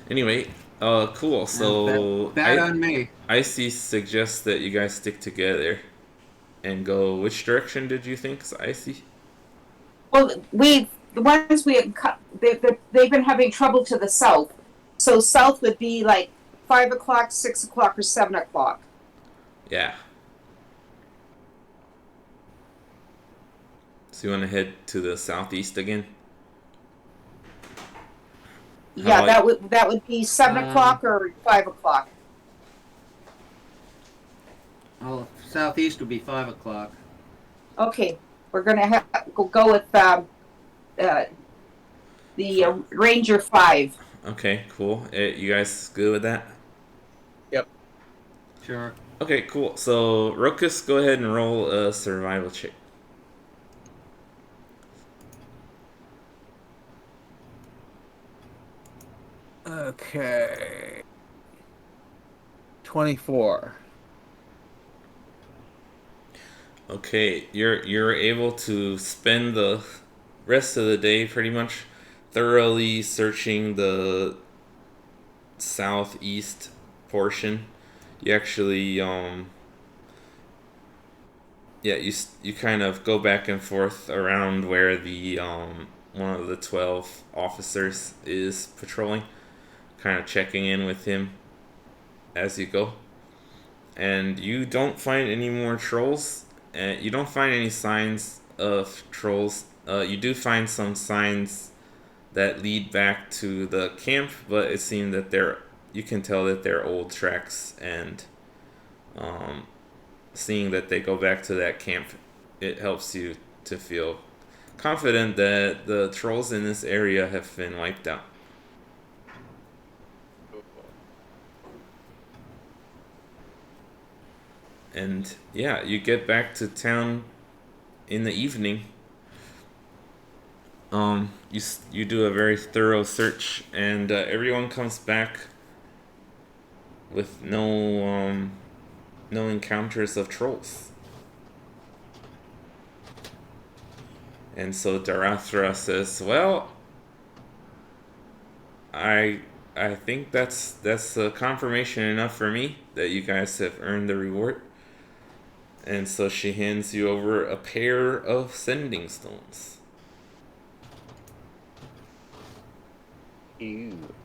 Anyway, cool. So Bad on me. Icy suggests that you guys stick together and go. Which direction did you think, Icy? Well, the ones we have cut, they've been having trouble to the south. So south would be like 5 o'clock, 6 o'clock, or 7 o'clock. Yeah. So you want to head to the southeast again? How Yeah, about that would be seven Um, o'clock or 5 o'clock. well, southeast would be 5 o'clock. Okay, we're gonna go with uh, the five? Ranger 5. Okay, cool. You guys good with that? Yep. Sure. Okay, cool. So Rokus, go ahead and roll a survival check. Okay. 24. Okay, you're able to spend the rest of the day pretty much thoroughly searching the southeast portion. You actually yeah, you kind of go back and forth around where the one of the 12 officers is patrolling, kind of checking in with him as you go. And you don't find any more trolls. You don't find any signs of trolls. You do find some signs that lead back to the camp, but it seems that you can tell that they're old tracks, and um, seeing that they go back to that camp, it helps you to feel confident that the trolls in this area have been wiped out. And yeah, you get back to town in the evening. You do a very thorough search, and everyone comes back with no encounters of trolls. And so Darathra says, "Well, I I think that's confirmation enough for me that you guys have earned the reward." And so she hands you over a pair of sending stones. Ew.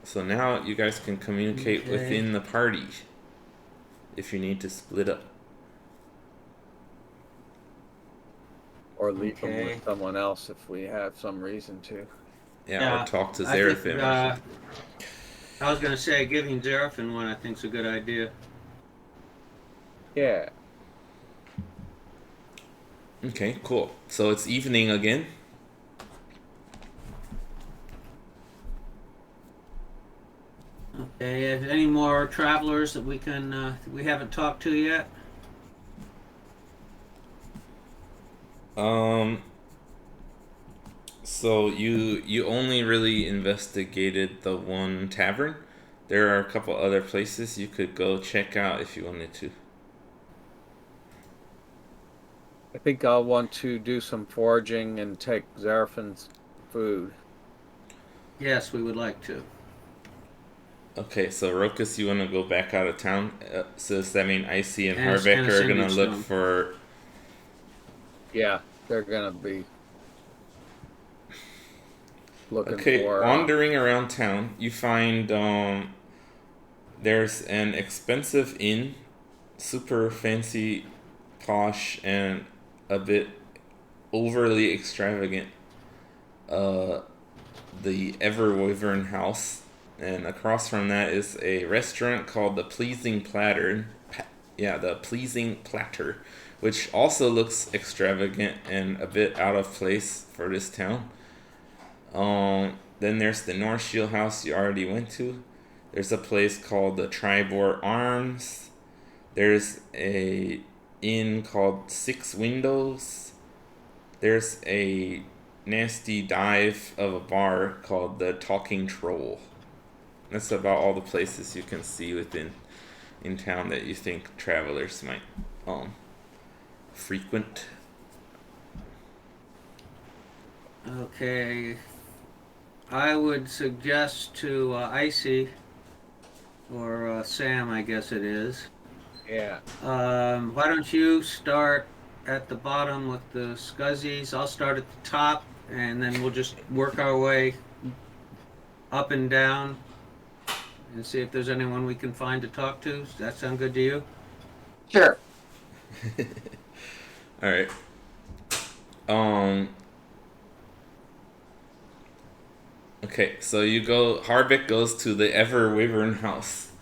So now you guys can communicate Okay. within the party if you need to split up. Or leave them Okay. with someone else if we have some reason to. Yeah, or Yeah. talk to I think Zeraphim or something. I was gonna say giving Zerafin one. I think's a good idea. Yeah. Okay, cool. So it's evening again. Okay. Any more travelers that we haven't talked to yet? Um, so you only really investigated the one tavern. There are a couple other places you could go check out if you wanted to. I think I'll want to do some foraging and take Zerafin's food. Yes, we would like to. Okay, so Rokus, you want to go back out of town? So does that mean Icy and And Harbeck a are gonna sending look stone. for? Yeah, they're gonna be looking Okay, for wandering around town, you find there's an expensive inn, super fancy, posh, and a bit overly extravagant. Uh, the Everwyvern House, and across from that is a restaurant called the Pleasing Platter. Yeah, the Pleasing Platter, which also looks extravagant and a bit out of place for this town. Then there's the North Shield House you already went to. There's a place called the Tribor Arms. There's a inn called Six Windows. There's a nasty dive of a bar called the Talking Troll. That's about all the places you can see within in town that you think travelers might frequent. Okay. I would suggest to Icy, or Sam, I guess it is. Yeah. Why don't you start at the bottom with the scuzzies? I'll start at the top, and then we'll just work our way up and down and see if there's anyone we can find to talk to. Does that sound good to you? Sure. All right. Um. Okay, so you go. Harbeck goes to the Ever Wyvern house,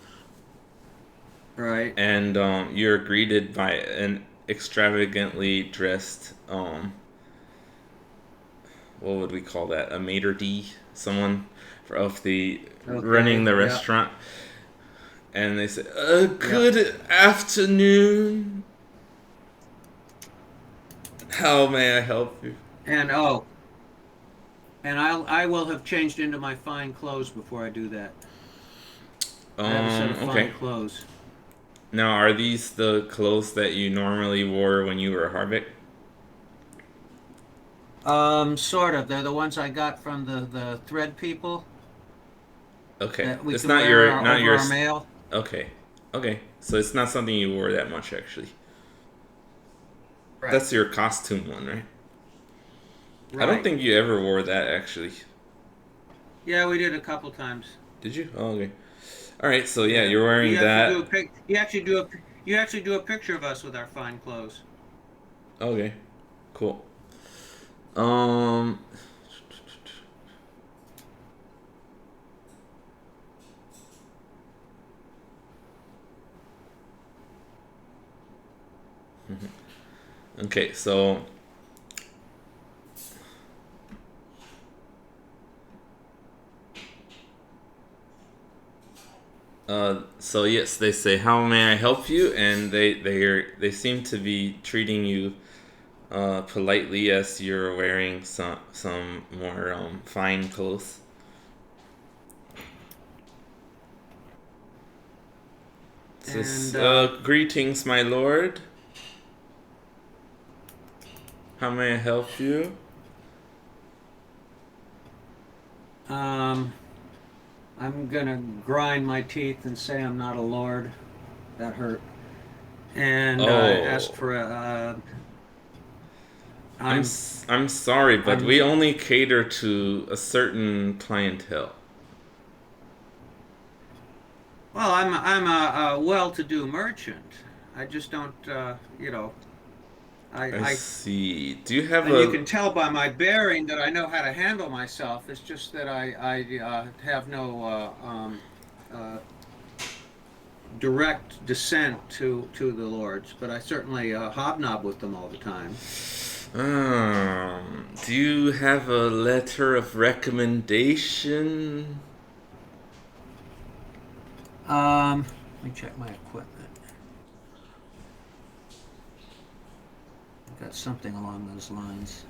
Right. and you're greeted by an extravagantly dressed what would we call that? A maitre d, someone of the running Okay. the Yeah. restaurant, and they say, Yeah. "Good afternoon. How may I help you?" And I will have changed into my fine clothes before I do that. I have a set of Okay. fine clothes. Now, are these the clothes that you normally wore when you were Harbeck? Sort of. They're the ones I got from the thread people Okay, that we it's can not wear your not over your. our mail. Okay, okay. So it's not something you wore that much actually. Right. That's your costume one, right? I don't Right. think you ever wore that actually. Yeah, we did a couple times. Did you? Oh, okay. All right. So yeah, Yeah. you're wearing You actually do a that. pic. You actually do a picture of us with our fine clothes. Okay. Cool. Um. Okay. So yes, they say, "How may I help you?" And they seem to be treating you politely as you're wearing some more fine clothes. Says, And "Greetings, my lord. How may I help you?" um, I'm gonna grind my teeth and say I'm not a lord. That hurt. And ask Oh, for a. I'm I'm. I'm sorry, but I'm. we only cater to a certain clientele. Well, I'm a well-to-do merchant. I just don't. I I see. Do you have and you a can tell by my bearing that I know how to handle myself. It's just that I have no uh, direct descent to the lords, but I certainly hobnob with them all the time. do you have a letter of recommendation? Let me check my equipment. I've got something along those lines.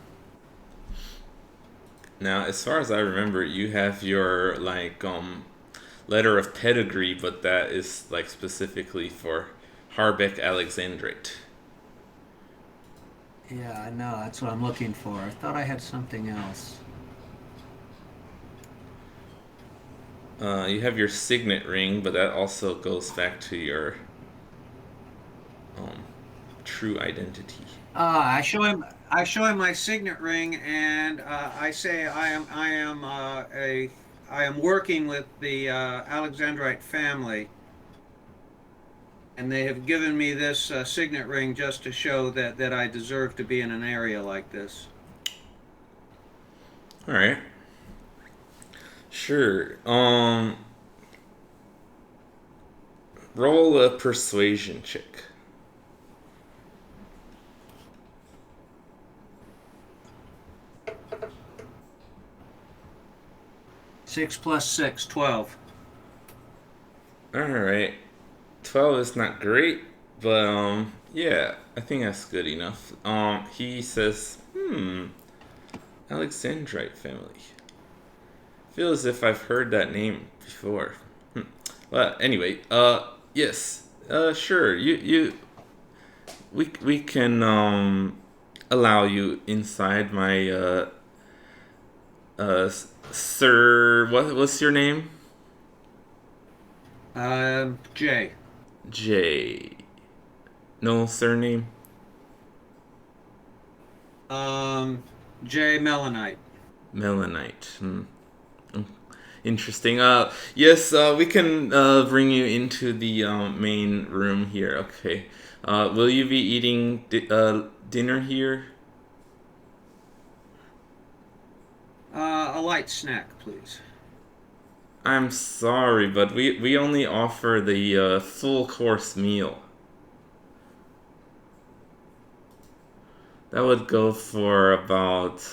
Now, as far as I remember, you have your like letter of pedigree, but that is like specifically for Harbeck Alexandrate. Yeah, I know. That's what I'm looking for. I thought I had something else. You have your signet ring, but that also goes back to your um, true identity. I show him. I show him my signet ring, and I say I am working with the Alexandrite family, and they have given me this signet ring just to show that I deserve to be in an area like this. All right, sure. Roll a persuasion check. 6 plus 6, 12. All right, 12 is not great, but yeah, I think that's good enough. He says, Alexandrite family. Feel as if I've heard that name before. Well, anyway, yes, sure. We can allow you inside my sir. What's your name? Jay. J. No surname. Jay Melanite. Melanite. Interesting. Yes. We can bring you into the main room here. Okay. Will you be eating dinner here? A light snack, please. I'm sorry, but we only offer the full course meal. That would go for about,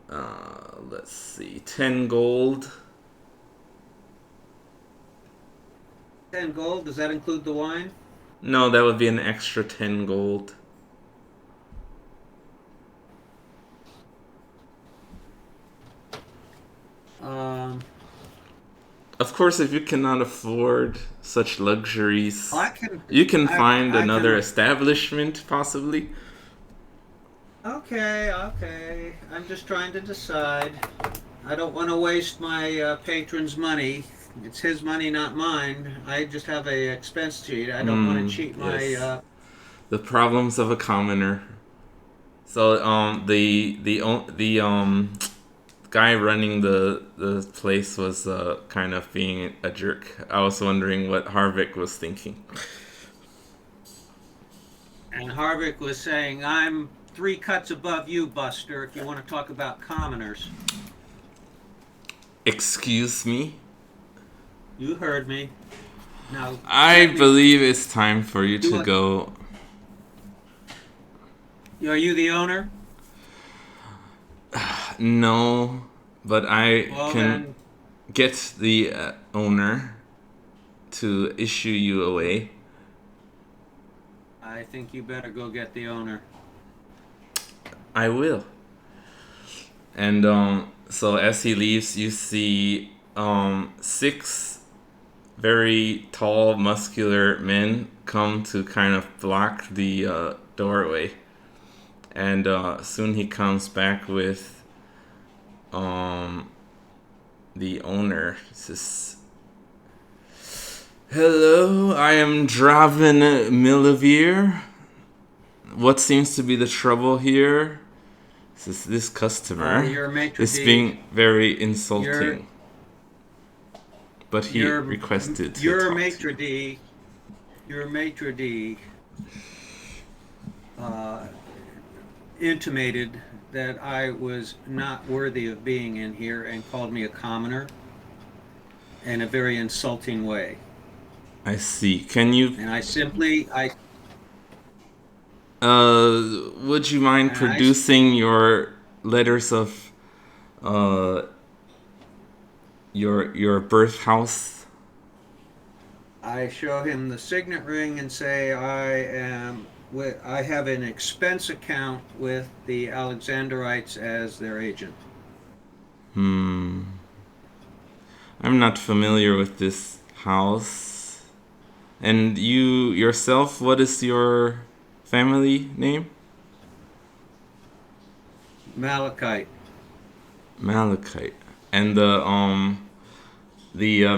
let's see, 10 gold. 10 gold, does that include the wine? No, that would be an extra 10 gold. Of course, if you cannot afford such luxuries, you can find another establishment, possibly. Okay. I'm just trying to decide. I don't want to waste my patron's money. It's his money, not mine. I just have a expense sheet. I don't want to cheat my. Yes. The problems of a commoner. So, the guy running the place was kind of being a jerk. I was wondering what Harvick was thinking. And Harvick was saying, "I'm 3 cuts above you, Buster. If you want to talk about commoners." Excuse me? You heard me. Now, I believe it's time for you to go. Are you the owner? No, but I can Then, get the owner to issue you away. I think you better go get the owner. I will. And so as he leaves, you see 6 very tall, muscular men come to kind of block the doorway. And soon he comes back with the owner. He says, "Hello, I am Draven Millevere. What seems to be the trouble here?" This customer You're a maitre is d'. being very insulting. But he requested to Your talk to maitre you. d'. Your maitre d'. Intimated that I was not worthy of being in here and called me a commoner in a very insulting way. I see. Can you? And I Would you mind producing your letters of your birth house? I show him the signet ring and say I have an expense account with the Alexandrites as their agent. I'm not familiar with this house. And you yourself, what is your family name? Malachite. Malachite. And the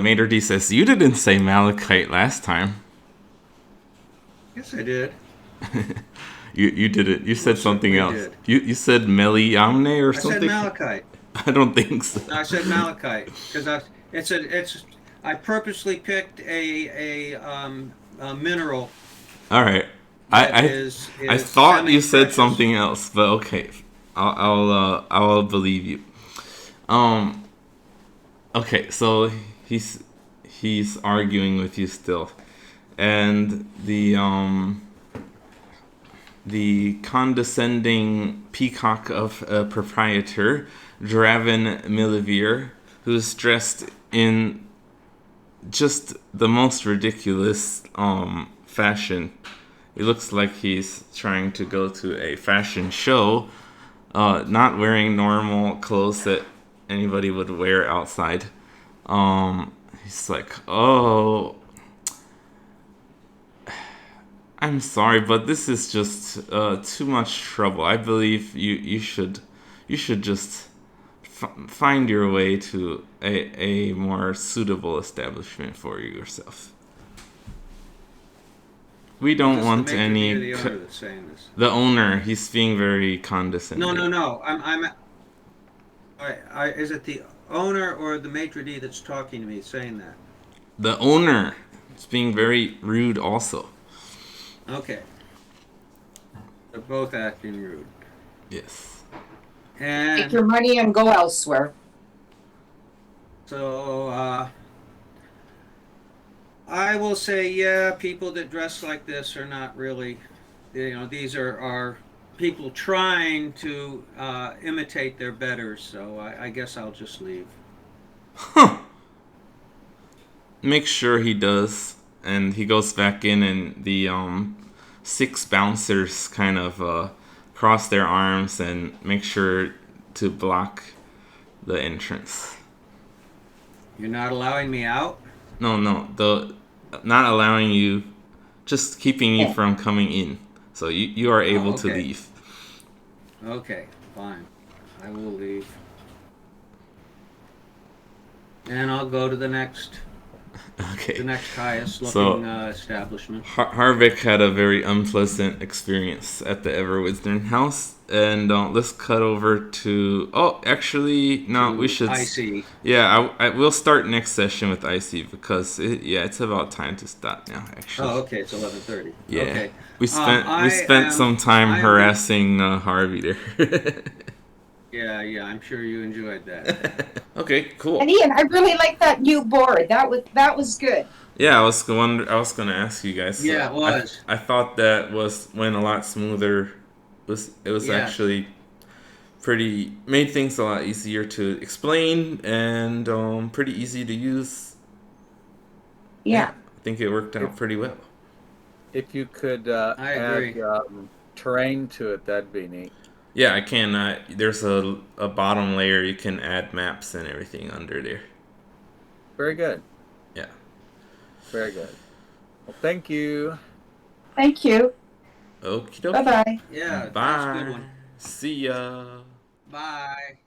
maitre d' says, "You didn't say Malachite last time." Yes, I did. You did it. You said something else. Did. You said Meliamne or something? I said Malachite. I don't think so. No, I said Malachite because I purposely picked a mineral. All right. I thought you said something else, but okay. I'll believe you. Okay, so he's arguing with you still, and the condescending peacock of a proprietor, Draven Millevere, who's dressed in just the most ridiculous fashion. It looks like he's trying to go to a fashion show. not wearing normal clothes that anybody would wear outside. He's like, "Oh, I'm sorry, but this is just too much trouble. I believe you should just find your way to a more suitable establishment for yourself. We Is don't this want the maitre d' or any." the owner that's saying this? The owner, he's being very condescending. No. Is it the owner or the maitre d' that's talking to me saying that? The owner is being very rude also. Okay. They're both acting rude. Yes. Take And your money and go elsewhere. so I will say, yeah, people that dress like this are not really, these are people trying to imitate their betters. So I guess I'll just leave. Huh. Make sure he does. And he goes back in, and the 6 bouncers kind of cross their arms and make sure to block the entrance. You're not allowing me out? No, not allowing you, just keeping you Oh. from coming in. So you are able to okay. leave. Okay, fine. I will leave. And I'll go to the next Okay. highest So- looking establishment. Harvick had a very unpleasant experience at the Neverwinter house, and let's cut over to. Oh, actually, no, we should. I see. Yeah, we'll start next session with Icy because it's about time to stop now. Actually. Oh, okay, it's 11:30. Yeah. Okay. We spent I some time I'm- harassing Harvey there. Yeah, I'm sure you enjoyed that. Okay, cool. And Ian, I really like that new board. That was good. Yeah, I was gonna ask you guys. Yeah, it was. I thought that went a lot smoother. It was Yeah. actually made things a lot easier to explain and pretty easy to use. Yeah. I think it worked out pretty well. If you could I agree. add terrain to it, that'd be neat. Yeah, I can. There's a bottom layer you can add maps and everything under there. Very good. Yeah. Very good. Well, thank you. Thank you. Okie dokie. Bye bye. Yeah, that's a Bye. good one. See ya. Bye.